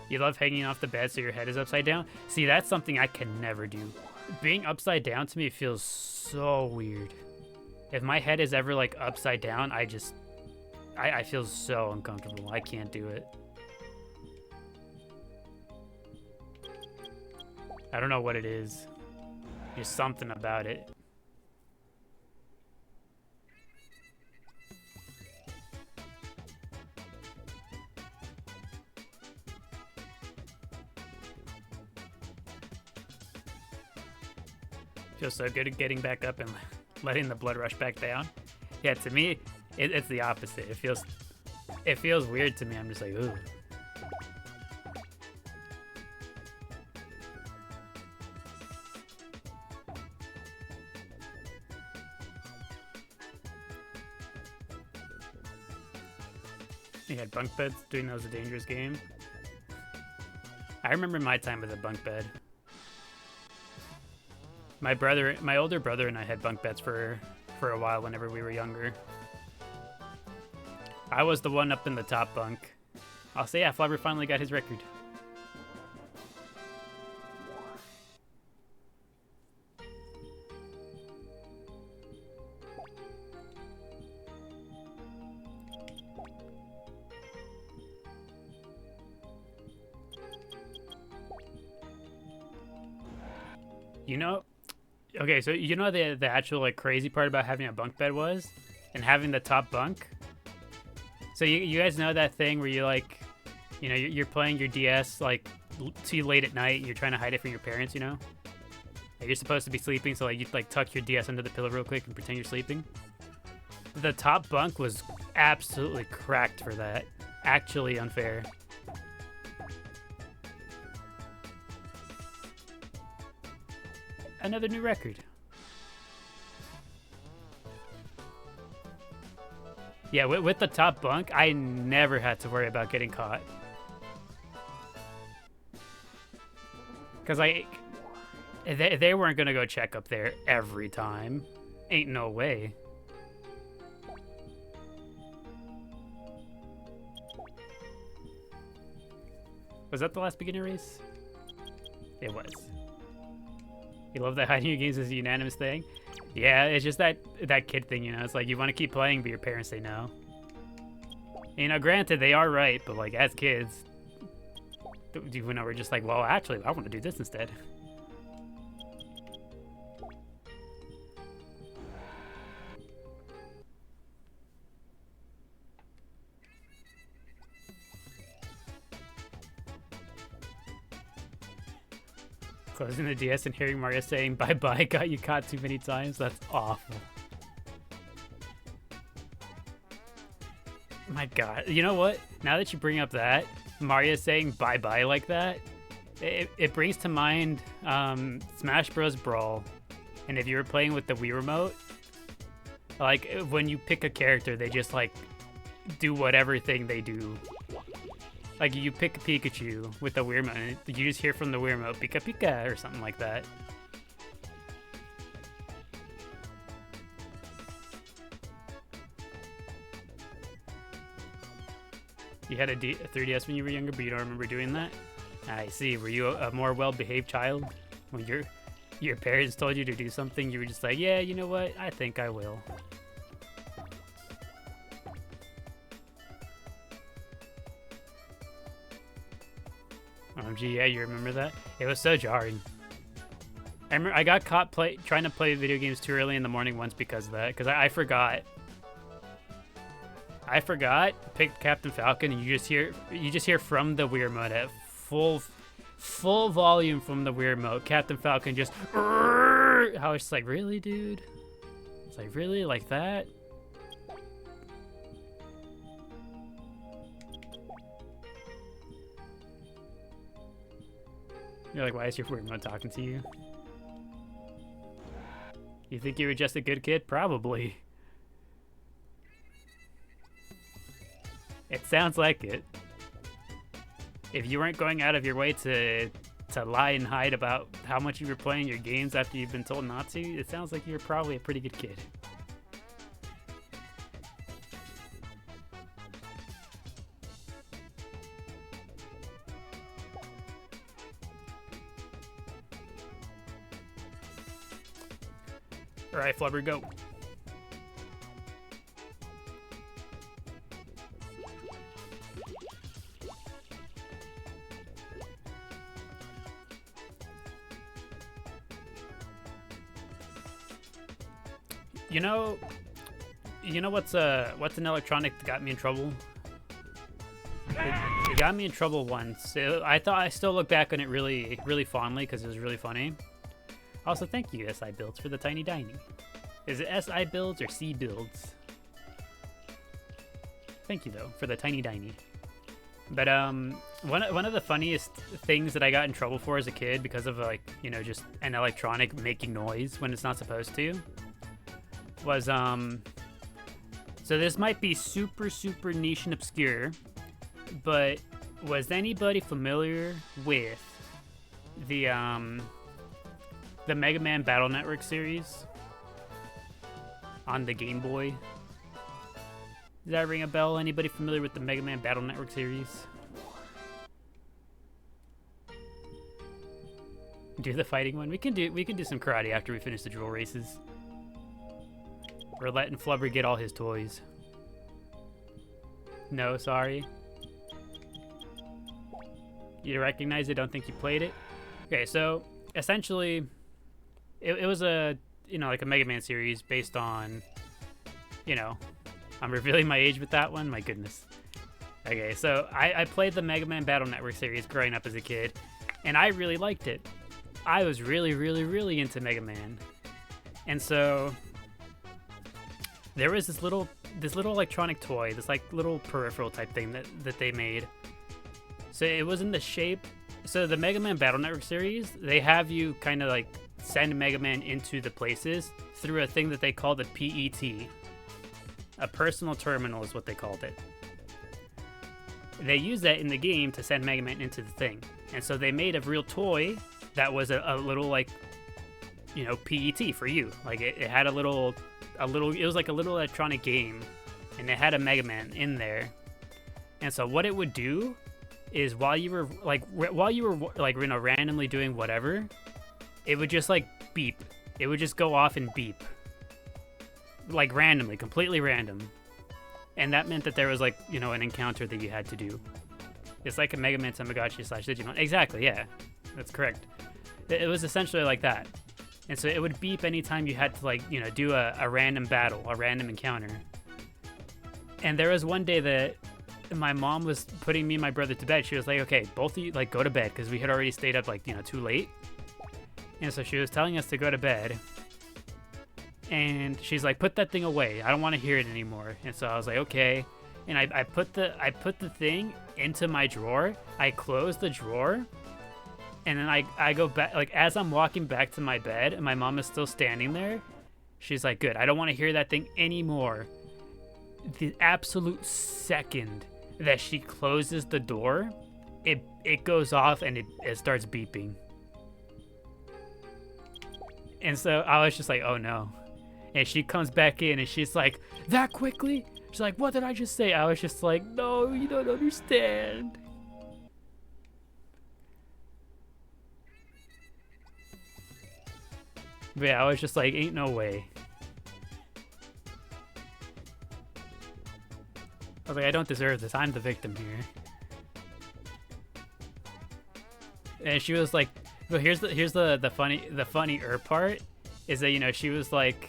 You love hanging off the bed so your head is upside down? See, that's something I can never do. Being upside down to me feels so weird. If my head is ever like upside down, I feel so uncomfortable. I can't do it. I don't know what it is. There's something about it. Feels so good at getting back up and letting the blood rush back down. Yeah, to me, it's the opposite. It feels weird to me. I'm just like, ooh. You had bunk beds, doing that was a dangerous game. I remember my time with a bunk bed. My older brother and I had bunk beds for a while whenever we were younger. I was the one up in the top bunk. I'll say, yeah, Flubber finally got his record. You know, okay, so you know the actual like crazy part about having a bunk bed was, and having the top bunk. So you guys know that thing where you like, you know, you're playing your DS like too late at night and you're trying to hide it from your parents, you know? Like, you're supposed to be sleeping, so like you like tuck your DS under the pillow real quick and pretend you're sleeping. The top bunk was absolutely cracked for that. Actually unfair. Another new record. Yeah, with the top bunk, I never had to worry about getting caught. Because they weren't going to go check up there every time. Ain't no way. Was that the last beginner race? It was. You love that hiding your games is a unanimous thing? Yeah, it's just that kid thing, you know? It's like you want to keep playing, but your parents say no. You know, granted, they are right, but like as kids, you know, we're just like, well, actually, I want to do this instead. Closing the DS and hearing Mario saying bye-bye got you caught too many times? That's awful. My god. You know what? Now that you bring up that, Mario saying bye-bye like that, it brings to mind Smash Bros. Brawl. And if you were playing with the Wii Remote, like when you pick a character, they just like do whatever thing they do. Like you pick a Pikachu with the Wiimote, and you just hear from the Wiimote, Pika Pika, or something like that. You had a 3DS when you were younger, but you don't remember doing that? I see. Were you a more well-behaved child? When your parents told you to do something, you were just like, yeah, you know what? I think I will. OMG, yeah, you remember that? It was so jarring. I remember I got caught trying to play video games too early in the morning once because of that, because I forgot. I forgot, picked Captain Falcon, and you just hear from the Wiimote at full volume from the Wiimote. Captain Falcon just, I was just like, really, dude? It's like, really, like that? You're like, why is your Wiimote talking to you? You think you were just a good kid? Probably. It sounds like it. If you weren't going out of your way to lie and hide about how much you were playing your games after you've been told not to, it sounds like you're probably a pretty good kid. All right, Flubber, go. You know what's an electronic that got me in trouble? It got me in trouble once. I still look back on it really fondly because it was really funny. Also, thank you, SI Builds, for the Tiny Diny. Is it SI Builds or C Builds? Thank you, though, for the Tiny Diny. But one of the funniest things that I got in trouble for as a kid because of, like, you know, just an electronic making noise when it's not supposed to was, so this might be super niche and obscure, but was anybody familiar with the Mega Man Battle Network series on the Game Boy? Does that ring a bell? Anybody familiar with the Mega Man Battle Network series? Do the fighting one. We can do some karate after we finish the drill races. We're letting Flubber get all his toys. No, sorry. You recognize it? Don't think you played it? Okay, so essentially, it was a, you know, like a Mega Man series based on, you know, I'm revealing my age with that one. My goodness. Okay, so I played the Mega Man Battle Network series growing up as a kid, and I really liked it. I was really into Mega Man, and so there was this little electronic toy, this like little peripheral type thing that they made. So it was in the shape. So the Mega Man Battle Network series, they have you kind of like send Mega Man into the places through a thing that they called a PET. A personal terminal is what they called it. They used that in the game to send Mega Man into the thing. And so they made a real toy that was a little, like, you know, PET for you. Like it had it was like a little electronic game, and it had a Mega Man in there. And so what it would do is while you were you know, randomly doing whatever, it would just like beep. It would just go off and beep. Like randomly, completely random. And that meant that there was, like, you know, an encounter that you had to do. It's like a Mega Man Tamagotchi / Digimon. Exactly, yeah. That's correct. It was essentially like that. And so it would beep anytime you had to, like, you know, do a random battle, a random encounter. And there was one day that my mom was putting me and my brother to bed. She was like, okay, both of you, like, go to bed, because we had already stayed up, like, you know, too late. And so she was telling us to go to bed. And she's like, put that thing away. I don't want to hear it anymore. And so I was like, okay. And I put the thing into my drawer. I closed the drawer. And then I go back, like, as I'm walking back to my bed, and my mom is still standing there. She's like, good, I don't want to hear that thing anymore. The absolute second that she closes the door, it goes off and it starts beeping. And so I was just like, oh no. And she comes back in and she's like, that quickly? She's like, what did I just say? I was just like, no, you don't understand. But yeah, I was just like, ain't no way. I was like, I don't deserve this. I'm the victim here. And she was like, but here's the funnier part is that, you know, she was like,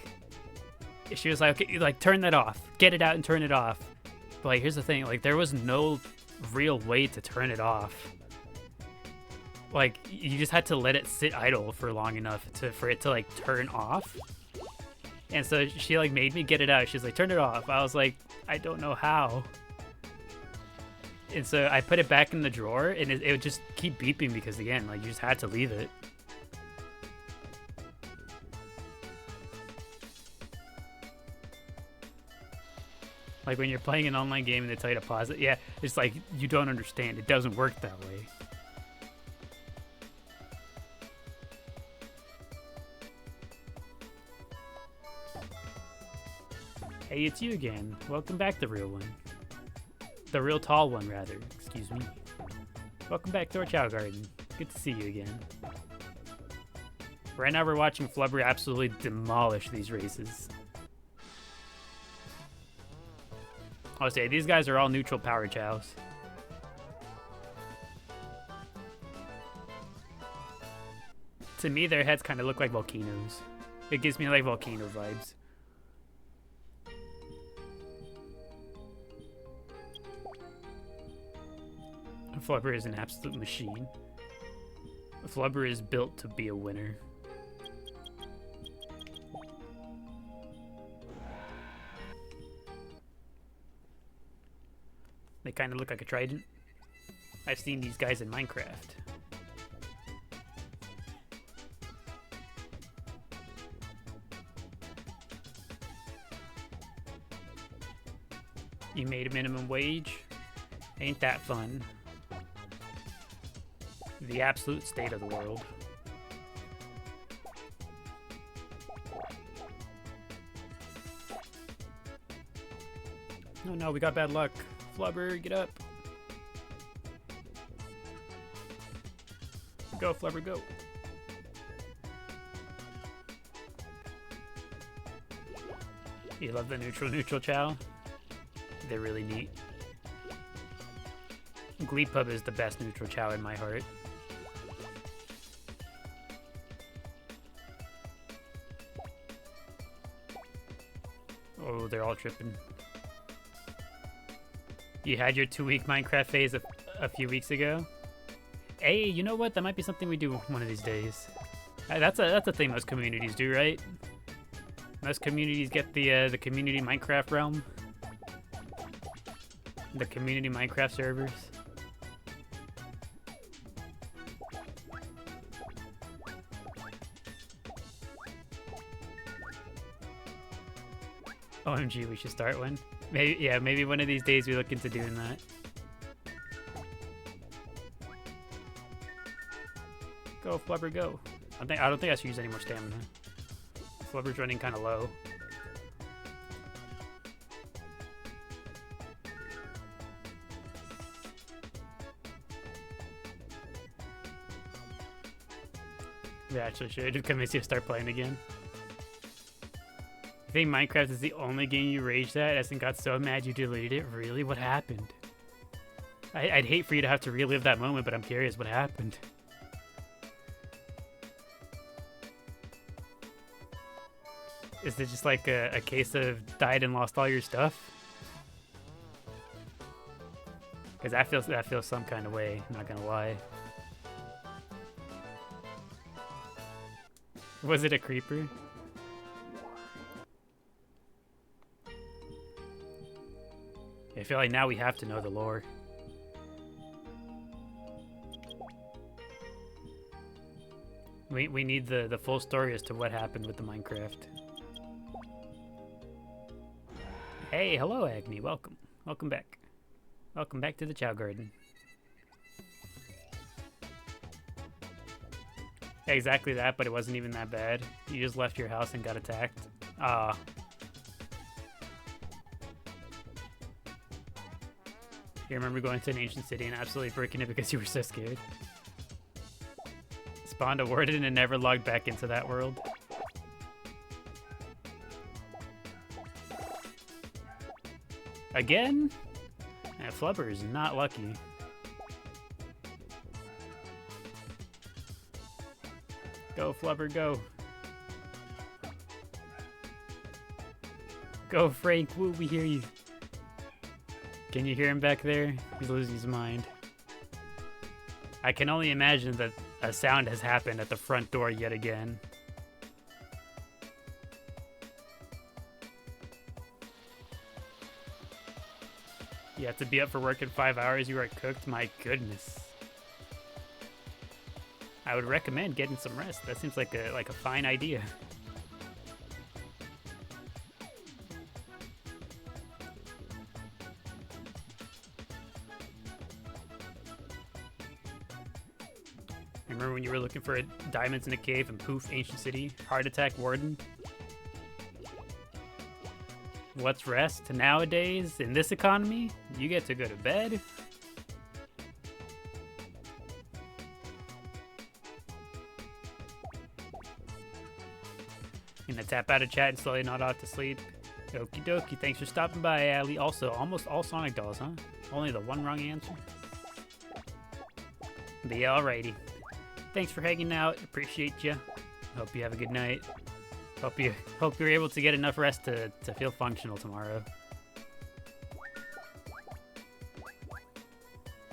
okay, like, turn that off, get it out and turn it off. But like, here's the thing, like, there was no real way to turn it off. Like, you just had to let it sit idle for long enough for it to like turn off. And so she like made me get it out. She's like, turn it off. I was like, I don't know how. And so I put it back in the drawer, and it would just keep beeping because, again, like, you just had to leave it. Like, when you're playing an online game and they tell you to pause it, yeah, it's like, you don't understand. It doesn't work that way. Hey, it's you again. Welcome back, the real one. The real tall one, rather. Excuse me. Welcome back to our Chao Garden. Good to see you again. Right now we're watching Flubber absolutely demolish these races. I'll say, these guys are all neutral power chows. To me, their heads kind of look like volcanoes. It gives me like volcano vibes. Flubber is an absolute machine. Flubber is built to be a winner. They kind of look like a trident. I've seen these guys in Minecraft. You made a minimum wage? Ain't that fun? The absolute state of the world. Oh no, we got bad luck. Flubber, get up. Go, Flubber, go. You love the neutral Chao? They're really neat. Glee Pub is the best neutral Chao in my heart. Oh, they're all tripping. You had your 2-week Minecraft phase a few weeks ago. Hey, you know what? That might be something we do one of these days. That's a thing most communities do, right? Most communities get the community Minecraft realm. The community Minecraft servers. OMG, we should start one. Maybe, yeah, maybe one of these days we look into doing that. Go, Flubber, go. I don't think I should use any more stamina. Flubber's running kind of low. We actually should convince you to start playing again. I think Minecraft is the only game you raged at as and got so mad you deleted it. Really? What happened? I'd hate for you to have to relive that moment, but I'm curious what happened. Is it just like a case of died and lost all your stuff? Because that feels some kind of way, I'm not gonna lie. Was it a creeper? I feel like now we have to know the lore. We need the full story as to what happened with the Minecraft. Hey, hello Agni, welcome. Welcome back. Welcome back to the Chao Garden. Exactly that, but it wasn't even that bad. You just left your house and got attacked. Ah. You remember going to an ancient city and absolutely breaking it because you were so scared? Spawned a warden and never logged back into that world. Again? Flubber is not lucky. Go, Flubber, go. Go, Frank. Woo, we hear you. Can you hear him back there? He's losing his mind. I can only imagine that a sound has happened at the front door yet again. You have to be up for work in 5 hours. You are cooked. My goodness. I would recommend getting some rest. That seems like a fine idea. Remember when you were looking for diamonds in a cave and poof, ancient city, heart attack, warden? What's rest? Nowadays, in this economy, you get to go to bed. Gonna tap out of chat and slowly nod off to sleep. Okie dokie, thanks for stopping by, Ali. Also, almost all Sonic dolls, huh? Only the one wrong answer. But yeah, alrighty. Thanks for hanging out. Appreciate you. Hope you have a good night. Hope you're able to get enough rest to feel functional tomorrow.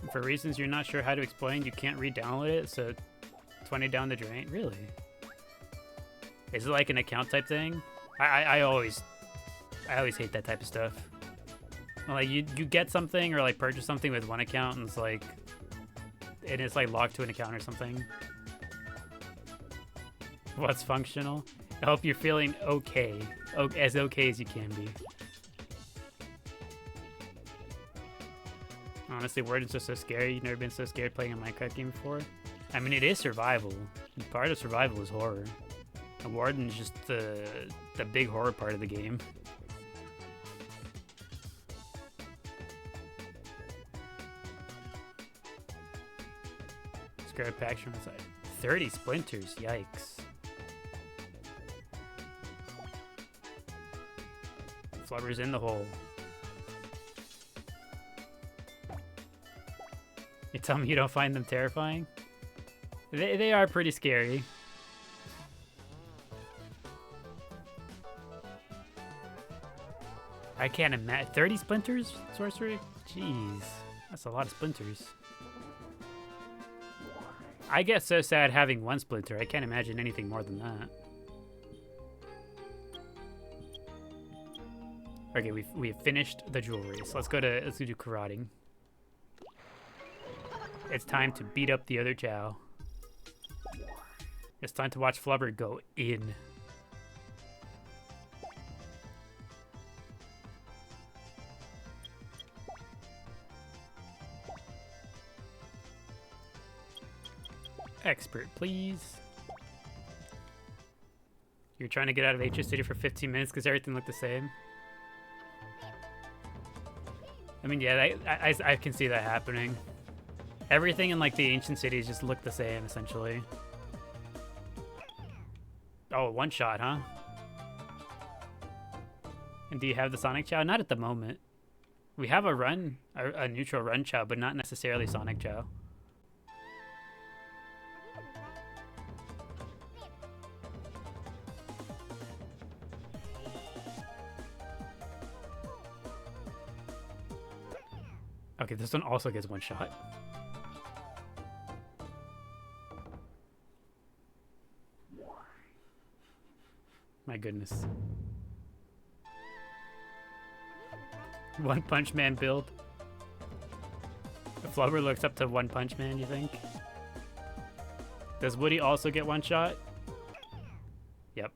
And for reasons you're not sure how to explain, you can't re-download it, so 20 down the drain. Really? Is it like an account type thing? I always hate that type of stuff. Like you get something or like purchase something with one account and it's like locked to an account or something. What's functional? I hope you're feeling okay. As okay as you can be. Honestly, Warden's just so scary. You've never been so scared playing a Minecraft game before? I mean, it is survival. Part of survival is horror. And Warden's just the big horror part of the game. Scrap packs from inside. 30 splinters, yikes. Flubber's in the hole. You tell me you don't find them terrifying? They are pretty scary. I can't imagine. 30 splinters? Sorcery? Jeez. That's a lot of splinters. I get so sad having one splinter. I can't imagine anything more than that. Okay, we've finished the jewelry, so let's go do karating. It's time to beat up the other Chao. It's time to watch Flubber go in. Expert, please. You're trying to get out of Ancient City for 15 minutes because everything looked the same. I mean, yeah, I can see that happening. Everything in like the ancient cities just look the same, essentially. Oh, one shot, huh? And do you have the Sonic Chao? Not at the moment. We have a neutral run Chao, but not necessarily Sonic Chao. Okay, this one also gets one shot. My goodness. One Punch Man build. If Flubber looks up to One Punch Man, you think? Does Woody also get one shot? Yep.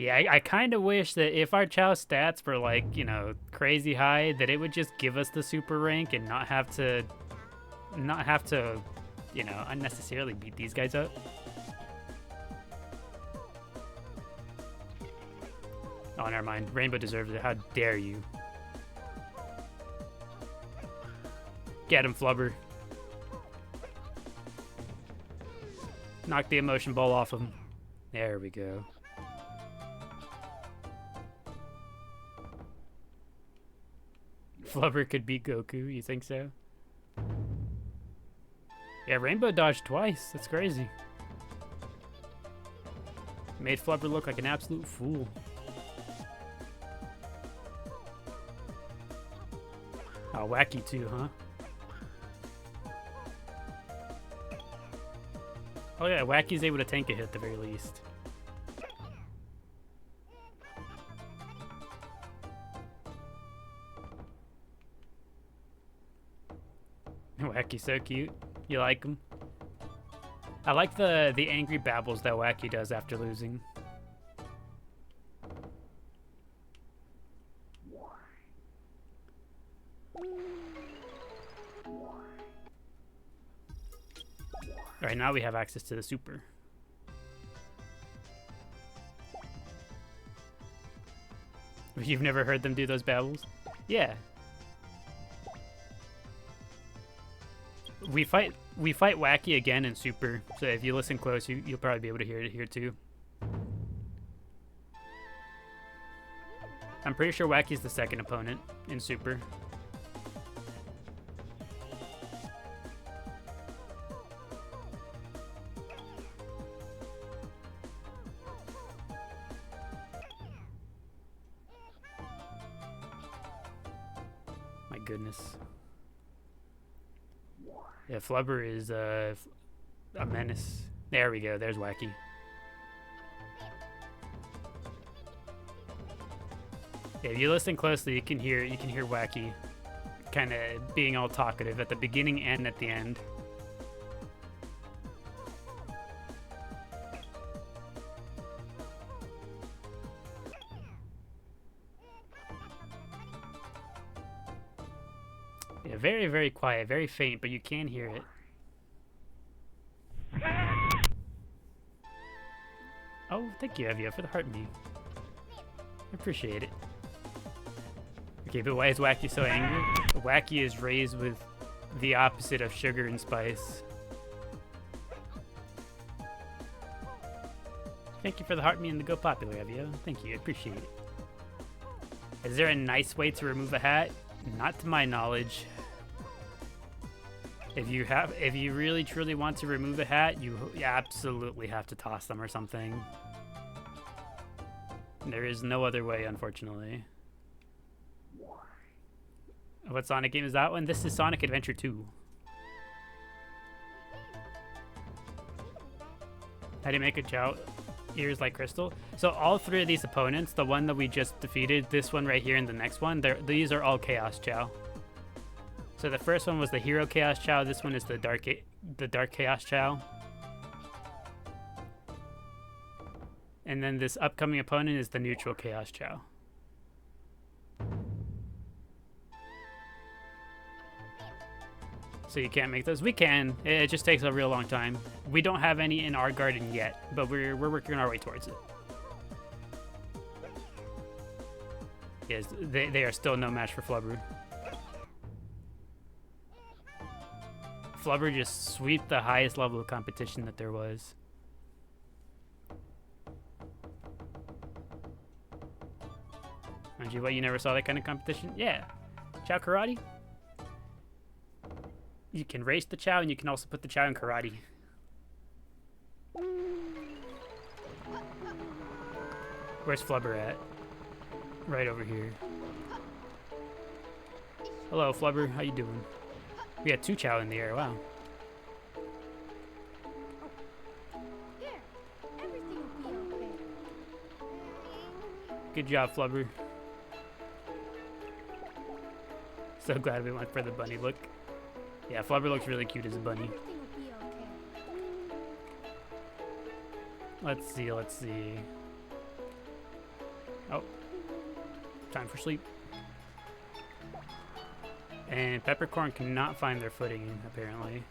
Yeah, I kind of wish that if our Chao stats were like, you know, crazy high, that it would just give us the super rank and not have to, you know, unnecessarily beat these guys up. Oh, never mind. Rainbow deserves it. How dare you? Get him, Flubber. Knock the emotion ball off him. There we go. Flubber could beat Goku, you think so? Yeah, Rainbow dodged twice. That's crazy. Made Flubber look like an absolute fool. Oh, wacky too, huh? Oh yeah, Wacky's able to tank a hit at the very least. Wacky's so cute. You like him? I like the angry babbles that Wacky does after losing. Alright, now we have access to the super. You've never heard them do those babbles? Yeah. We fight Wacky again in super, so if you listen close, you'll probably be able to hear it here too. I'm pretty sure Wacky's the second opponent in super. My goodness. Yeah, Flubber is a menace. There we go. There's Wacky. Yeah, if you listen closely, you can hear Wacky kind of being all talkative at the beginning and at the end. Yeah, very, very quiet, very faint, but you can hear it. Oh, thank you, Evia, for the heart me. I appreciate it. Okay, but why is Wacky so angry? Wacky is raised with the opposite of sugar and spice. Thank you for the heart me and the go popular, Evia. Thank you, I appreciate it. Is there a nice way to remove a hat? Not to my knowledge. If you really truly want to remove a hat, you absolutely have to toss them or something. There is no other way, unfortunately. What Sonic game is that one? This is Sonic Adventure 2. How do you make a Chao ears like crystal? So all three of these opponents, the one that we just defeated, this one right here, and the next one, these are all Chaos Chao. So the first one was the Hero Chaos Chao. This one is the Dark Chaos Chao. And then this upcoming opponent is the Neutral Chaos Chao. So you can't make those? We can. It just takes a real long time. We don't have any in our garden yet, but we're working our way towards it. Yes, they are still no match for Flubber. Flubber just swept the highest level of competition that there was. Aren't you what, you never saw that kind of competition? Yeah. Chao Karate? You can race the Chao and you can also put the Chao in karate. Where's Flubber at? Right over here. Hello, Flubber. How you doing? We got two Chao in the air. Wow. Here, everything will be okay. Good job, Flubber. So glad we went for the bunny look. Yeah, Flubber looks really cute as a bunny. Everything will be okay. Let's see. Oh. Time for sleep. And Peppercorn cannot find their footing, apparently.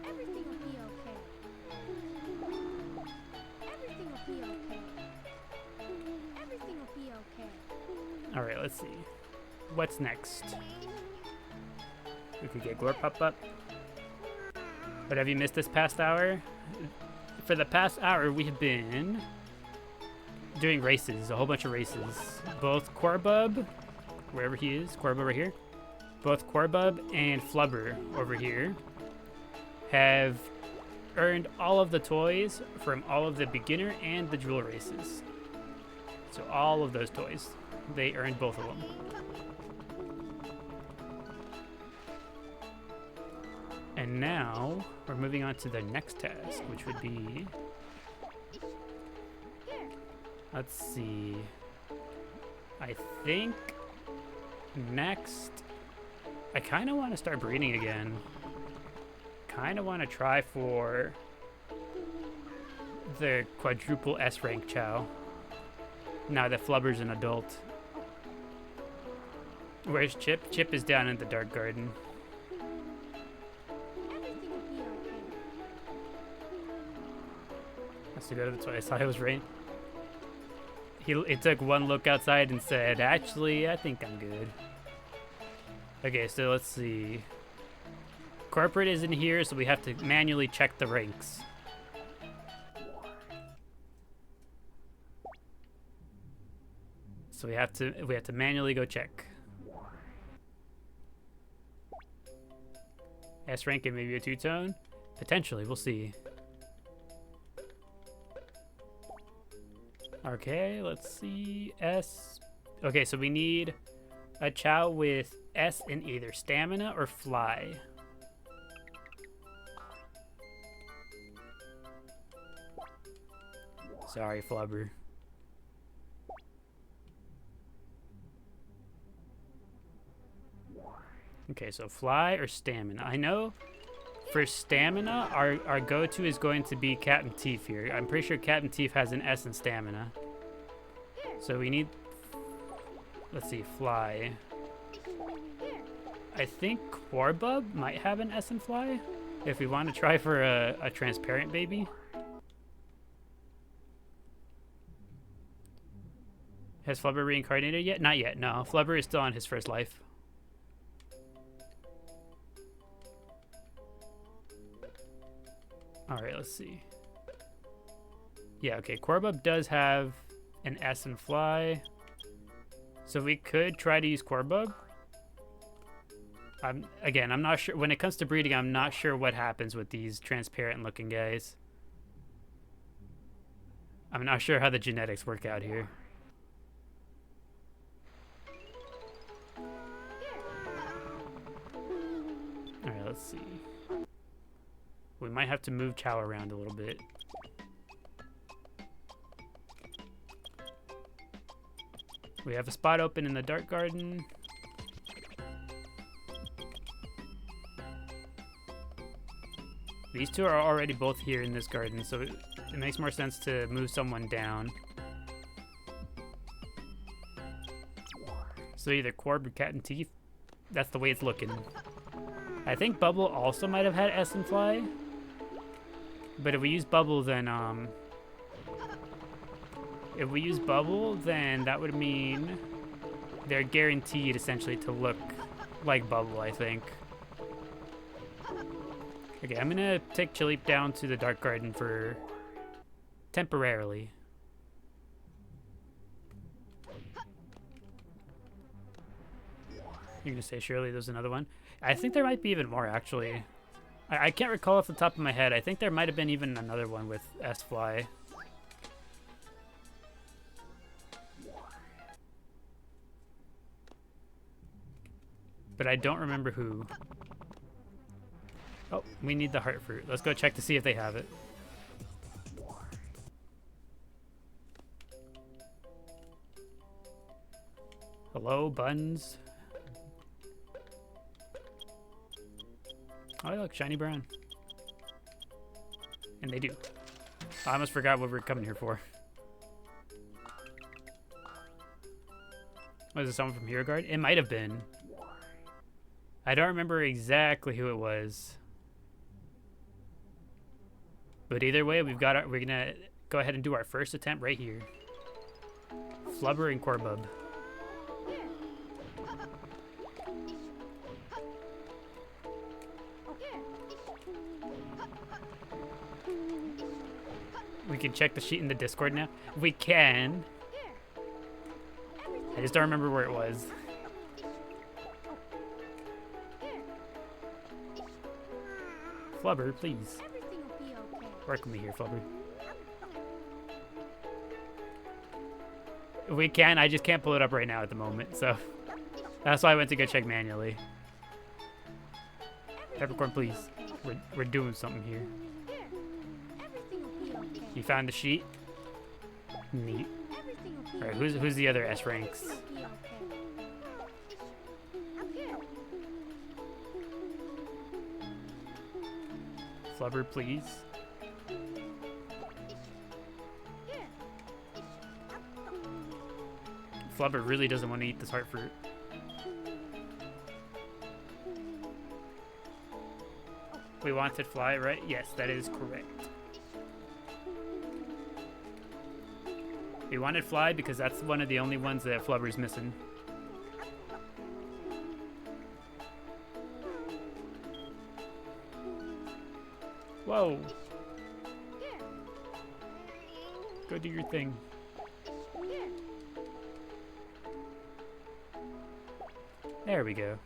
Everything will be okay. Everything will be okay. Everything will be okay. Alright, let's see. What's next? We could get Glor Pop up. But have you missed this past hour? For the past hour, we have been doing races, a whole bunch of races. Both Corbub, wherever he is, Corbub right here. Both Corbub and Flubber over here have earned all of the toys from all of the beginner and the jewel races. So all of those toys, they earned both of them. And now we're moving on to the next task, which would be, let's see, I think next, I kind of want to start breeding again. Kind of want to try for the quadruple S rank Chao. Now that Flubber's an adult. Where's Chip? Chip is down in the Dark Garden. Everything will be okay. Has to go to the toy. I saw it was rain. He took one look outside and said, actually, I think I'm good. Okay, so let's see. Corporate isn't here, so we have to manually check the ranks. So we have to manually go check. S rank and maybe a two-tone? Potentially, we'll see. Okay, let's see. S. Okay, so we need a Chao with S in either stamina or fly. Sorry, Flubber. Okay, so fly or stamina. I know for stamina, our go-to is going to be Captain Teef here. I'm pretty sure Captain Teef has an S in stamina. So we need, let's see, fly. I think Corbub might have an S in fly. If we want to try for a transparent baby. Has Flubber reincarnated yet? Not yet, no. Flubber is still on his first life. Alright, let's see. Yeah, okay, Corbub does have an S in fly. So we could try to use Corbub. Again, I'm not sure. When it comes to breeding, I'm not sure what happens with these transparent looking guys. I'm not sure how the genetics work out here. Alright, let's see. We might have to move Chao around a little bit. We have a spot open in the Dark Garden. These two are already both here in this garden, so it makes more sense to move someone down. So either Corb or Cat and Teeth. That's the way it's looking. I think Bubble also might have had S and Fly. But if we use Bubble, then that would mean they're guaranteed essentially to look like Bubble, I think. Okay, I'm gonna take Chilip down to the Dark Garden for temporarily. You're gonna say surely there's another one? I think there might be even more actually. I can't recall off the top of my head. I think there might have been even another one with S-Fly. But I don't remember who. Oh, we need the heart fruit. Let's go check to see if they have it. Hello, buns. Oh, look, shiny brown. And they do. I almost forgot what we're coming here for. Was it someone from Hero Guard? It might have been. I don't remember exactly who it was. But either way, we're gonna go ahead and do our first attempt right here. Flubber and Corbub. We can check the sheet in the Discord now. We can. I just don't remember where it was. Flubber, please. Everything will be okay. Work with me here, Flubber. We can, I just can't pull it up right now at the moment, so that's why I went to go check manually. Peppercorn, please. We're doing something here. Everything will be okay. You found the sheet? Neat. Everything will be Alright, who's the other S ranks? Everything will be okay. Flubber, please. Flubber really doesn't want to eat this heart fruit. We wanted fly, right? Yes, that is correct. We wanted fly because that's one of the only ones that Flubber's missing. Whoa. Go do your thing. There we go.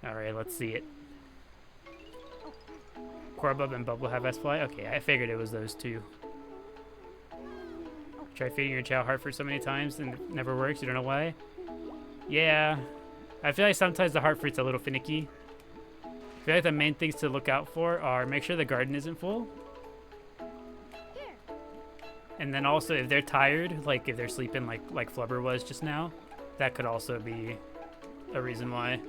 Alright, let's see it. Corbub and Bubble have S-Fly? Okay, I figured it was those two. Try feeding your Chao heart for so many times and it never works. You don't know why? Yeah. I feel like sometimes the heart fruit's a little finicky. I feel like the main things to look out for are make sure the garden isn't full. And then also if they're tired, like if they're sleeping like Flubber was just now, that could also be a reason why.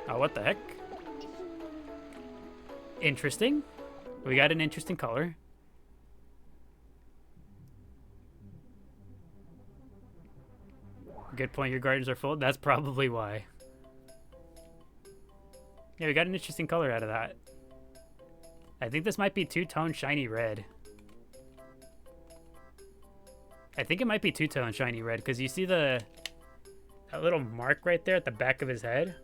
Oh, what the heck? Interesting. We got an interesting color. Good point, your gardens are full. That's probably why. Yeah, we got an interesting color out of that. I think this might be two-tone shiny red. I think it might be two-tone shiny red because you see that little mark right there at the back of his head?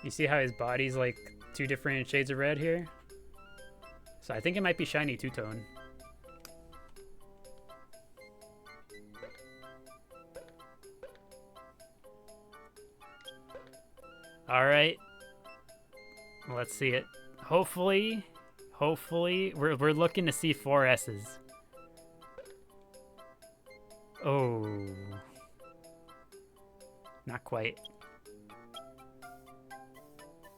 You see how his body's like two different shades of red here? So I think it might be shiny two-tone. All right, let's see it. Hopefully, we're looking to see 4 S's. Oh, not quite.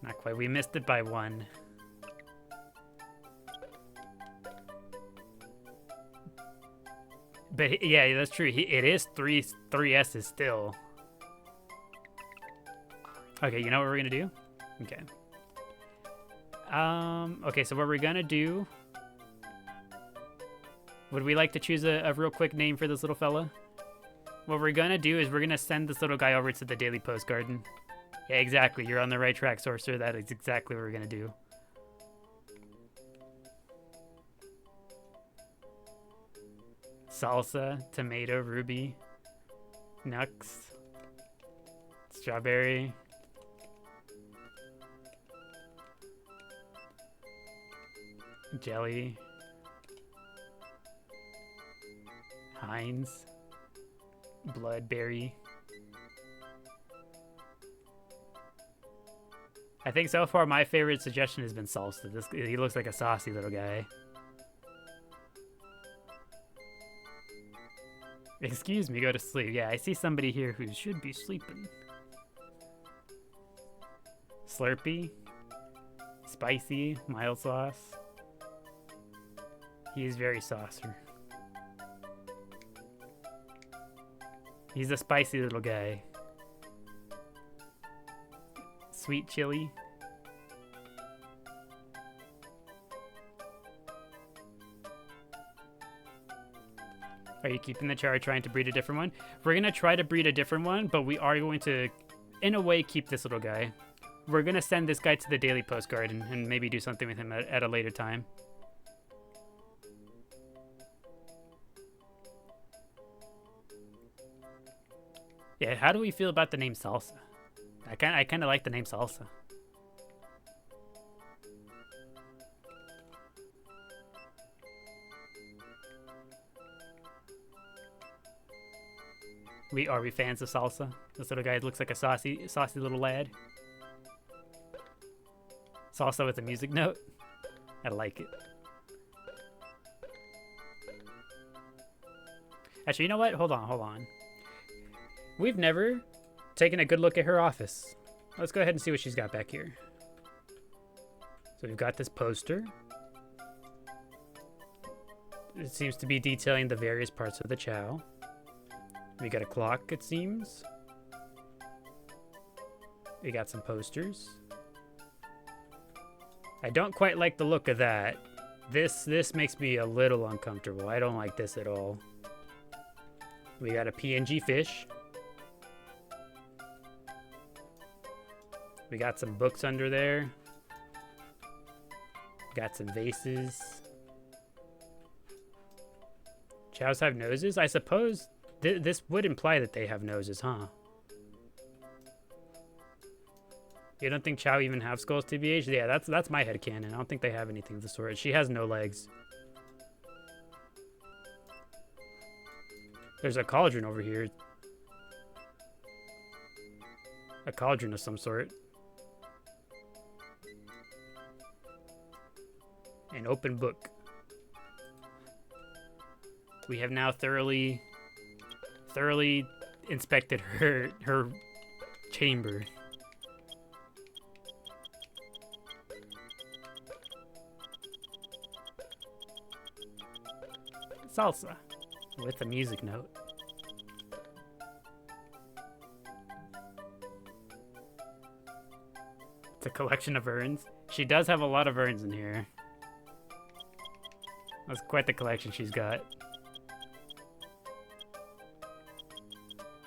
Not quite. We missed it by 1. But yeah, that's true. It is three S's still. Okay, you know what we're gonna do? Okay. Okay, so what we're gonna do... Would we like to choose a real quick name for this little fella? What we're gonna do is we're gonna send this little guy over to the Daily Post Garden. Yeah, exactly. You're on the right track, Sorcerer. That is exactly what we're gonna do. Salsa, tomato, ruby, Nux, strawberry. Jelly, Heinz, Bloodberry. I think so far my favorite suggestion has been Salsa. He looks like a saucy little guy. Excuse me, go to sleep. Yeah, I see somebody here who should be sleeping. Slurpee, spicy, mild sauce. He is very saucer. He's a spicy little guy. Sweet chili. Are you keeping the Chao or trying to breed a different one? We're going to try to breed a different one, but we are going to, in a way, keep this little guy. We're going to send this guy to the daily postcard and maybe do something with him at a later time. Yeah, how do we feel about the name Salsa? I kind of like the name Salsa. Are we fans of Salsa? This little guy looks like a saucy little lad. Salsa with a music note. I like it. Actually, you know what? Hold on. We've never taken a good look at her office. Let's go ahead and see what she's got back here. So we've got this poster. It seems to be detailing the various parts of the Chao. We got a clock, it seems. We got some posters. I don't quite like the look of that. This makes me a little uncomfortable. I don't like this at all. We got a PNG fish. We got some books under there. Got some vases. Chows have noses? I suppose this would imply that they have noses, huh? You don't think Chao even have skulls, TBH? Yeah, that's my headcanon. I don't think they have anything of the sort. She has no legs. There's a cauldron over here. A cauldron of some sort. An open book. We have now thoroughly inspected her chamber. Salsa with a music note. It's a collection of urns. She does have a lot of urns in here. That's quite the collection she's got.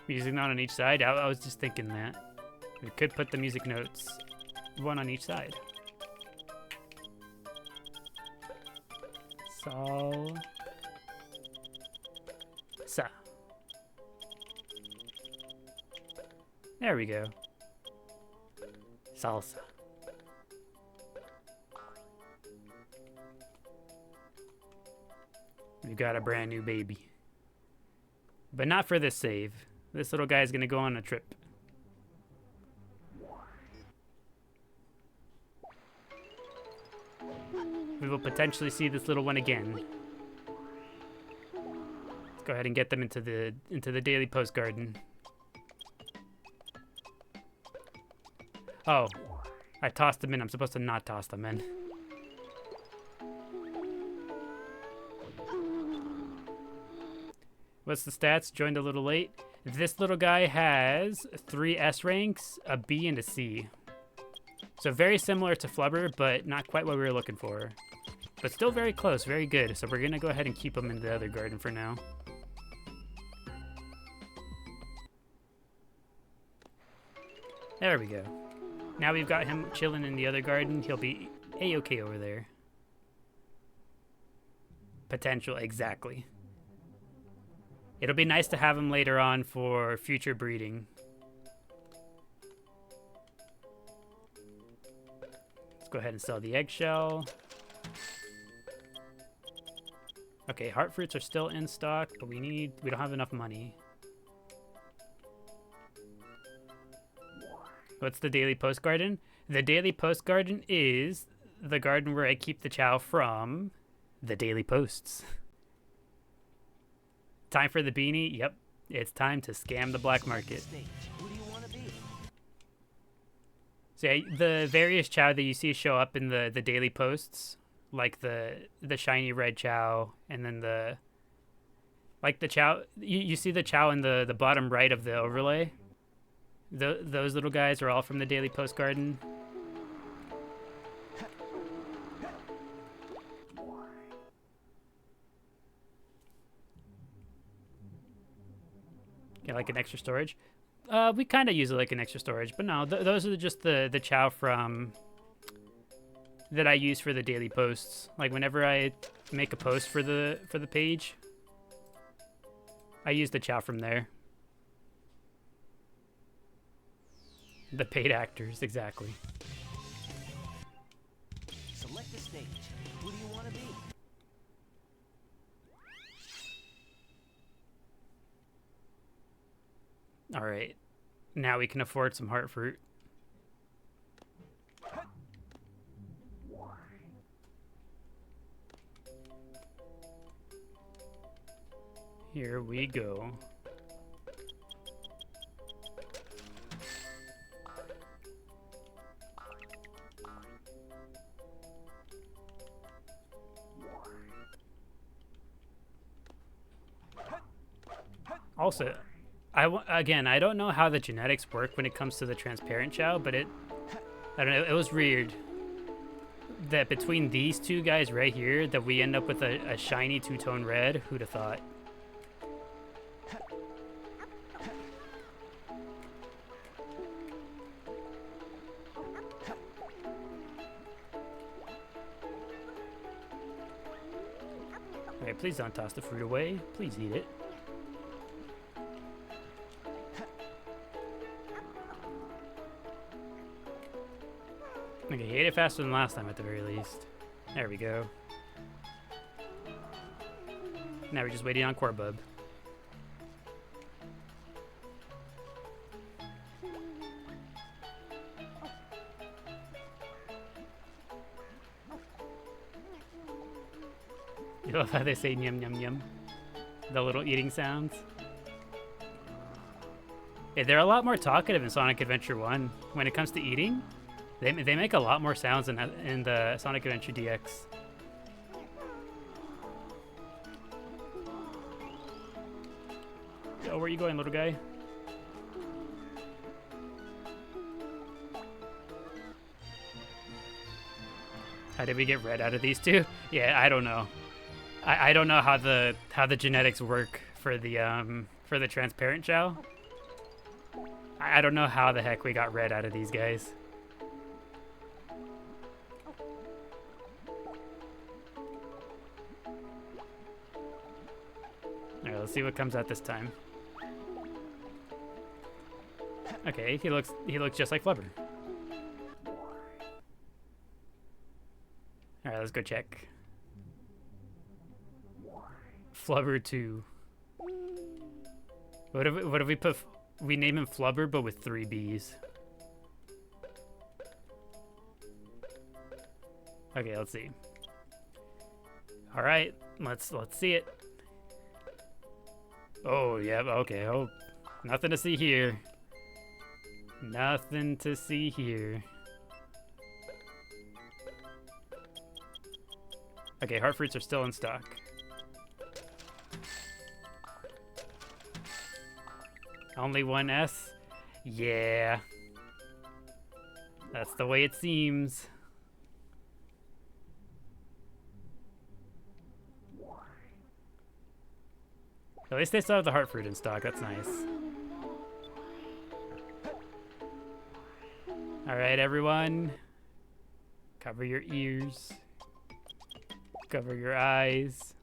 Music note on each side? I was just thinking that. We could put the music notes, one on each side. Salsa. There we go. Salsa. We've got a brand new baby. But not for this save. This little guy is going to go on a trip. We will potentially see this little one again. Let's go ahead and get them into the daily post garden. Oh, I tossed them in. I'm supposed to not toss them in. What's the stats? Joined a little late. This little guy has 3 S ranks, a B, and a C. So very similar to Flubber, but not quite what we were looking for. But still very close, very good. So we're going to go ahead and keep him in the other garden for now. There we go. Now we've got him chilling in the other garden. He'll be A-okay over there. Potential, exactly. It'll be nice to have him later on for future breeding. Let's go ahead and sell the eggshell. Okay, heart fruits are still in stock, but we don't have enough money. What's the daily post garden? The daily post garden is the garden where I keep the Chao from the daily posts. Time for the beanie? Yep. It's time to scam the black market. Who do you want to be? So yeah, the various Chao that you see show up in the daily posts, like the shiny red Chao, and then the Chao, you see the Chao in the bottom right of the overlay? Those little guys are all from the daily post garden. Yeah, like an extra storage. We kind of use it like an extra storage, but no, those are just the Chao from that I use for the daily posts. Like whenever I make a post for the page, I use the Chao from there. The paid actors, exactly. Select the stage. Who do you want to be? All right, now we can afford some heart fruit. Here we go. Also, again, I don't know how the genetics work when it comes to the transparent Chao, but I don't know, it was weird that between these two guys right here that we end up with a shiny two-tone red. Who'd have thought? Okay, please don't toss the fruit away. Please eat it. Okay, he ate it faster than last time at the very least. There we go. Now we're just waiting on Corbub. You love how they say yum yum yum? The little eating sounds. Yeah, they're a lot more talkative in Sonic Adventure 1 when it comes to eating. They make a lot more sounds in the Sonic Adventure DX. Yo, where are you going, little guy? How did we get red out of these two? Yeah, I don't know. I don't know how the genetics work for the transparent Chao. I don't know how the heck we got red out of these guys. Alright, let's see what comes out this time. Okay, he looks just like Flubber. Alright, let's go check. Flubber 2. What if we put? We name him Flubber, but with 3 B's. Okay, let's see. All right, let's see it. Oh yeah, okay. Oh, nothing to see here. Nothing to see here. Okay, heart fruits are still in stock. Only one S? Yeah. That's the way it seems. At least they still have the heart fruit in stock. That's nice. Alright, everyone. Cover your ears. Cover your eyes.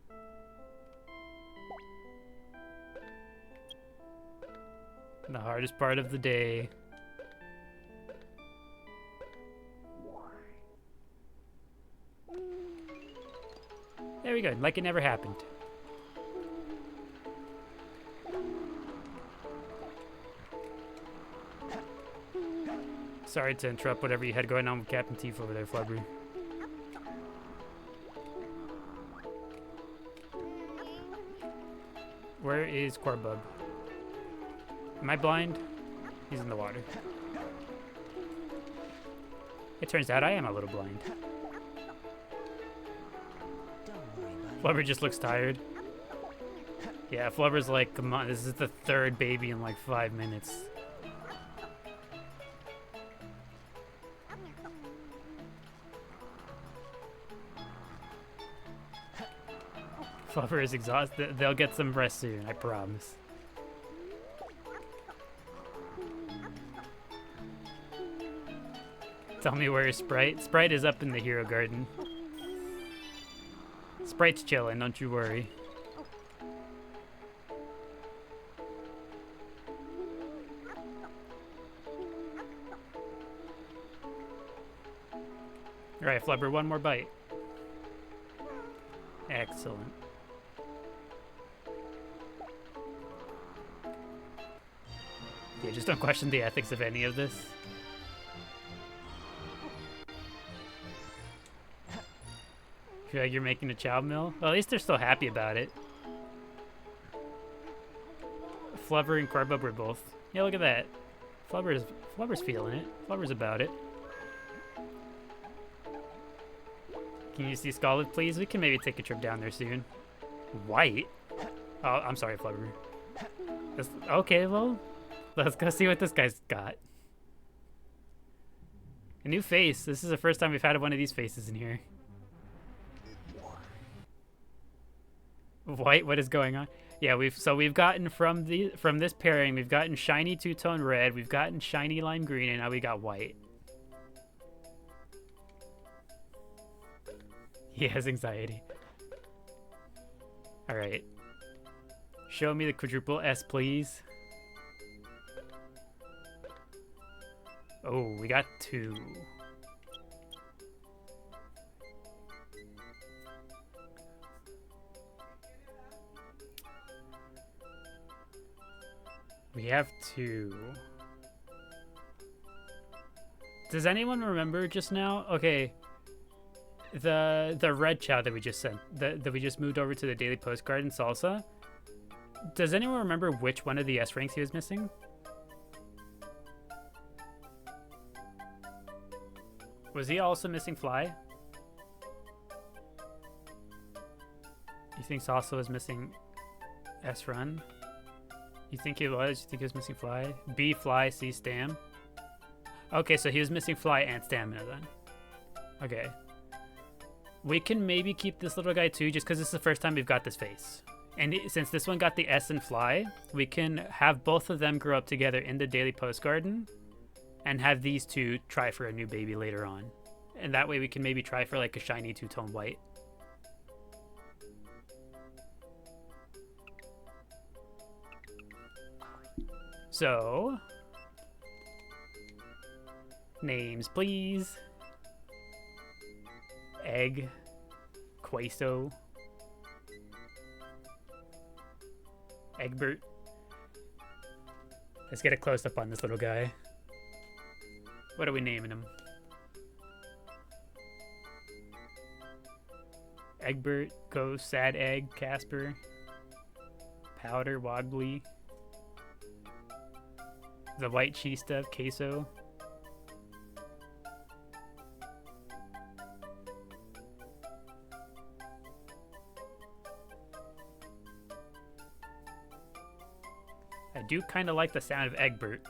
The hardest part of the day. There we go, like it never happened. Sorry to interrupt whatever you had going on with Captain Teef over there, Flubber. Where is Corbub? Am I blind? He's in the water. It turns out I am a little blind. Flubber just looks tired. Yeah, Flubber's like, come on, this is the 3rd baby in like 5 minutes. Flubber is exhausted. They'll get some rest soon, I promise. Tell me where is Sprite? Sprite is up in the hero garden. Sprite's chilling, don't you worry. Alright, Flubber, one more bite. Excellent. Yeah, just don't question the ethics of any of this. Feel like you're making a Chao meal? Well, at least they're still happy about it. Flubber and Corbub were both. Yeah, look at that. Flubber's feeling it. Flubber's about it. Can you see Scarlet, please? We can maybe take a trip down there soon. White? Oh, I'm sorry, Flubber. Okay, well, let's go see what this guy's got. A new face. This is the first time we've had one of these faces in here. White, what is going on? Yeah, we've gotten from this pairing, we've gotten shiny two-tone red, we've gotten shiny lime green, and now we got white. He has anxiety. All right. Show me the quadruple S, please. Oh, we got 2. We have 2. Does anyone remember just now? Okay. The red Chao that we just sent, that we just moved over to the daily postcard in Salsa. Does anyone remember which one of the S ranks he was missing? Was he also missing Fly? You think Salsa was missing S run? You think he was? You think he was missing Fly? B Fly, C Stam. Okay, so he was missing Fly and Stamina then. Okay. We can maybe keep this little guy too, just because this is the first time we've got this face. And since this one got the S and Fly, we can have both of them grow up together in the daily post garden and have these two try for a new baby later on. And that way we can maybe try for like a shiny two-tone white. So, names please. Egg, Queso, Egbert. Let's get a close-up on this little guy. What are we naming him? Egbert, Ghost, Sad Egg, Casper, Powder, Wobbly, the white cheese stuff, Queso. I do kind of like the sound of Egbert.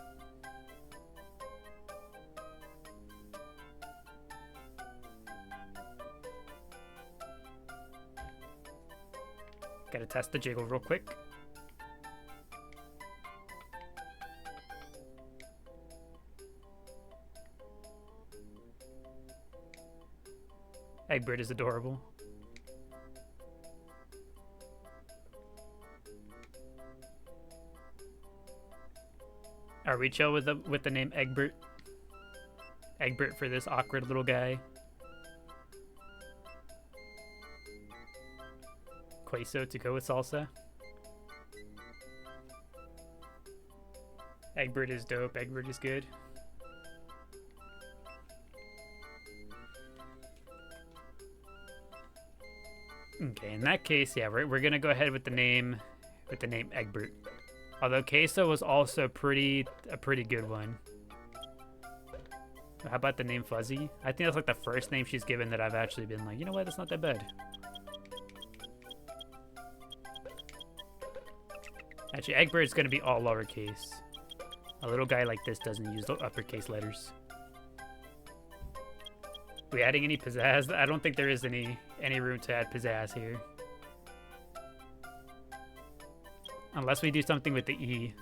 Gotta test the jiggle real quick. Egbert is adorable. Are we chill with the name Egbert? Egbert for this awkward little guy. Queso to go with Salsa. Egbert is dope. Egbert is good. Okay, in that case, yeah, we're gonna go ahead with the name Egbert. Although Queso was also a pretty good one. How about the name Fuzzy? I think that's like the first name she's given that I've actually been like, you know what, that's not that bad. Actually, Egbert's gonna be all lowercase. A little guy like this doesn't use the uppercase letters. We adding any pizzazz? I don't think there is any room to add pizzazz here. Unless we do something with the E.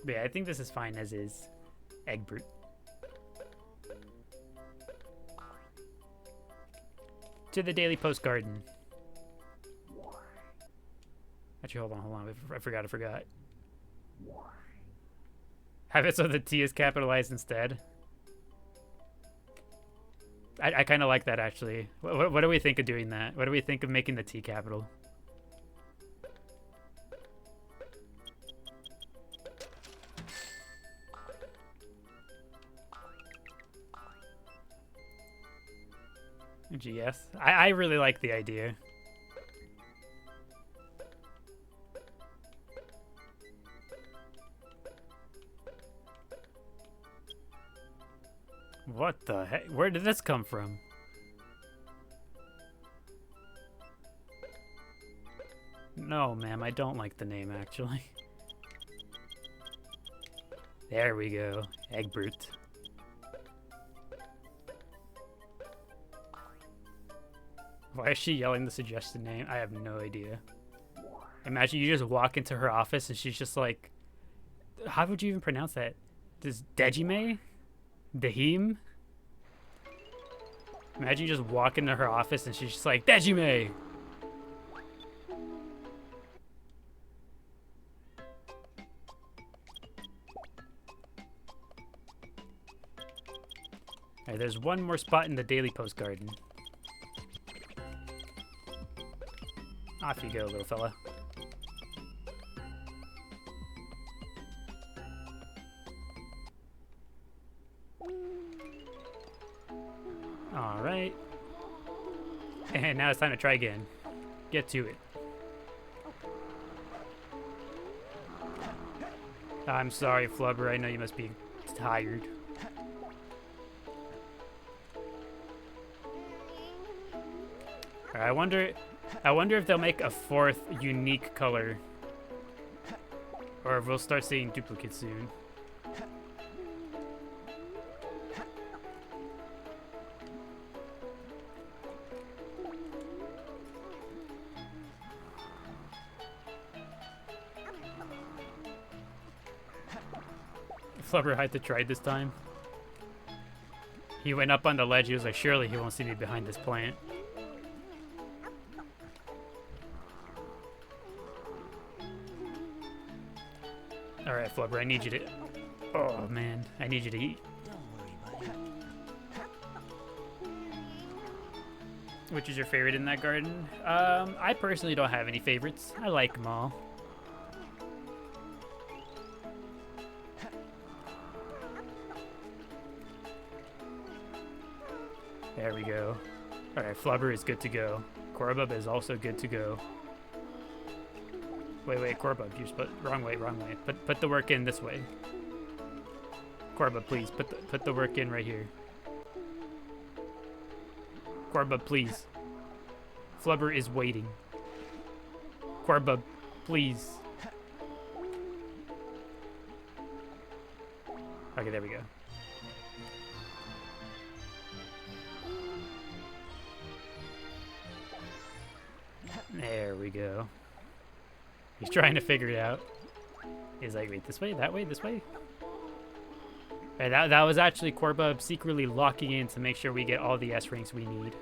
But yeah, I think this is fine as is. Egg brute. To the Daily Post Garden. Actually, hold on. I forgot. Have it so the T is capitalized instead. I kind of like that, actually. What do we think of doing that? What do we think of making the T capital? GS. I really like the idea. What the heck? Where did this come from? No, ma'am, I don't like the name, actually. There we go. Egg brute. Why is she yelling the suggested name? I have no idea. Imagine you just walk into her office and she's just like, how would you even pronounce that? Does Dejime? Dehim? Imagine you just walk into her office and she's just like, Dejime! Alright, there's one more spot in the Daily Post Garden. Off you go, little fella. Alright. And now it's time to try again. Get to it. I'm sorry, Flubber. I know you must be tired. I wonder if they'll make a fourth unique color, or if we'll start seeing duplicates soon. Flubber had to try this time. He went up on the ledge. He was like, surely he won't see me behind this plant. Alright, Flubber, I need you to... Oh, man. I need you to eat. Which is your favorite in that garden? I personally don't have any favorites. I like them all. There we go. Alright, Flubber is good to go. Korbub is also good to go. Wait, Korbub, you're wrong way. Put the work in this way. Korbub, please, put the work in right here. Korbub, please. Flubber is waiting. Korbub, please. Okay, there we go. There we go. He's trying to figure it out. He's like, wait, this way, that way, this way? Right, that was actually Korbub secretly locking in to make sure we get all the S ranks we need.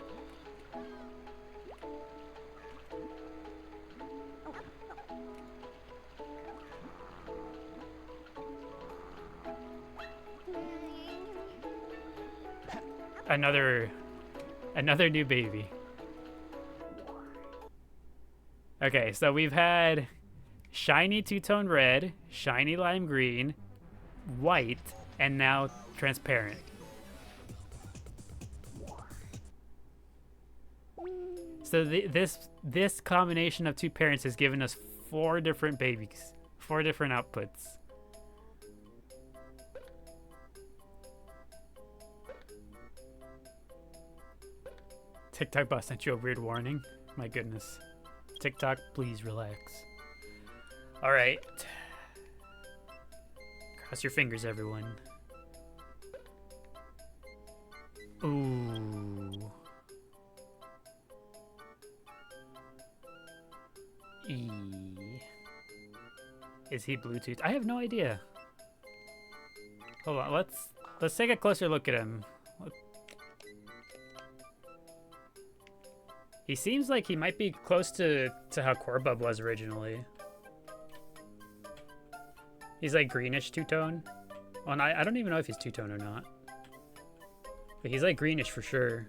Another new baby. Okay, so we've had shiny two-tone red, shiny lime green, white, and now transparent. So this combination of two parents has given us 4 different babies, 4 different outputs. TikTok bot sent you a weird warning. My goodness. TikTok, please relax. All right. Cross your fingers, everyone. Ooh. E. Is he Bluetooth? I have no idea. Hold on, let's take a closer look at him. He seems like he might be close to how Corbub was originally. He's like greenish two-tone. Well, I don't even know if he's two-tone or not. But he's like greenish for sure.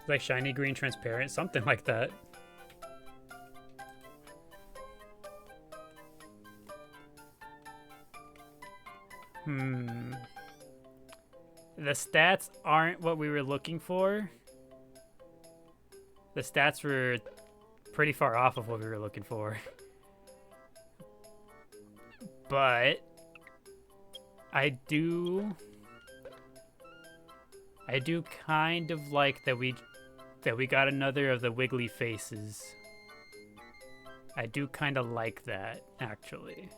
Like shiny green transparent, something like that. The stats aren't what we were looking for. The stats were pretty far off of what we were looking for. But I do kind of like that we got another of the wiggly faces. I do kind of like that, actually.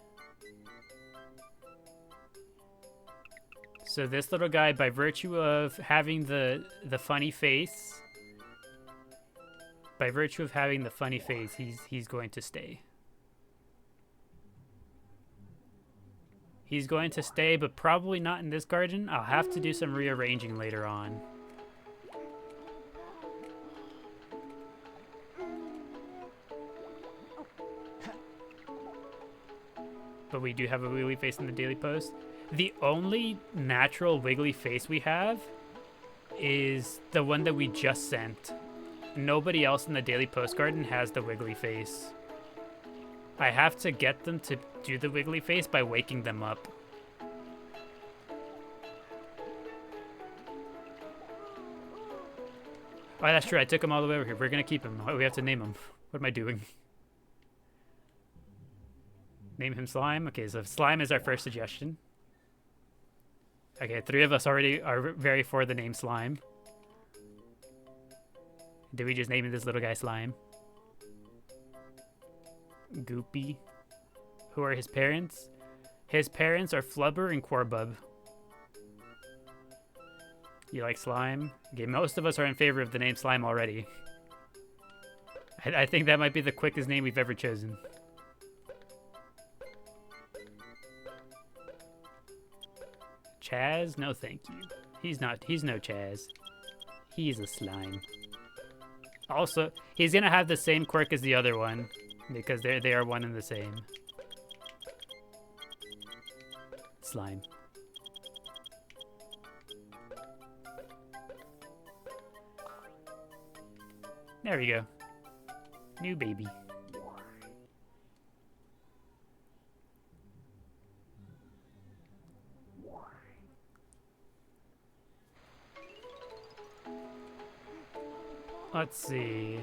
So this little guy, by virtue of having the funny face, he's going to stay. He's going to stay, but probably not in this garden. I'll have to do some rearranging later on. But we do have a wiggly face in the daily post. The only natural wiggly face we have is the one that we just sent. Nobody else in the daily post garden has the wiggly face. I have to get them to do the wiggly face by waking them up. Oh, that's true. I took him all the way over here. We're going to keep him. Oh, we have to name him. What am I doing? Name him Slime? Okay, so Slime is our first suggestion. Okay, 3 of us already are very for the name Slime. Did we just name this little guy Slime? Goopy. Who are his parents? His parents are Flubber and Corbub. You like Slime? Okay, most of us are in favor of the name Slime already. I think that might be the quickest name we've ever chosen. Chaz? No, thank you. He's no Chaz. He's a Slime. Also, he's gonna have the same quirk as the other one, because they are one and the same. Slime. There we go. New baby. Let's see.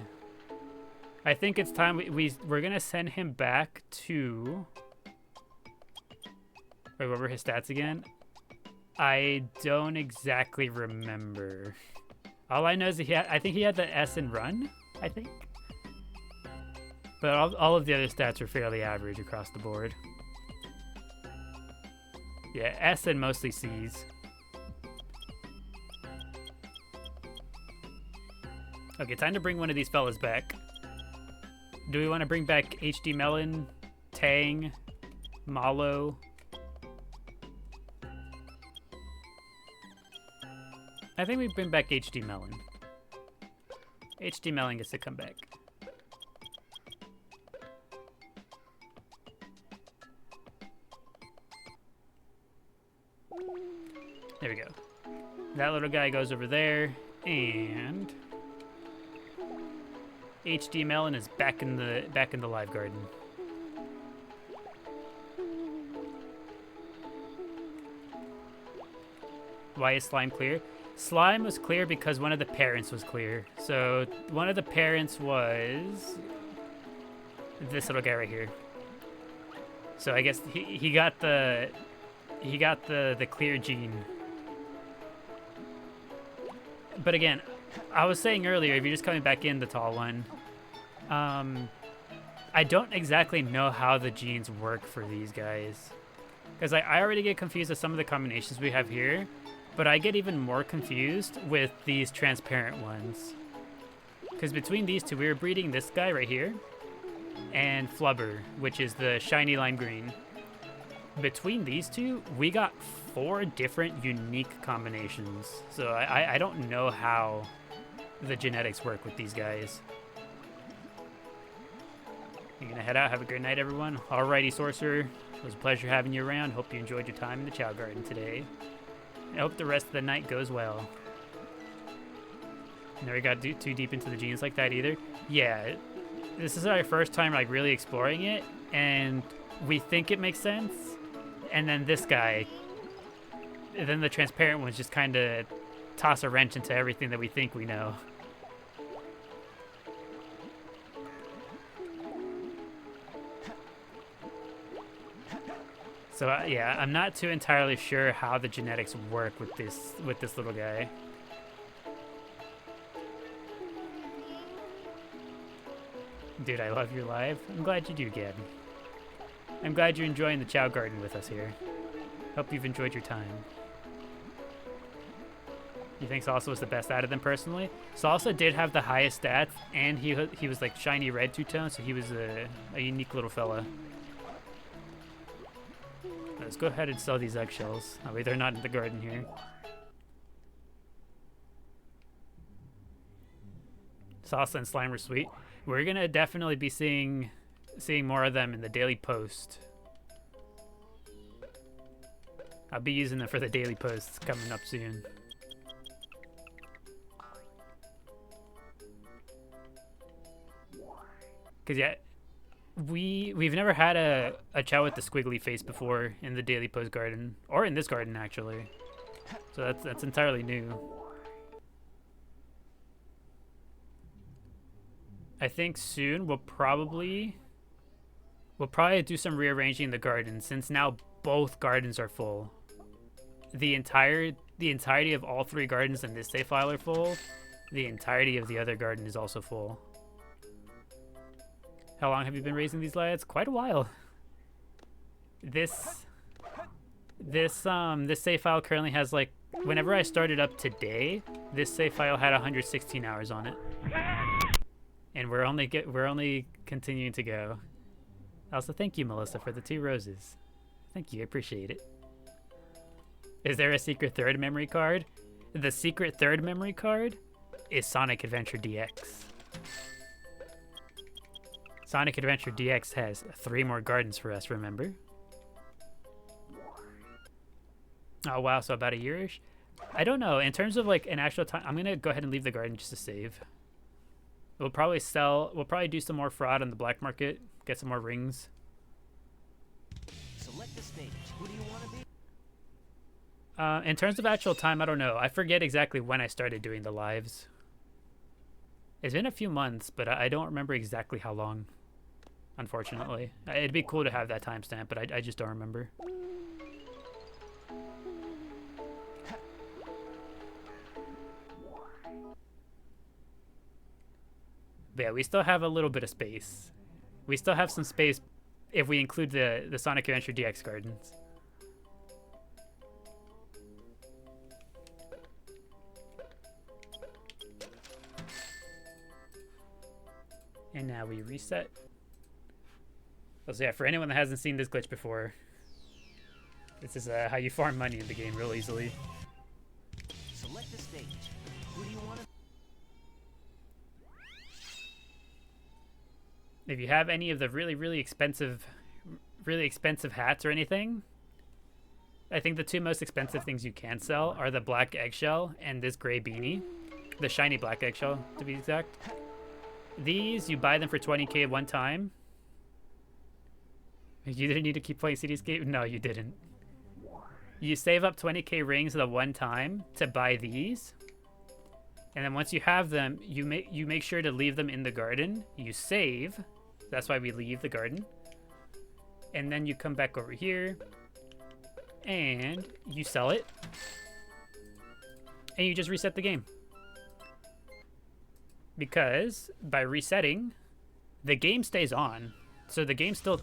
I think it's time we're gonna send him back to. Wait, what were his stats again? I don't exactly remember. All I know is that I think he had the S in run, I think. But all of the other stats are fairly average across the board. Yeah, S and mostly C's. Okay, time to bring one of these fellas back. Do we want to bring back HD Melon, Tang, Malo? I think we bring back HD Melon. HD Melon gets to come back. There we go. That little guy goes over there, and HD Melon is back in the live garden. Why is Slime clear? Slime was clear because one of the parents was clear. So one of the parents was this little guy right here. So I guess he got the clear gene. But again, I was saying earlier, if you're just coming back in, the tall one, I don't exactly know how the genes work for these guys. Because I already get confused with some of the combinations we have here, but I get even more confused with these transparent ones. Because between these two, we were breeding this guy right here and Flubber, which is the shiny lime green. Between these two, we got 4 different unique combinations. So I don't know how the genetics work with these guys. You're gonna head out. Have a great night, everyone. Alrighty, Sorcerer. It was a pleasure having you around. Hope you enjoyed your time in the Chao Garden today. I hope the rest of the night goes well. Never got too deep into the genes like that either. Yeah, this is our first time like really exploring it, and we think it makes sense. And then this guy, then the transparent ones just kind of toss a wrench into everything that we think we know. So yeah, I'm not too entirely sure how the genetics work with this little guy. Dude, I love your live. I'm glad you do, Gabby. I'm glad you're enjoying the Chao Garden with us here. Hope you've enjoyed your time. He thinks Salsa was the best out of them personally. Salsa did have the highest stats, and he was like shiny red two-tone, so he was a unique little fella. Let's go ahead and sell these eggshells. Oh wait, they're not in the garden here. Salsa and slime were sweet. We're gonna definitely be seeing more of them in the daily post. I'll be using them for the daily posts coming up soon. Cause yeah, we've never had a Chao with the squiggly face before in the daily post garden, or in this garden actually. So that's entirely new. I think soon we'll probably do some rearranging in the garden, since now both gardens are full. The entirety of all 3 gardens in this save file are full. The entirety of the other garden is also full. How long have you been raising these lads? Quite a while. This save file currently has, like, whenever I started up today, this save file had 116 hours on it. And we're only continuing to go. Also, thank you, Melissa, for the 2 roses. Thank you, I appreciate it. Is there a secret 3rd memory card? The secret 3rd memory card is Sonic Adventure DX. Sonic Adventure DX has 3 more gardens for us, remember? Oh wow, so about a year-ish? I don't know, in terms of like an actual time, I'm gonna go ahead and leave the garden just to save. We'll probably do some more fraud on the black market, get some more rings. Select the stage. Who do you want to be? In terms of actual time, I don't know. I forget exactly when I started doing the lives. It's been a few months, but I don't remember exactly how long, unfortunately. It'd be cool to have that timestamp, but I just don't remember. But yeah, we still have a little bit of space. We still have some space if we include the Sonic Adventure DX gardens. And now we reset. So yeah, for anyone that hasn't seen this glitch before, this is how you farm money in the game real easily. Select the stage. Who do you want to If you have any of the really expensive hats or anything, I think the 2 most expensive things you can sell are the black eggshell and this gray beanie. The shiny black eggshell, to be exact. These, you buy them for 20k at one time. You didn't need to keep playing Cityscape? No, you didn't. You save up 20k rings the one time to buy these. And then once you have them, you make sure to leave them in the garden. You save. That's why we leave the garden. And then you come back over here. And you sell it. And you just reset the game. Because by resetting, the game stays on. So the game still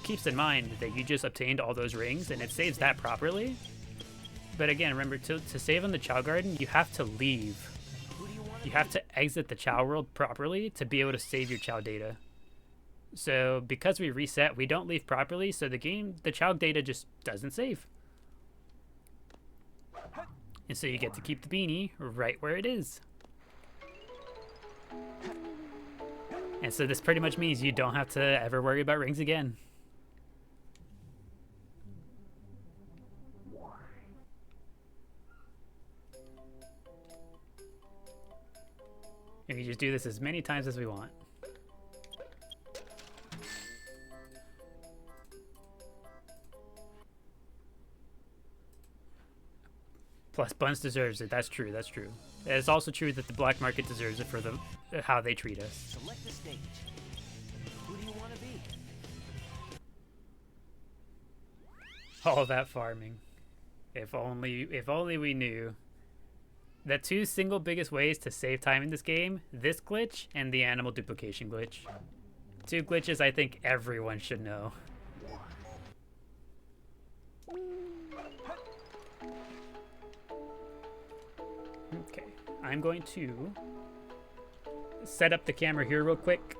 keeps in mind that you just obtained all those rings, and it saves that properly. But again, remember, to save on the Chao Garden, you have to leave. you have to exit the Chao world properly to be able to save your Chao data. So because we reset, we don't leave properly, so the Chao data just doesn't save. And so you get to keep the beanie right where it is. And so this pretty much means you don't have to ever worry about rings again. And we just do this as many times as we want. Plus, Buns deserves it. That's true. That's true. It's also true that the black market deserves it for how they treat us. Select the stage. Who do you want to be? All that farming. If only we knew. The two single biggest ways to save time in this game, this glitch and the animal duplication glitch. Two glitches I think everyone should know. Okay, I'm going to set up the camera here real quick.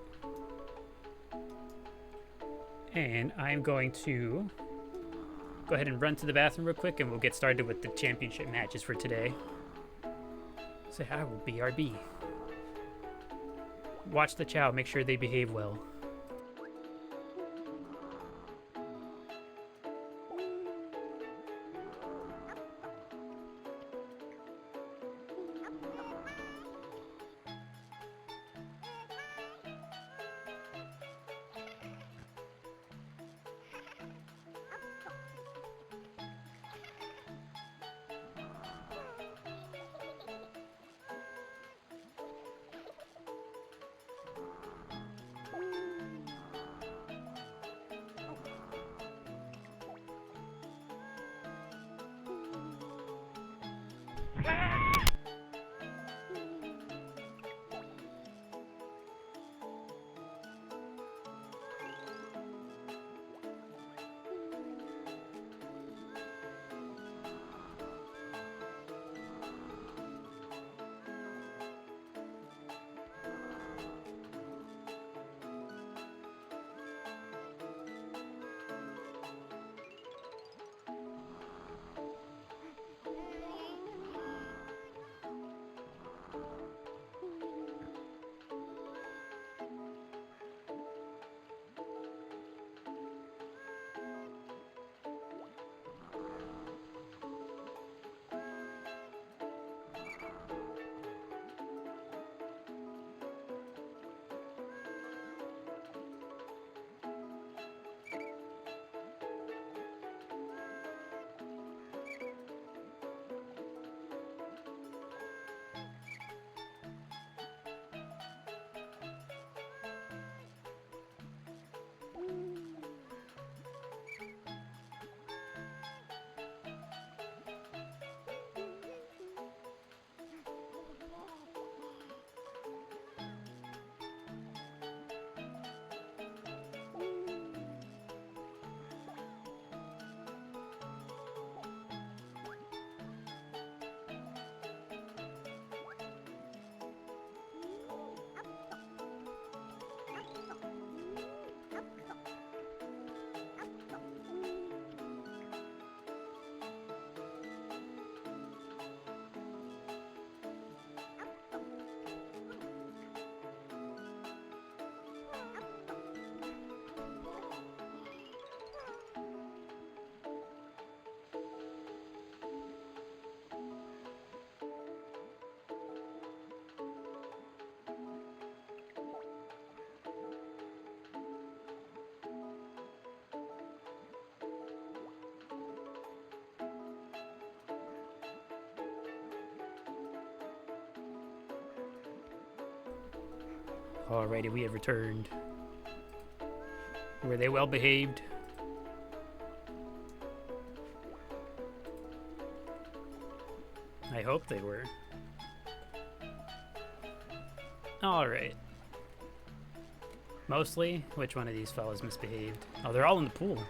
And I'm going to go ahead and run to the bathroom real quick and we'll get started with the championship matches for today. So I will BRB. Watch the Chao, make sure they behave well. Alrighty, we have returned. Were they well behaved? I hope they were. Alright. Mostly, which one of these fellas misbehaved? Oh, they're all in the pool.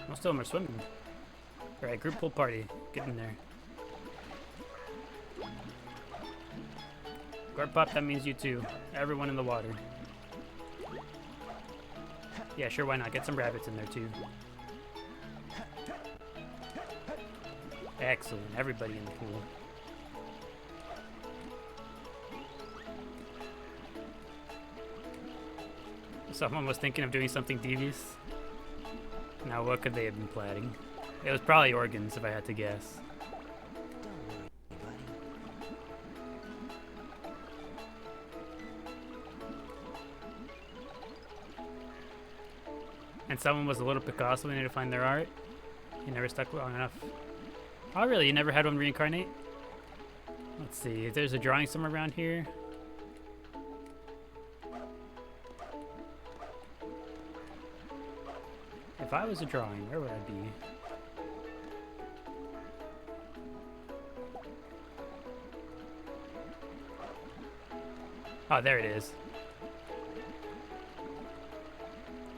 Most of them are swimming. Alright, group pool party. Get in there. Gorp Pop, that means you too. Everyone in the water. Yeah, sure, why not? Get some rabbits in there too. Excellent, everybody in the pool. Someone was thinking of doing something devious. Now, what could they have been planning? It was probably organs, if I had to guess. And someone was a little Picasso when they had to find their art. He never stuck long enough. Oh, really? You never had one reincarnate? Let's see. If there's a drawing somewhere around here. If I was a drawing, where would I be? Oh, there it is.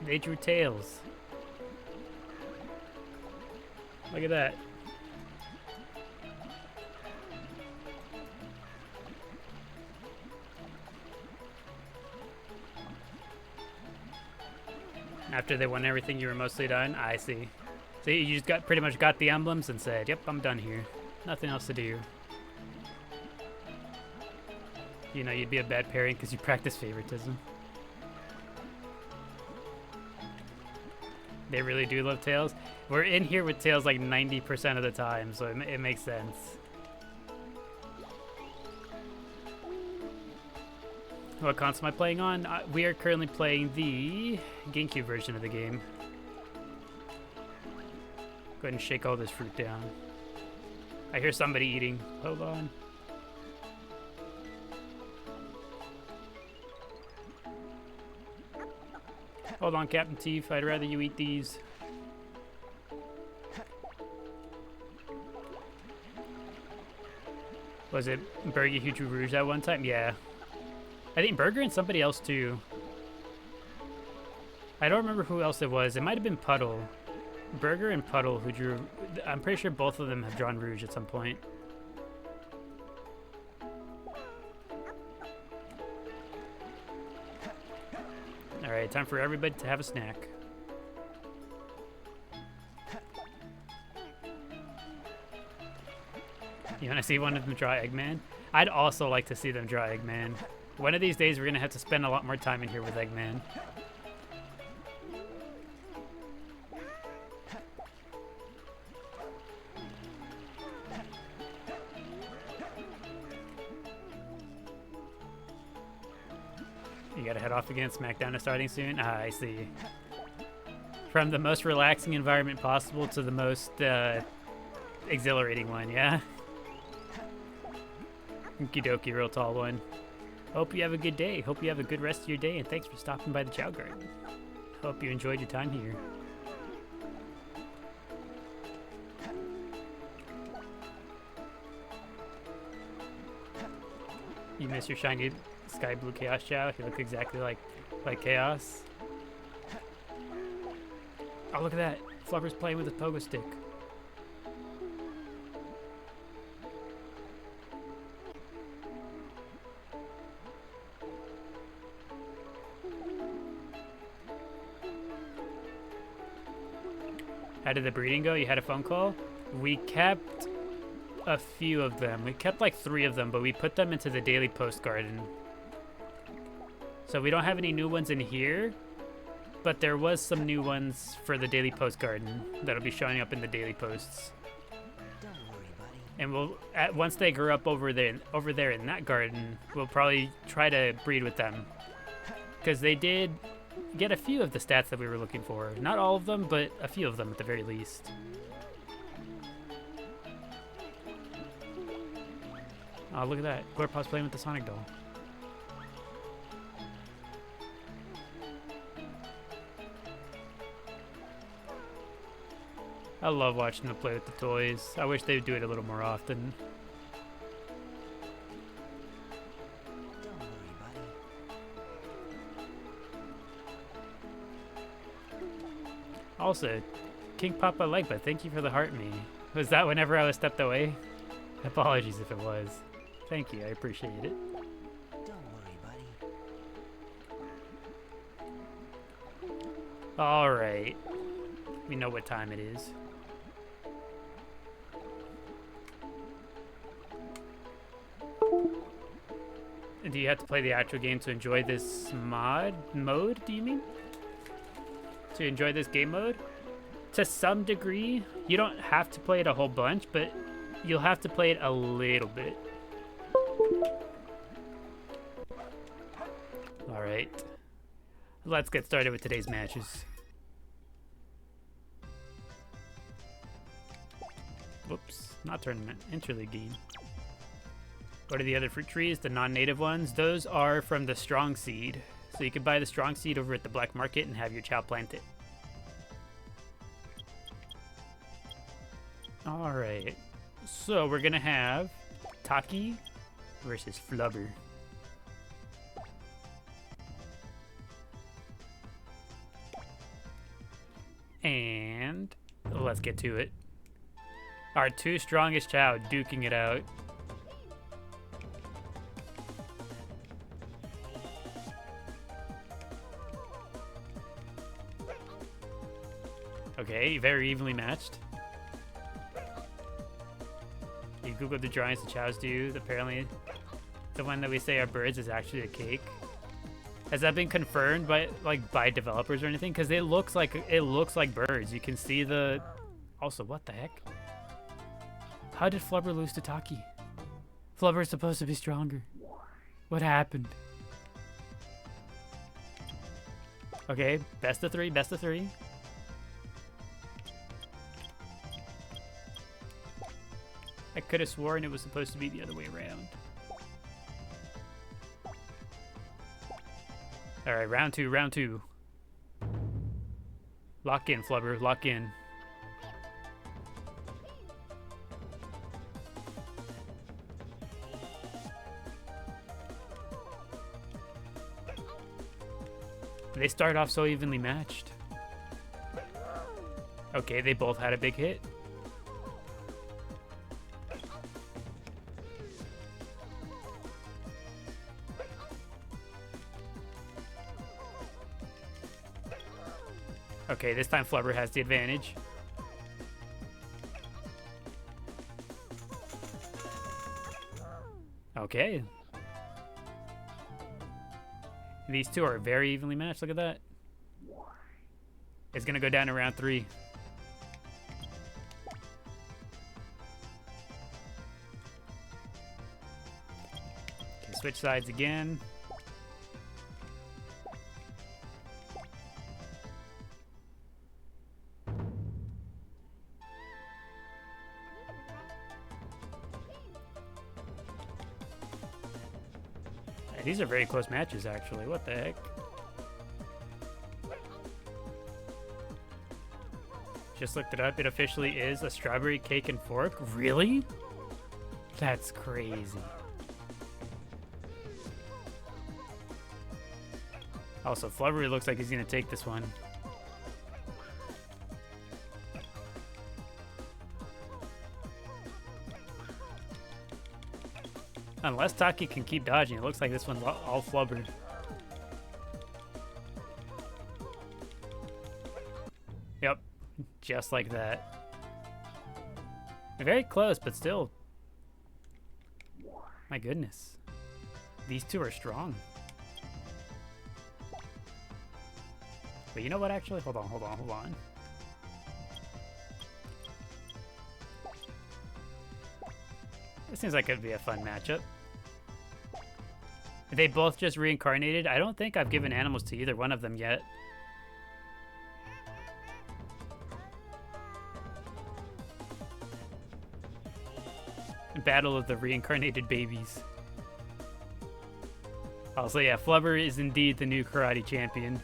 They drew tails. Look at that. After they won everything, you were mostly done? I see. So you just pretty much got the emblems and said, yep, I'm done here. Nothing else to do. You know, you'd be a bad parent because you practice favoritism. They really do love tails. We're in here with tails like 90% of the time, so it makes sense. What console am I playing on? We are currently playing the GameCube version of the game. Go ahead and shake all this fruit down. I hear somebody eating. Hold on. Hold on, Captain Teef. I'd rather you eat these. Was it Burger who drew Rouge at one time? Yeah. I think Burger and somebody else too. I don't remember who else it was. It might have been Puddle. Burger and Puddle who drew... I'm pretty sure both of them have drawn Rouge at some point. Alright, time for everybody to have a snack. You want to see one of them draw Eggman? I'd also like to see them draw Eggman. One of these days, we're going to have to spend a lot more time in here with Eggman. You gotta head off again. SmackDown is starting soon. Ah, I see. From the most relaxing environment possible to the most exhilarating one, yeah? Okie dokie, real tall one. Hope you have a good day. Hope you have a good rest of your day, and thanks for stopping by the Chao Garden. Hope you enjoyed your time here. You miss your shiny sky blue Chaos Chao? He looks exactly like Chaos. Oh, look at that. Flubber's playing with his pogo stick. How did the breeding go? You had a phone call? We kept a few of them. We kept like 3 of them, but we put them into the daily post garden. So we don't have any new ones in here, but there was some new ones for the daily post garden that'll be showing up in the daily posts. Don't worry, buddy. And we'll once they grow up over there in that garden, we'll probably try to breed with them, because they did get a few of the stats that we were looking for. Not all of them, but a few of them at the very least. Oh, look at that. Glorpaw's playing with the Sonic doll. I love watching them play with the toys. I wish they would do it a little more often. Don't worry, buddy. Also, King Papa Legba, thank you for the heart me. Was that whenever I was stepped away? Apologies if it was. Thank you, I appreciate it. All right. We know what time it is. Do you have to play the actual game to enjoy this mode, do you mean? To enjoy this game mode? To some degree, you don't have to play it a whole bunch, but you'll have to play it a little bit. All right. Let's get started with today's matches. Whoops, not tournament, interleague game. What are the other fruit trees? The non-native ones? Those are from the strong seed. So you can buy the strong seed over at the black market and have your Chao plant it. All right. So we're gonna have Taki versus Flubber. And let's get to it. Our two strongest Chao duking it out. Okay, very evenly matched. You Googled the drawings the Chaos do. Apparently, the one that we say are birds is actually a cake. Has that been confirmed by developers or anything? Because it looks like birds. You can see the. Also, what the heck? How did Flubber lose to Taki? Flubber is supposed to be stronger. What happened? Okay, best of three. Best of three. I could have sworn it was supposed to be the other way around. All right, round two. Lock in, Flubber, lock in. They start off so evenly matched. Okay, they both had a big hit. Okay, this time Flubber has the advantage. Okay. These two are very evenly matched. Look at that. It's gonna go down to round three. Okay, switch sides again. These are very close matches, actually. What the heck? Just looked it up. It officially is a strawberry cake and fork. Really? That's crazy. Also, Flubber looks like he's going to take this one. Unless Taki can keep dodging, it looks like this one's all flubbered. Yep, just like that. Very close, but still. My goodness. These two are strong. But you know what, actually? Hold on. This seems like it'd be a fun matchup. They both just reincarnated. I don't think I've given animals to either one of them yet. Battle of the reincarnated babies. Also, yeah, Flubber is indeed the new karate champion.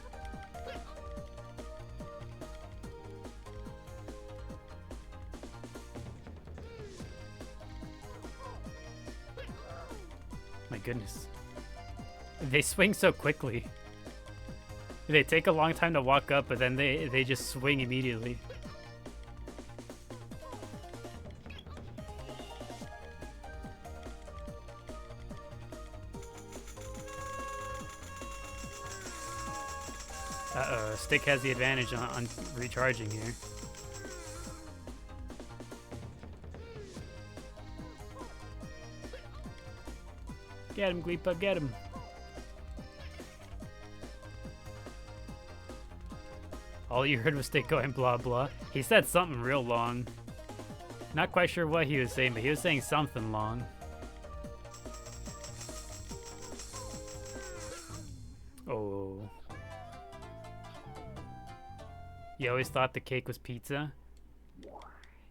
My goodness. They swing so quickly. They take a long time to walk up, but then they just swing immediately. Uh-oh, Stick has the advantage on recharging here. Get him, Gleepa, get him. All you heard was Stick going blah blah. He said something real long. Not quite sure what he was saying, but he was saying something long. Oh. You always thought the cake was pizza?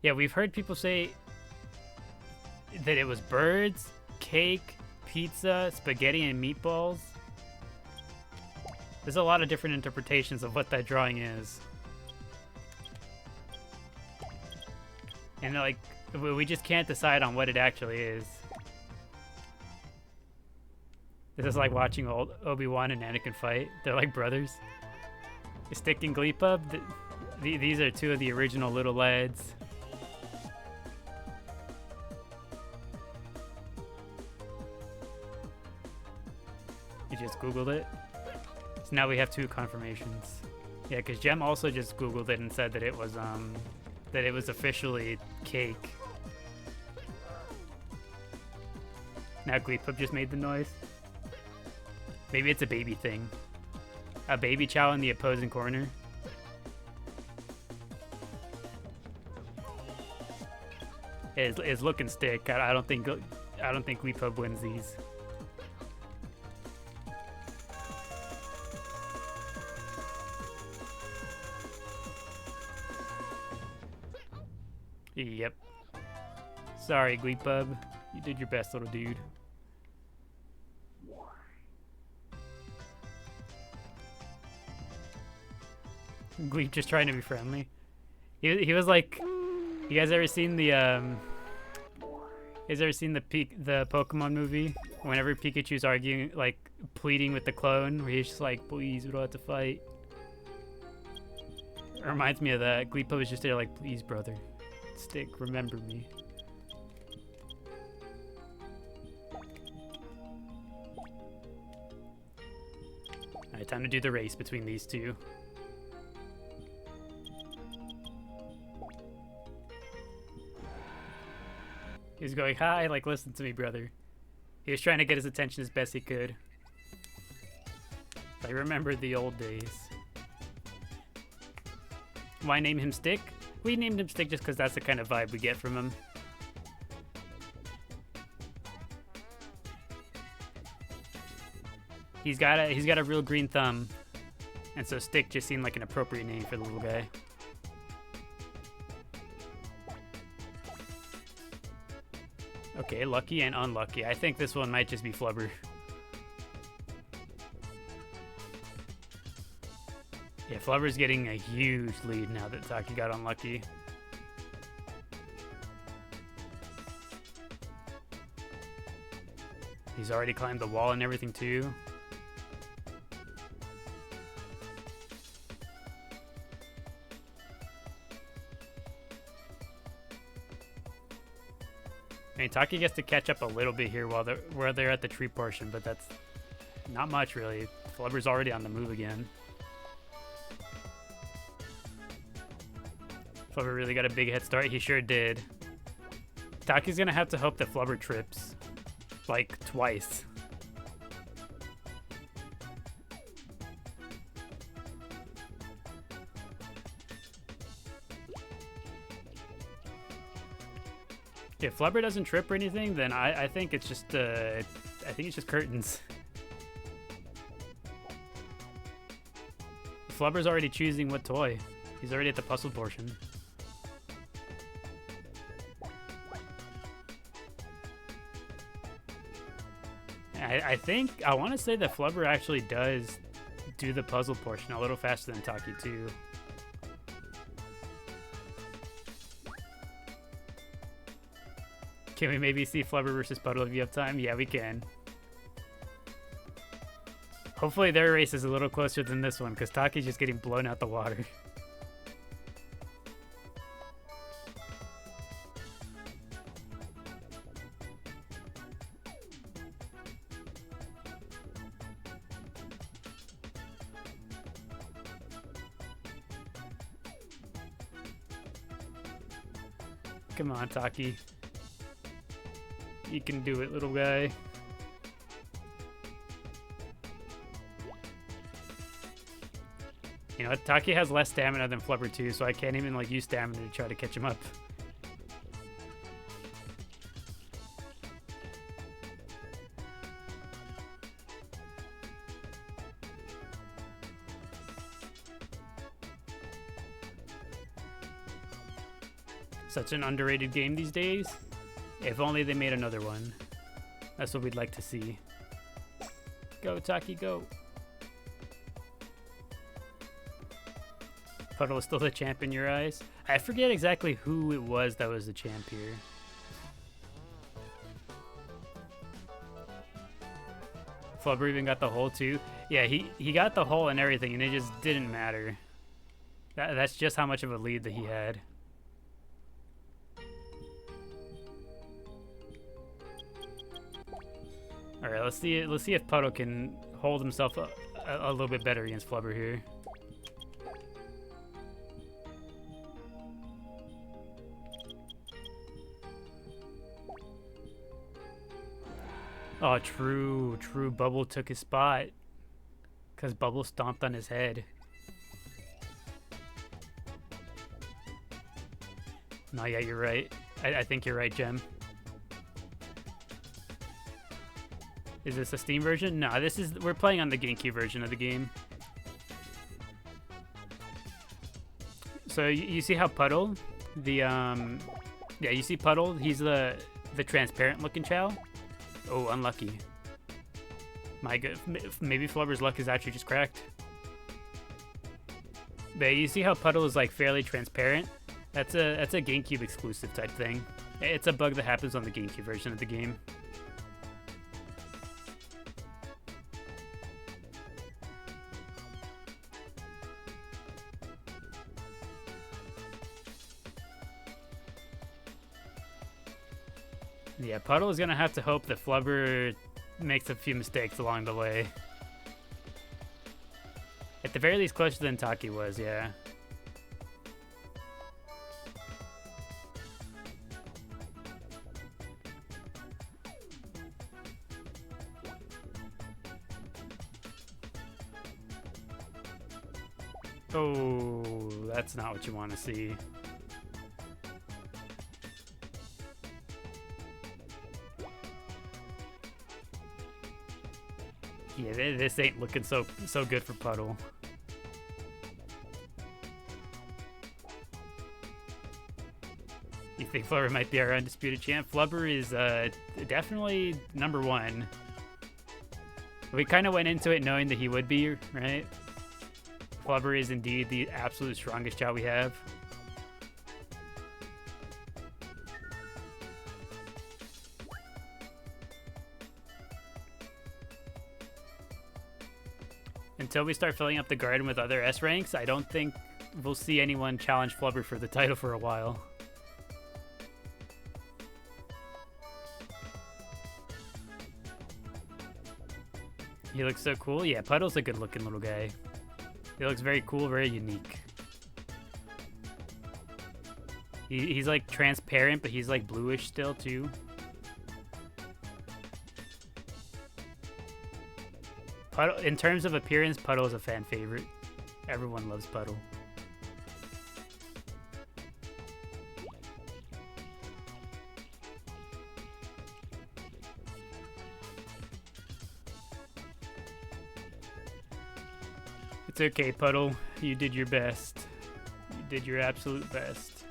Yeah, we've heard people say that it was birds, cake, pizza, spaghetti, and meatballs. There's a lot of different interpretations of what that drawing is. And like, we just can't decide on what it actually is. This is like watching old Obi-Wan and Anakin fight. They're like brothers. Stick and Gleepa, these are two of the original little lads. You just Googled it? So now we have two confirmations. Yeah, because Jem also just Googled it and said that it was officially cake. Now Gleepup just made the noise. Maybe it's a baby thing. A baby Chao in the opposing corner. Is looking Stick. I don't think Gleepup wins these. Yep. Sorry, Gleepub. You did your best, little dude. Gleep just trying to be friendly. He was like, you guys ever seen the the Pokemon movie? Whenever Pikachu's arguing, like pleading with the clone, where he's just like, please, we don't have to fight. It reminds me of that. Gleepub was just there like, please, brother. Stick, remember me. Alright, time to do the race between these two. He was going, hi, like, listen to me, brother. He was trying to get his attention as best he could. I remember the old days. Why name him Stick? We named him Stick just because that's the kind of vibe we get from him. He's got a real green thumb, and so Stick just seemed like an appropriate name for the little guy. Okay, lucky and unlucky. I think this one might just be Flubber. Yeah, Flubber's getting a huge lead now that Taki got unlucky. He's already climbed the wall and everything too. I mean, Taki gets to catch up a little bit here while they're at the tree portion, but that's not much really. Flubber's already on the move again. Flubber really got a big head start. He sure did. Taki's gonna have to hope that Flubber trips. Like, twice. If Flubber doesn't trip or anything, then I think it's just curtains. Flubber's already choosing what toy. He's already at the puzzle portion. I want to say that Flubber actually does do the puzzle portion a little faster than Taki too. Can we maybe see Flubber versus Puddle if you have time? Yeah, we can. Hopefully their race is a little closer than this one, because Taki's just getting blown out the water. Come on, Taki. You can do it, little guy. You know, Taki has less stamina than Flubber too, so I can't even like use stamina to try to catch him up. Such an underrated game these days. If only they made another one. That's what we'd like to see. Go, Taki, go. Puddle is still the champ in your eyes. I forget exactly who it was that was the champ here. Flubber even got the hole too. Yeah, he got the hole and everything, and it just didn't matter. That's just how much of a lead that he had. All right, let's see if Puddle can hold himself a little bit better against Flubber here. Oh, true. Bubble took his spot because Bubble stomped on his head. No, yeah, you're right. I think you're right, Gem. Is this a Steam version? No, we're playing on the GameCube version of the game. So you see how Puddle, yeah, you see Puddle, he's the transparent looking Chao. Oh, unlucky. My good, maybe Flubber's luck is actually just cracked. But you see how Puddle is like fairly transparent? That's a GameCube exclusive type thing. It's a bug that happens on the GameCube version of the game. Yeah, Puddle is gonna have to hope that Flubber makes a few mistakes along the way. At the very least, closer than Taki was, yeah. Oh, that's not what you want to see. Yeah, this ain't looking so good for Puddle. You think Flubber might be our undisputed champ? Flubber is definitely number one. We kind of went into it knowing that he would be, right? Flubber is indeed the absolute strongest Chao we have. Until we start filling up the garden with other S ranks, I don't think we'll see anyone challenge Flubber for the title for a while. He looks so cool. Yeah, Puddle's a good looking little guy. He looks very cool, very unique. He's like transparent, but he's like bluish still too. Puddle, in terms of appearance, Puddle is a fan favorite. Everyone loves Puddle. It's okay, Puddle. You did your best. You did your absolute best.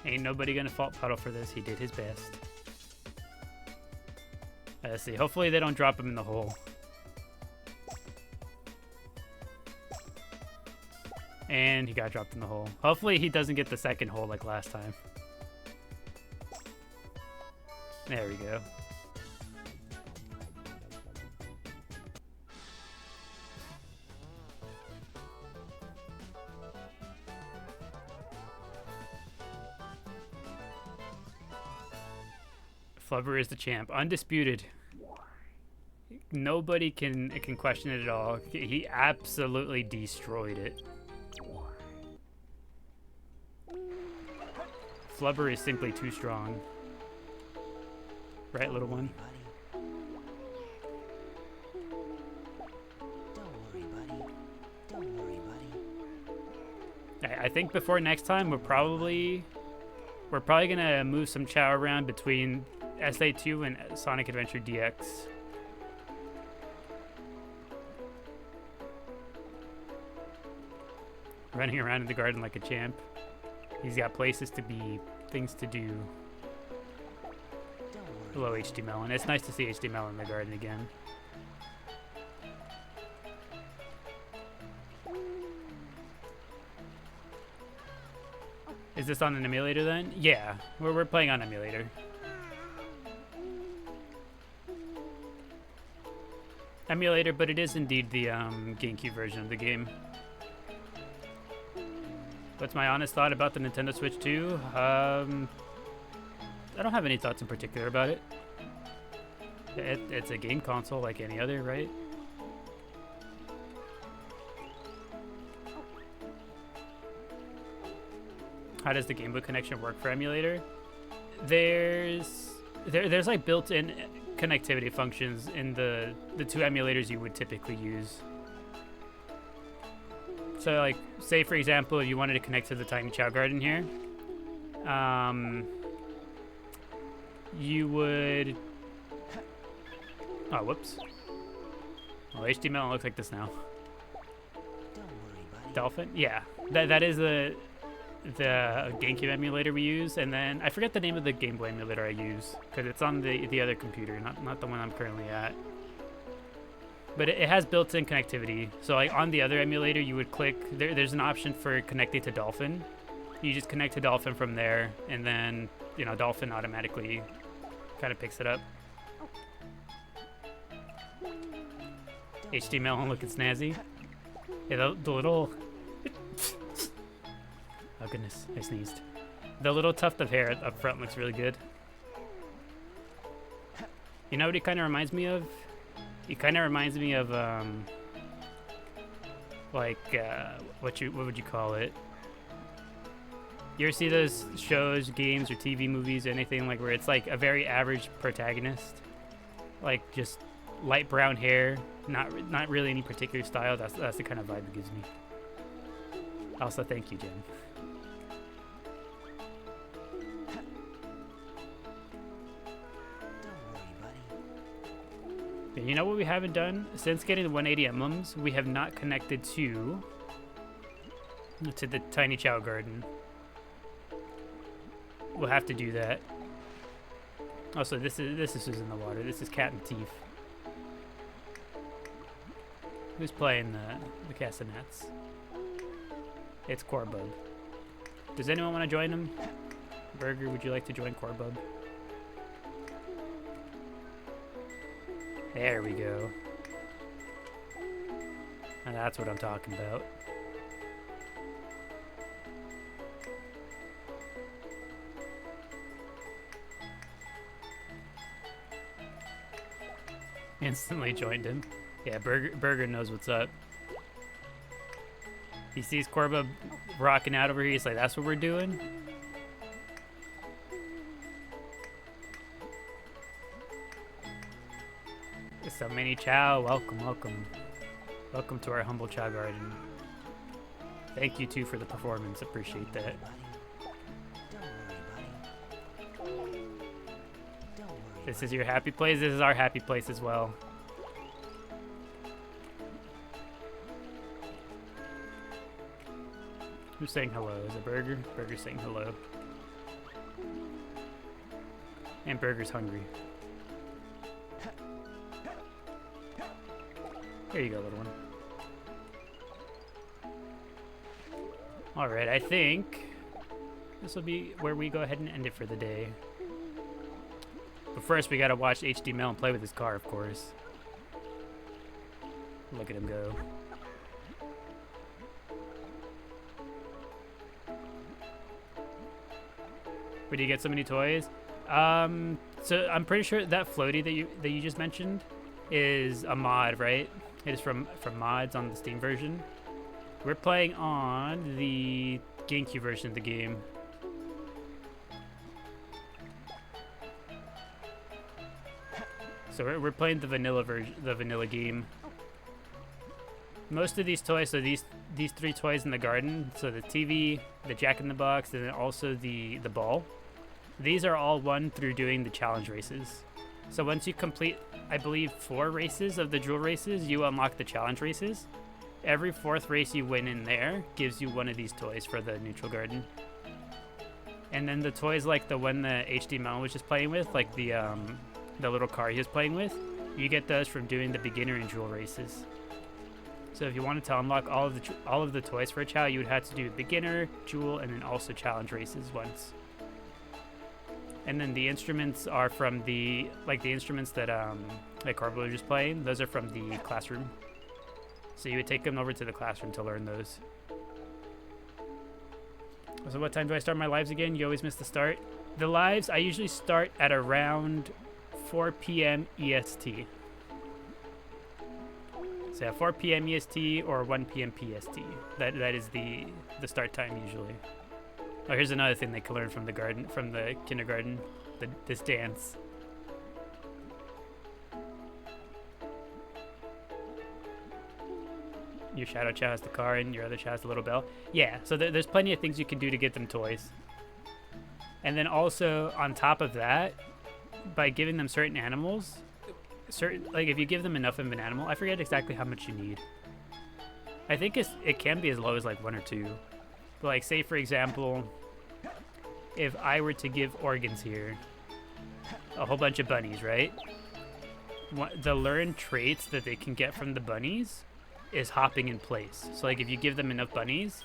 Ain't nobody gonna fault Puddle for this. He did his best. Let's see. Hopefully they don't drop him in the hole. And he got dropped in the hole. Hopefully he doesn't get the second hole like last time. There we go. Flubber is the champ. Undisputed. Nobody can question it at all. He absolutely destroyed it. Flubber is simply too strong. Right, little one? I think before next time, we're probably gonna move some Chao around between SA2 and Sonic Adventure DX. Running around in the garden like a champ. He's got places to be, things to do. Hello, HD Melon. It's nice to see HD Melon in the garden again. Is this on an emulator then? Yeah, we're playing on emulator. Emulator, but it is indeed the GameCube version of the game. What's my honest thought about the Nintendo Switch 2? I don't have any thoughts in particular about it. It's a game console like any other, right? How does the Game Boy connection work for emulator? There's like built-in connectivity functions in the two emulators you would typically use. So like, say for example, if you wanted to connect to the Tiny Chao Garden here, you would, oh, whoops. Well, HTML looks like this now. Dolphin? Yeah, that is the GameCube emulator we use, and then I forget the name of the Game Boy emulator I use because it's on the other computer, not the one I'm currently at. But it has built-in connectivity. So like on the other emulator, you would click. There's an option for connecting to Dolphin. You just connect to Dolphin from there, and then Dolphin automatically kind of picks it up. HTML looking snazzy. Yeah, the little. Oh goodness, I sneezed. The little tuft of hair up front looks really good. You know what he kind of reminds me of? He kind of reminds me of what would you call it? You ever see those shows, games, or TV movies, or anything like where it's like a very average protagonist, like just light brown hair, not really any particular style. That's the kind of vibe it gives me. Also, thank you, Jen. And you know what we haven't done? Since getting the 180 emblems, we have not connected to the Tiny Chao Garden. We'll have to do that. Also, this is who's in the water. This is Cat and Teeth. Who's playing the castanets? It's Corbub. Does anyone want to join him? Burger, would you like to join Corbub? There we go. And that's what I'm talking about. Instantly joined him. Yeah, Burger knows what's up. He sees Corbub rocking out over here. He's like, that's what we're doing? So many Chao, welcome, welcome. Welcome to our humble Chao garden. Thank you too for the performance, appreciate that. This is your happy place, this is our happy place as well. Who's saying hello? Is it Burger? Burger's saying hello. And Burger's hungry. Here you go, little one. Alright, I think this will be where we go ahead and end it for the day. But first, we gotta watch HD Melon play with his car, of course. Look at him go. Where do you get so many toys? So I'm pretty sure that floaty that you just mentioned is a mod, right? It is from mods on the Steam version. We're playing on the GameCube version of the game. So we're playing the vanilla version, the vanilla game. Most of these toys, so these 3 toys in the garden, so the TV, the Jack-in-the-Box, and then also the ball. These are all won through doing the challenge races. So once you complete, I believe, 4 races of the jewel races, you unlock the challenge races. Every 4th race you win in there gives you one of these toys for the neutral garden. And then the toys like the one that HD Melon was just playing with, like the little car he was playing with, you get those from doing the beginner and jewel races. So if you wanted to unlock all of the toys for a Chao, you would have to do beginner, jewel, and then also challenge races once. And then the instruments are from the instruments that Corbo was just playing. Those are from the classroom. So you would take them over to the classroom to learn those. So what time do I start my lives again? You always miss the start. The lives, I usually start at around 4 p.m. EST. So yeah, 4 p.m. EST or 1 p.m. PST. That is the start time usually. Oh, here's another thing they can learn from the kindergarten, this dance. Your shadow Chao has the car and your other Chao has the little bell. Yeah, so there's plenty of things you can do to get them toys. And then also on top of that, by giving them certain animals, like if you give them enough of an animal, I forget exactly how much you need. I think it can be as low as like 1 or 2. But like say for example, if I were to give organs here, a whole bunch of bunnies, right? The learned traits that they can get from the bunnies is hopping in place. So like if you give them enough bunnies,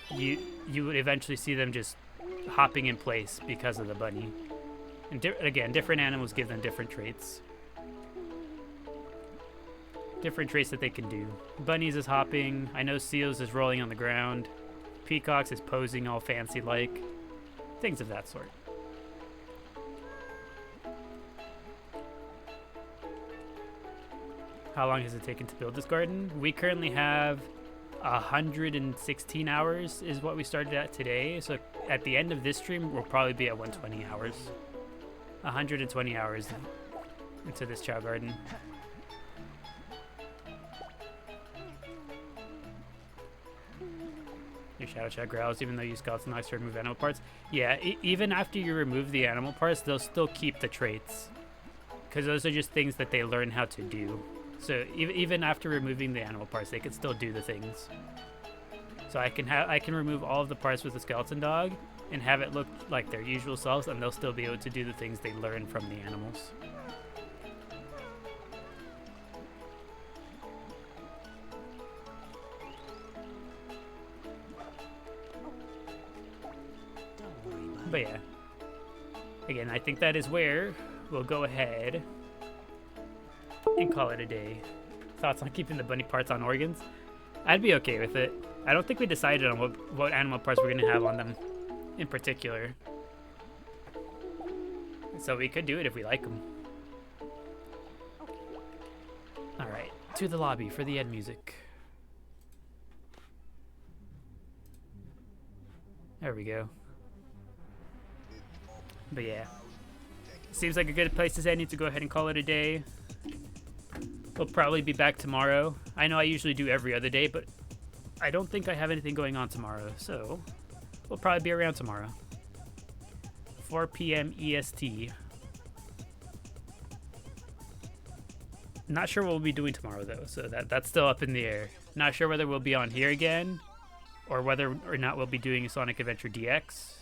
you would eventually see them just hopping in place because of the bunny. And again, different animals give them different traits. Different traits that they can do. Bunnies is hopping. I know seals is rolling on the ground. Peacocks is posing all fancy like. Things of that sort. How long has it taken to build this garden? We currently have 116 hours is what we started at today. So at the end of this stream, we'll probably be at 120 hours. 120 hours into this Chao garden. Your Shadow Chao growls even though you skeleton eyes to remove animal parts. Yeah, even after you remove the animal parts, they'll still keep the traits. Because those are just things that they learn how to do. So even after removing the animal parts, they can still do the things. So I can remove all of the parts with the skeleton dog and have it look like their usual selves, and they'll still be able to do the things they learn from the animals. But yeah, again, I think that is where we'll go ahead and call it a day. Thoughts on keeping the bunny parts on organs? I'd be okay with it. I don't think we decided on what animal parts we're gonna have on them in particular. So we could do it if we like them. Alright, to the lobby for the end music. There we go. But yeah, seems like a good place to say I need to go ahead and call it a day. We'll probably be back tomorrow. I know I usually do every other day, but I don't think I have anything going on tomorrow, so we'll probably be around tomorrow. 4 p.m. EST. Not sure what we'll be doing tomorrow though, so that's still up in the air. Not sure whether we'll be on here again, or whether or not we'll be doing Sonic Adventure DX.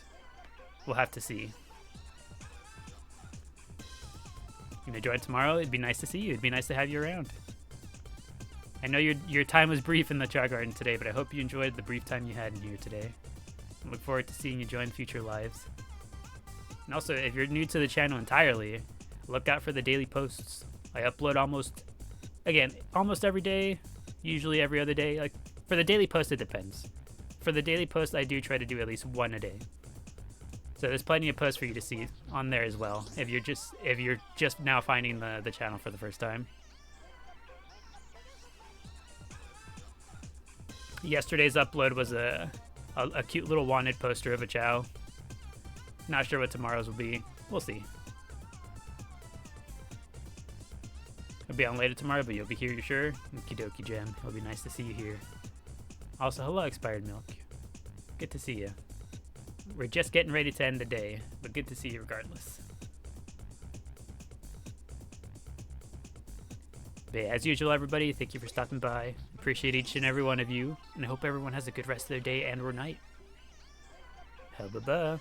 We'll have to see. You gonna join tomorrow? It'd be nice to see you. It'd be nice to have you around. I know your time was brief in the Chao Garden today, but I hope you enjoyed the brief time you had in here today. I look forward to seeing you join future lives. And also, if you're new to the channel entirely, look out for the daily posts. I upload almost every day, usually every other day. Like for the daily post, it depends. For the daily post, I do try to do at least one a day. So there's plenty of posts for you to see on there as well, if you're just now finding the channel for the first time. Yesterday's upload was a cute little wanted poster of a Chao. Not sure what tomorrow's will be. We'll see. I'll be on later tomorrow, but you'll be here, you sure? Okie dokie, Gem. It'll be nice to see you here. Also, hello, Expired Milk. Good to see you. We're just getting ready to end the day, but good to see you regardless. But yeah, as usual, everybody, thank you for stopping by. Appreciate each and every one of you, and I hope everyone has a good rest of their day and or night. Bye-bye.